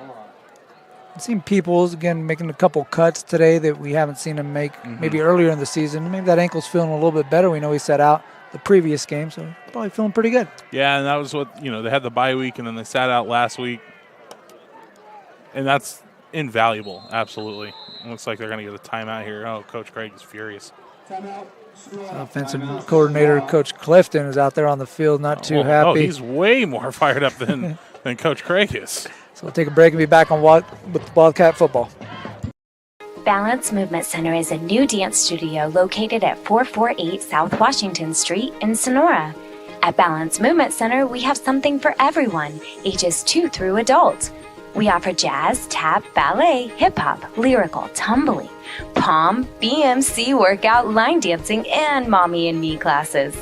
I've seen Peoples, again, making a couple cuts today that we haven't seen him make maybe earlier in the season. Maybe that ankle's feeling a little bit better. We know he sat out the previous game, so probably feeling pretty good. Yeah, and that was what, they had the bye week, and then they sat out last week. And that's invaluable, absolutely. It looks like they're going to get a timeout here. Oh, Coach Craig is furious. Offensive coordinator Coach Clifton is out there on the field, not too happy. Oh, he's way more fired up than Coach Craig is. So we'll take a break and be back on with Wildcat football. Balance Movement Center is a new dance studio located at 448 South Washington Street in Sonora. At Balance Movement Center, we have something for everyone, ages 2 through adult. We offer jazz, tap, ballet, hip-hop, lyrical, tumbling, pom, BMC workout, line dancing, and mommy and me classes.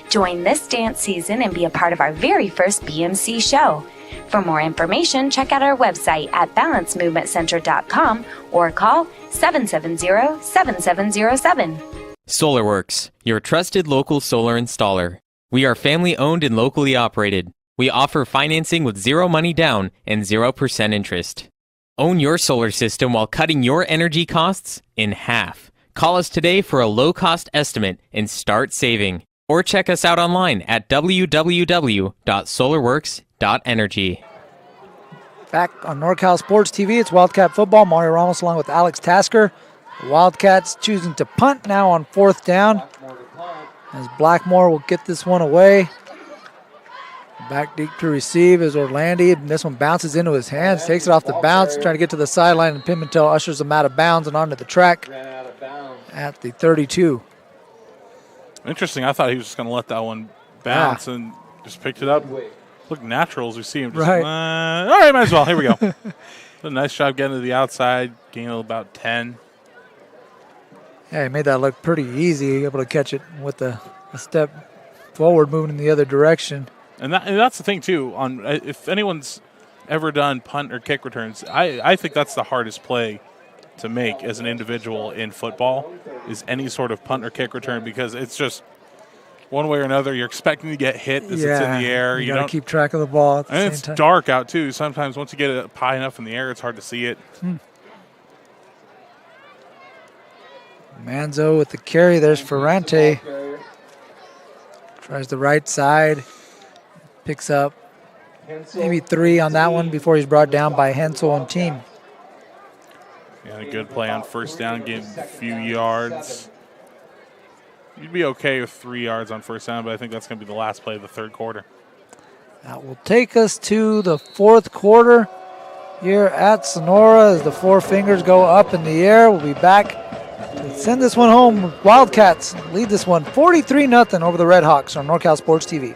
Join this dance season and be a part of our very first BMC show. For more information, check out our website at balancemovementcenter.com or call 770-7707. SolarWorks, your trusted local solar installer. We are family owned and locally operated. We offer financing with 0 money down and 0% interest. Own your solar system while cutting your energy costs in half. Call us today for a low-cost estimate and start saving. Or check us out online at www.solarworks.energy. Back on NorCal Sports TV, it's Wildcat football. Mario Ramos along with Alex Tasker. The Wildcats choosing to punt now on 4th down. As Blackmore will get this one away. Back deep to receive is Orlandi. This one bounces into his hands, takes it off the bounce, trying to get to the sideline, and Pimentel ushers him out of bounds and onto the track at the 32. Interesting. I thought he was just going to let that one bounce and just picked it up. Look natural as we see him. Just, all right, might as well. Here we go. A nice job getting to the outside, gain about 10. Yeah, he made that look pretty easy, able to catch it with a step forward, moving in the other direction. And that's the thing, too. If anyone's ever done punt or kick returns, I think that's the hardest play to make as an individual in football is any sort of punt or kick return, because it's just one way or another you're expecting to get hit as it's in the air. You got to keep track of the ball at the and same it's time. Dark out, too. Sometimes once you get it high enough in the air, it's hard to see it. Manzo with the carry. There's Ferrante. Tries the right side. Picks up maybe 3 on that one before he's brought down by Hensel and team. Yeah, a good play on 1st down, gain a few yards. You'd be okay with 3 yards on 1st down, but I think that's going to be the last play of the 3rd quarter. That will take us to the 4th quarter here at Sonora as the 4 fingers go up in the air. We'll be back to send this one home. Wildcats lead this one 43-0 over the Red Hawks on NorCal Sports TV.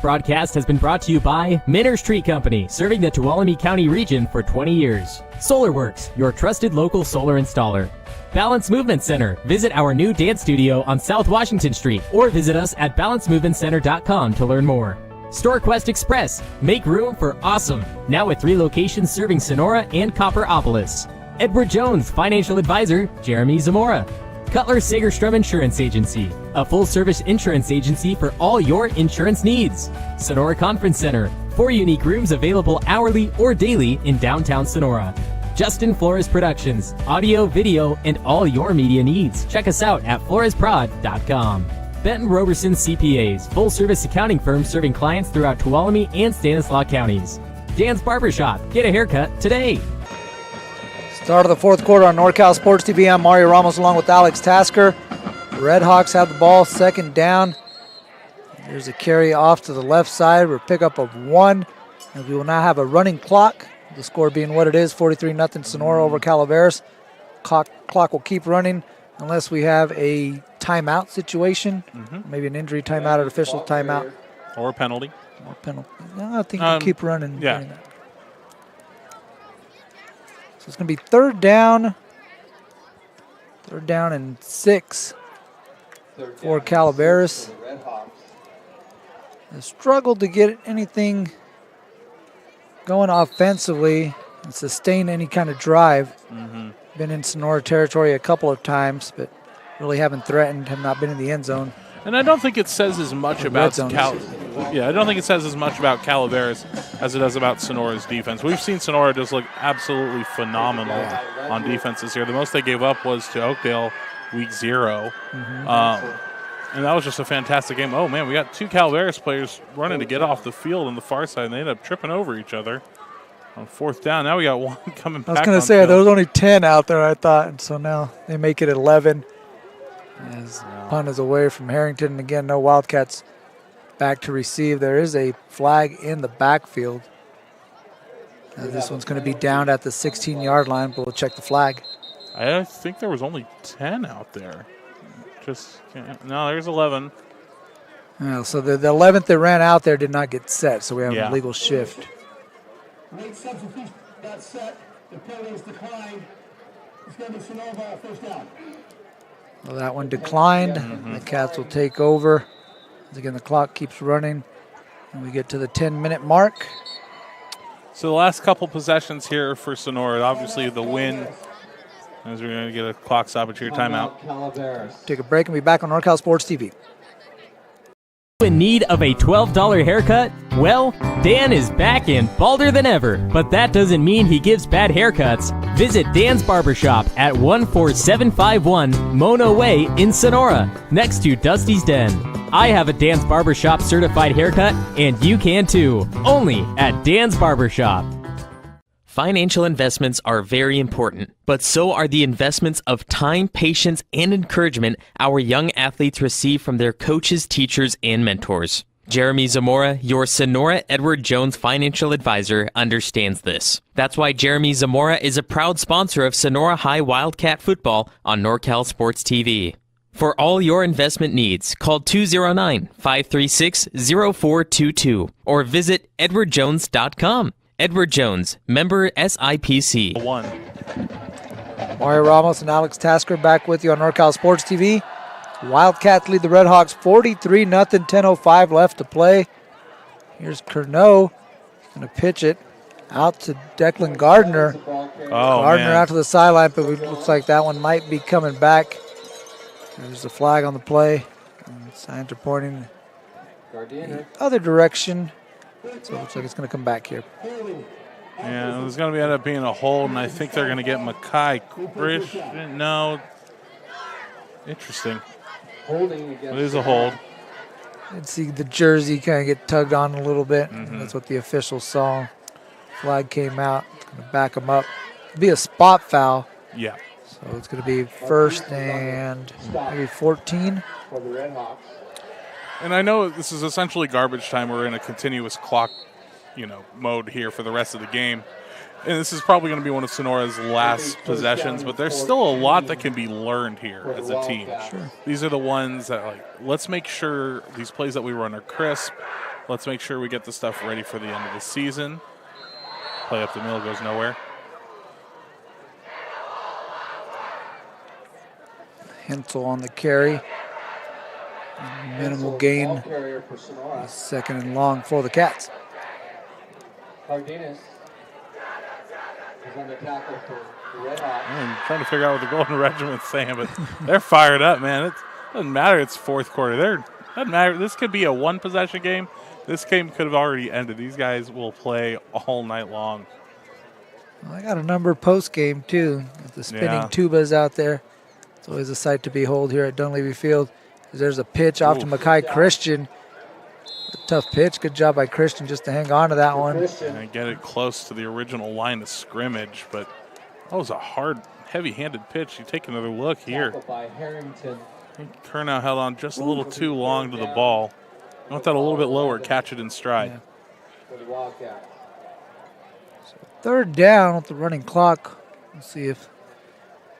Broadcast has been brought to you by Minners Tree Company, serving the Tuolumne County region for 20 years. SolarWorks, your trusted local solar installer. Balance Movement Center. Visit our new dance studio on South Washington Street or visit us at balancemovementcenter.com to learn more. StorQuest Express. Make room for awesome. Now with 3 locations serving Sonora and Copperopolis. Edward Jones, financial advisor, Jerimie Zamora. Cutler Sagerstrom Insurance Agency, a full-service insurance agency for all your insurance needs. Sonora Conference Center, 4 unique rooms available hourly or daily in downtown Sonora. Justin Flores Productions, audio, video, and all your media needs. Check us out at floresprod.com. Benton Roberson CPAs, full-service accounting firm serving clients throughout Tuolumne and Stanislaus counties. Dan's Barbershop, get a haircut today. Start of the 4th quarter on NorCal Sports TV. I'm Mario Ramos along with Alex Tasker. The Red Hawks have the ball, 2nd down. There's a carry off to the left side for a pickup of 1. And we will now have a running clock. The score being what it is, 43-0 Sonora over Calaveras. Clock will keep running unless we have a timeout situation, maybe an injury timeout, an official timeout. Or a penalty. Or penalty. No, I think we'll keep running. Yeah. So it's going to be third down. Third down and 6 for Calaveras. They struggled to get anything going offensively and sustain any kind of drive. Been in Sonora territory a couple of times, but really haven't threatened, have not been in the end zone. And I don't think it says as much about I don't think it says as much about Calaveras as it does about Sonora's defense. We've seen Sonora just look absolutely phenomenal on defenses here. The most they gave up was to Oakdale week 0. And that was just a fantastic game. Oh, man, we got 2 Calaveras players running to get off the field on the far side, and they ended up tripping over each other on 4th down. Now we got 1 coming back. I was going to say, there was only 10 out there, I thought, and so now they make it 11. As punt is away from Harrington. And again, no Wildcats back to receive. There is a flag in the backfield. This one's going to be down at the 16-yard line, but we'll check the flag. I think there was only 10 out there. No, there's 11. Yeah, so the 11th that ran out there did not get set, so we have a legal shift. Late substitution got set. The penalty is declined. It's going to be Sonora first down. Well, that one declined. The Cats will take over. Again, the clock keeps running, and we get to the 10-minute mark. So the last couple possessions here for Sonora, obviously the win, as we're going to get a clock stoppage here, timeout. Take a break and be back on NorCal Sports TV. In need of a $12 haircut? Well, Dan is back and balder than ever, but that doesn't mean he gives bad haircuts. Visit Dan's Barbershop at 14751 Mono Way in Sonora, next to Dusty's Den. I have a Dan's Barbershop certified haircut, and you can too, only at Dan's Barbershop. Financial investments are very important, but so are the investments of time, patience, and encouragement our young athletes receive from their coaches, teachers, and mentors. Jerimie Zamora, your Sonora Edward Jones financial advisor, understands this. That's why Jerimie Zamora is a proud sponsor of Sonora High Wildcat football on NorCal Sports TV. For all your investment needs, call 209-536-0422 or visit edwardjones.com. Edward Jones, member SIPC. Mario Ramos and Alex Tasker back with you on NorCal Sports TV. Wildcats lead the Redhawks 43-0, 10:05 left to play. Here's Curnow. He's going to pitch it out to Declan Gardner. Gardner out to the sideline, but it looks like that one might be coming back. There's a flag on the play. And signs are pointing the other direction. So it looks like it's going to come back here. Yeah, there's going to end up being a hold, and I think they're going to get Makai Christian. No. Interesting. It is a hold. And see the jersey kind of get tugged on a little bit. That's what the officials saw. Flag came out. It's going to back them up. It'll be a spot foul. Yeah. So it's going to be first and maybe 14. For the Redhawks. And I know this is essentially garbage time. We're in a continuous clock, mode here for the rest of the game. And this is probably going to be one of Sonora's last possessions, but there's still a lot that can be learned here as a team. Sure. These are the ones that, let's make sure these plays that we run are crisp. Let's make sure we get the stuff ready for the end of the season. Play up the middle goes nowhere. Hensel on the carry. Minimal gain. Second and long for the Cats. Cardenas is on the tackle for the Redhawks. I'm trying to figure out what the Golden Regiment's saying, but they're fired up, man. It doesn't matter. It's fourth quarter. Doesn't matter. This could be a one-possession game. This game could have already ended. These guys will play all night long. Well, I got a number post-game, too. The spinning tubas out there. It's always a sight to behold here at Dunleavy Field. There's a pitch off to Makai Christian. A tough pitch. Good job by Christian just to hang on to that one. And get it close to the original line of scrimmage, but that was a hard, heavy-handed pitch. You take another look here. By Harrington. I think Curnow held on just a little too long to the ball. I want that a little bit lower, catch it in stride. For the Wildcats. So third down with the running clock. Let's see if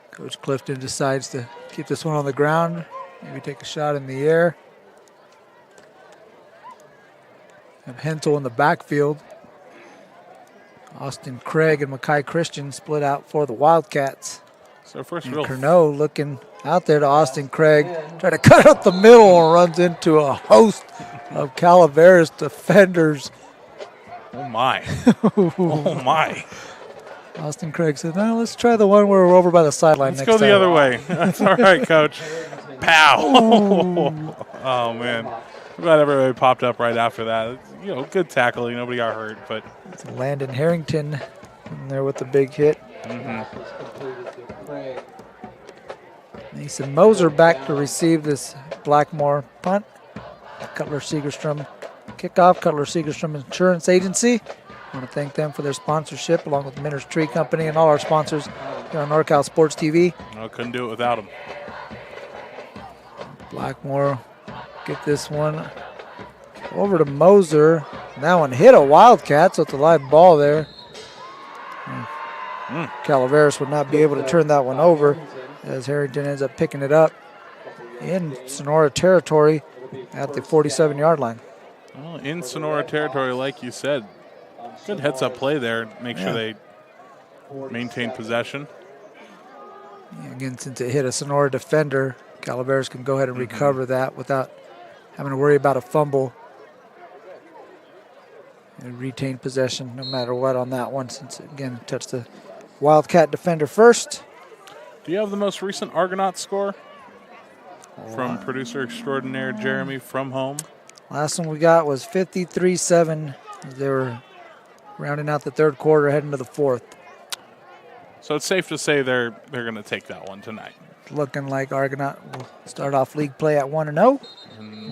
Coach Clifton decides to keep this one on the ground. Maybe take a shot in the air. Have Hentel in the backfield. Austin Craig and Mackay Christian split out for the Wildcats. So first and real. Curnow looking out there to Austin Craig. Trying to cut up the middle and runs into a host of Calaveras defenders. Oh, my. Oh, my. Austin Craig said, no, let's try the one where we're over by the sideline Let's next go time. the other way. That's all right, Coach. Pow. Oh, man. I'm glad everybody popped up right after that. You know, good tackling. Nobody got hurt, but. It's Landon Harrington in there with the big hit. Mason Moser back to receive this Blackmore punt. Cutler Segerstrom kickoff. Cutler Segerstrom Insurance Agency. I want to thank them for their sponsorship, along with Minter's Tree Company and all our sponsors here on NorCal Sports TV. No, couldn't do it without them. Blackmore get this one over to Moser. That one hit a Wildcat, so it's a live ball there. Calaveras would not be able to turn that one over as Harrington ends up picking it up in Sonora territory at the 47-yard line. Well, in Sonora territory, like you said, good heads-up play there. Make sure they maintain possession. Yeah, again, since it hit a Sonora defender, Calaveras can go ahead and recover that without having to worry about a fumble. And retain possession no matter what on that one, since, again, touched the Wildcat defender first. Do you have the most recent Argonaut score from producer extraordinaire Jerimie from home? Last one we got was 53-7. They were rounding out the third quarter, heading to the fourth. So it's safe to say they're going to take that one tonight. Looking like Argonaut will start off league play at 1-0.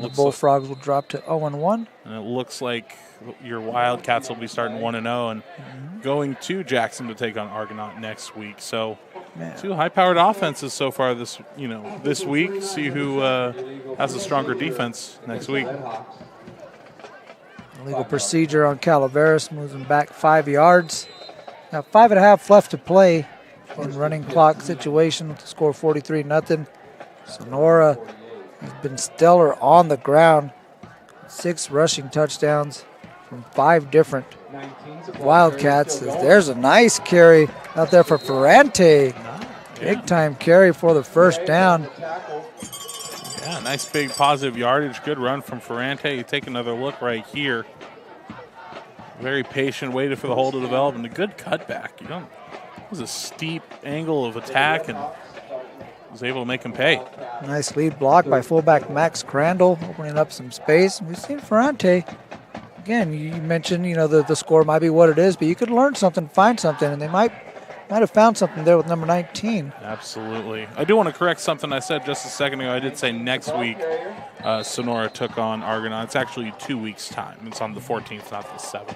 The Bullfrogs will drop to 0-1. And it looks like your Wildcats will be starting 1-0 and going to Jackson to take on Argonaut next week. So two high-powered offenses so far this week. See who has a stronger defense next week. Illegal procedure on Calaveras, moves them back 5 yards. Now 5.5 left to play in running clock situation with the score 43-0. Sonora has been stellar on the ground. 6 rushing touchdowns from 5 different Wildcats. There's a nice carry out there for Ferrante. Big time carry for the first down. Yeah, nice big positive yardage. Good run from Ferrante. You take another look right here. Very patient, waited for the hole to develop, and a good cutback. It was a steep angle of attack and was able to make him pay. Nice lead block by fullback Max Crandall, opening up some space. We've seen Ferrante. Again, you mentioned, the score might be what it is, but you could learn something, find something, and they might have found something there with number 19. Absolutely. I do want to correct something I said just a second ago. I did say next week Sonora took on Argonaut. It's actually 2 weeks' time. It's on the 14th, not the 7th.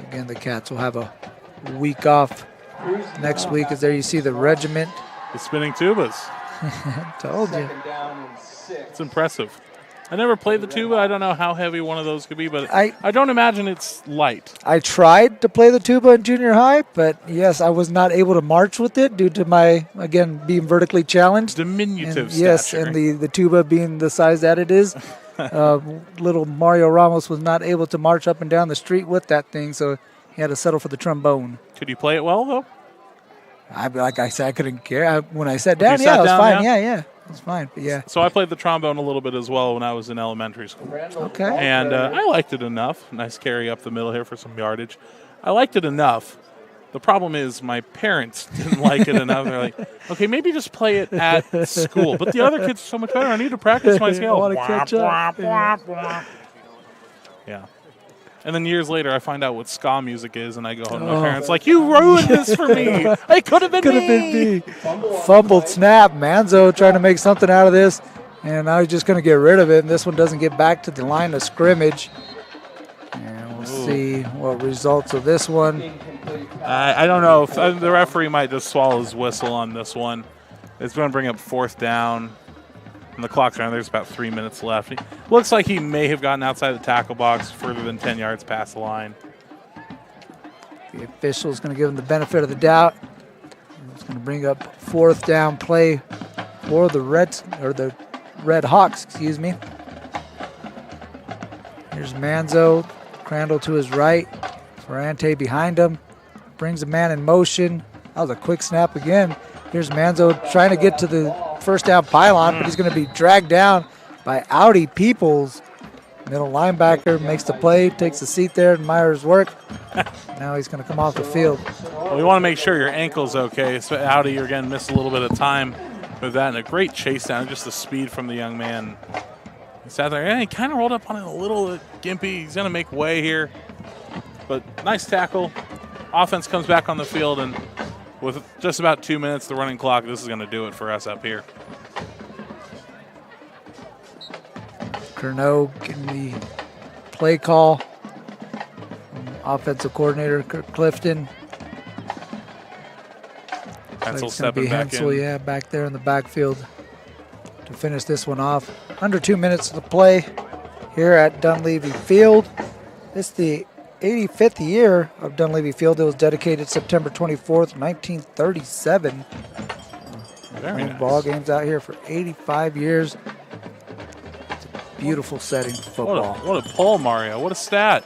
Again, the Cats will have a week off next week, as there you see the regiment. The spinning tubas. Told you. It's impressive. I never played the tuba. I don't know how heavy one of those could be, but I don't imagine it's light. I tried to play the tuba in junior high, but yes, I was not able to march with it due to my, again, being vertically challenged. Diminutive stature. Yes, and the tuba being the size that it is. Little Mario Ramos was not able to march up and down the street with that thing, so he had to settle for the trombone. Could you play it well, though? Like I said, I couldn't care. When I sat down, it was fine. Yeah. It was fine, but yeah. So I played the trombone a little bit as well when I was in elementary school. Okay. And I liked it enough. Nice carry up the middle here for some yardage. I liked it enough. The problem is my parents didn't like it enough. They're like, okay, maybe just play it at school. But the other kids are so much better. I need to practice my scale. I want to catch up. Yeah. And then years later, I find out what ska music is, and I go home to my parents like, you ruined this for me. It could have been me. Fumbled snap. Manzo trying to make something out of this, and I was just going to get rid of it, and this one doesn't get back to the line of scrimmage. And we'll see what results of this one. I don't know. If, the referee might just swallow his whistle on this one. It's going to bring up 4th down. And the clock's around. There's about 3 minutes left. Looks like he may have gotten outside the tackle box further than 10 yards past the line. The official's going to give him the benefit of the doubt. going to bring up 4th down play for the Red Hawks, excuse me. Here's Manzo, Crandall to his right, Ferrante behind him, brings a man in motion. That was a quick snap again. Here's Manzo trying to get to the 1st down pylon, but he's going to be dragged down by Audi Peoples. Middle linebacker makes the play, takes the seat there, admires work. Now he's going to come off the field. Well, we want to make sure your ankle's okay. So Audi, again, missed a little bit of time with that, and a great chase down, just the speed from the young man. He sat there, and he kind of rolled up on it a little gimpy. He's going to make way here. But nice tackle. Offense comes back on the field, and with just about 2 minutes, the running clock, this is going to do it for us up here. Curnow getting the play call. Offensive coordinator Kirk Clifton. Hensel stepping back Hensel, in. yeah, back there in the backfield to finish this one off. Under 2 minutes to play here at Dunleavy Field. This is the 85th year of Dunleavy Field. It was dedicated September 24th, 1937. Very nice. Ball games out here for 85 years. It's a beautiful setting for football. What a pull, Mario. What a stat.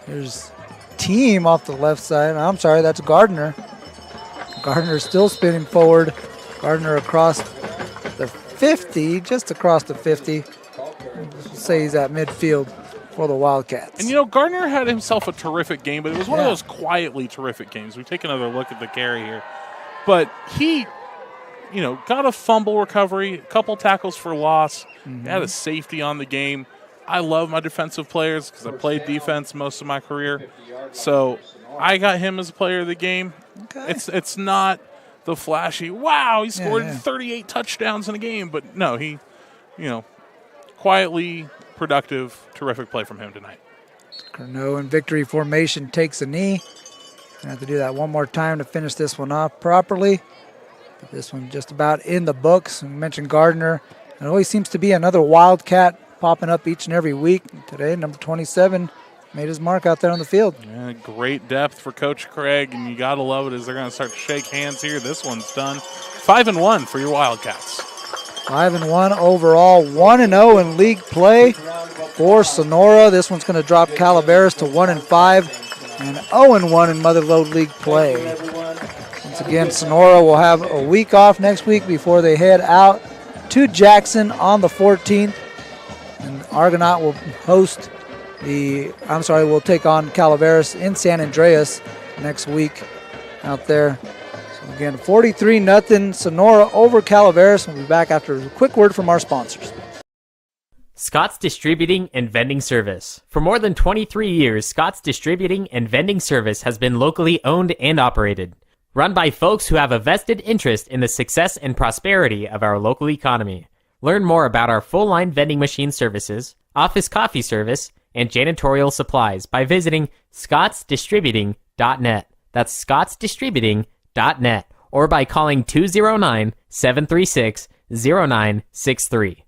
There's Team off the left side. I'm sorry, that's Gardner. Gardner still spinning forward. Gardner across the 50, just across the 50. We'll say he's at midfield for the Wildcats. And, Gardner had himself a terrific game, but it was one of those quietly terrific games. We take another look at the carry here. But he, got a fumble recovery, a couple tackles for loss, had a safety on the game. I love my defensive players because I played defense most of my career. So I got him as a player of the game. Okay. It's not the flashy, wow, he scored 38 touchdowns in a game. But, no, he, quietly productive, terrific play from him tonight. Curnow in victory formation takes a knee. Gonna have to do that one more time to finish this one off properly. But this one just about in the books. We mentioned Gardner. It always seems to be another Wildcat popping up each and every week. Today, number 27 made his mark out there on the field. Yeah, great depth for Coach Craig, and you got to love it as they're going to start to shake hands here. This one's done. 5-1 for your Wildcats. 5-1 overall, 1-0 in league play for Sonora. This one's going to drop Calaveras to 1-5 and 0-1 in Motherlode League play. Once again, Sonora will have a week off next week before they head out to Jackson on the 14th. And Argonaut will will take on Calaveras in San Andreas next week out there. So again, 43-0 Sonora over Calaveras. We'll be back after a quick word from our sponsors. Scott's Distributing and Vending Service. For more than 23 years, Scott's Distributing and Vending Service has been locally owned and operated. Run by folks who have a vested interest in the success and prosperity of our local economy. Learn more about our full-line vending machine services, office coffee service, and janitorial supplies by visiting scottsdistributing.net. That's scottsdistributing.net. Or by calling 209-736-0963.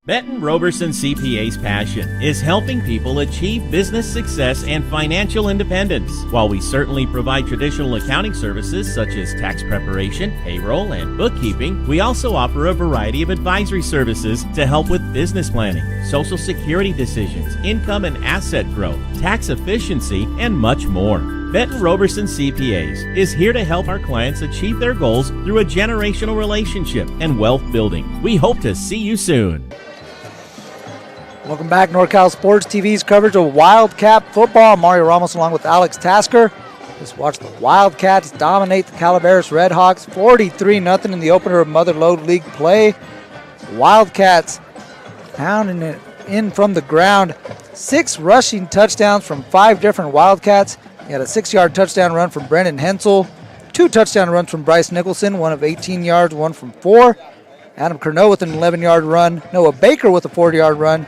Benton Roberson CPA's passion is helping people achieve business success and financial independence. While we certainly provide traditional accounting services such as tax preparation, payroll, and bookkeeping, we also offer a variety of advisory services to help with business planning, social security decisions, income and asset growth, tax efficiency, and much more. Benton Roberson CPAs is here to help our clients achieve their goals through a generational relationship and wealth building. We hope to see you soon. Welcome back, NorCal Sports TV's coverage of Wildcat football. I'm Mario Ramos along with Alex Tasker. Just watch the Wildcats dominate the Calaveras Redhawks 43-0 in the opener of Motherlode League play. Wildcats pounding it in from the ground. 6 rushing touchdowns from 5 different Wildcats. He had a 6-yard touchdown run from Brendan Hensel, 2 touchdown runs from Bryce Nicholson, one of 18 yards, one from 4. Adam Curnow with an 11-yard run, Noah Baker with a 40-yard run,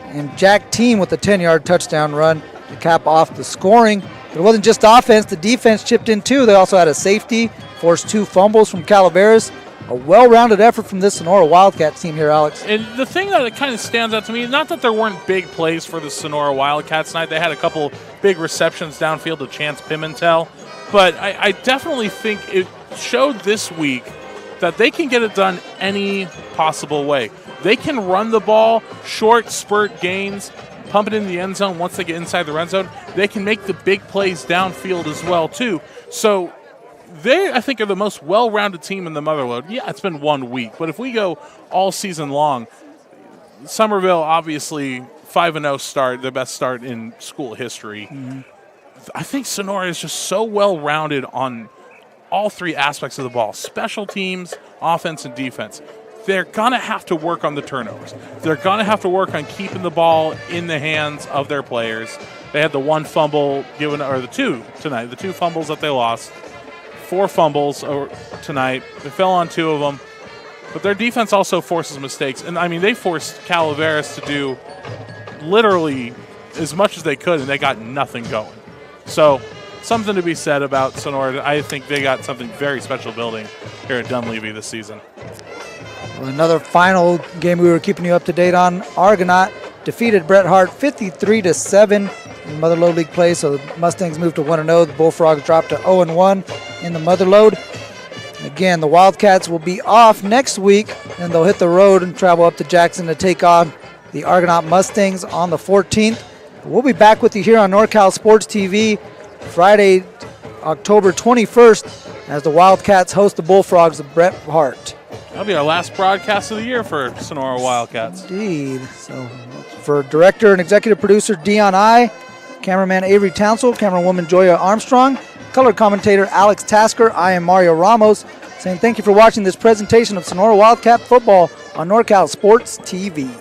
and Jack Team with a 10-yard touchdown run to cap off the scoring. But it wasn't just offense. The defense chipped in too. They also had a safety, forced 2 fumbles from Calaveras. A well-rounded effort from this Sonora Wildcats team here, Alex. And the thing that kind of stands out to me, not that there weren't big plays for the Sonora Wildcats tonight. They had a couple big receptions downfield to Chance Pimentel. But I definitely think it showed this week that they can get it done any possible way. They can run the ball, short spurt gains, pump it in the end zone once they get inside the red zone. They can make the big plays downfield as well, too. So they, I think, are the most well-rounded team in the Motherlode. Yeah, it's been 1 week, but if we go all season long, Somerville, obviously, 5-0 start, the best start in school history. Mm-hmm. I think Sonora is just so well-rounded on all three aspects of the ball, special teams, offense, and defense. They're going to have to work on the turnovers. They're going to have to work on keeping the ball in the hands of their players. They had the one fumble given, or the two tonight, the two fumbles that they lost. 4 fumbles tonight. They fell on 2 of them. But their defense also forces mistakes. And, I mean, they forced Calaveras to do literally as much as they could, and they got nothing going. So, something to be said about Sonora. I think they got something very special building here at Dunleavy this season. Well, another final game we were keeping you up to date on. Argonaut defeated Bret Hart 53-7 in Motherlode League play, so the Mustangs moved to 1-0. The Bullfrogs dropped to 0-1 in the Motherlode. Again, the Wildcats will be off next week, and they'll hit the road and travel up to Jackson to take on the Argonaut Mustangs on the 14th. We'll be back with you here on NorCal Sports TV Friday, October 21st, as the Wildcats host the Bullfrogs of Bret Hart. That'll be our last broadcast of the year for Sonora Wildcats. Indeed. So for director and executive producer Dion I, cameraman Avery Townsell, camerawoman Joya Armstrong, color commentator Alex Tasker, I am Mario Ramos, saying thank you for watching this presentation of Sonora Wildcat football on NorCal Sports TV.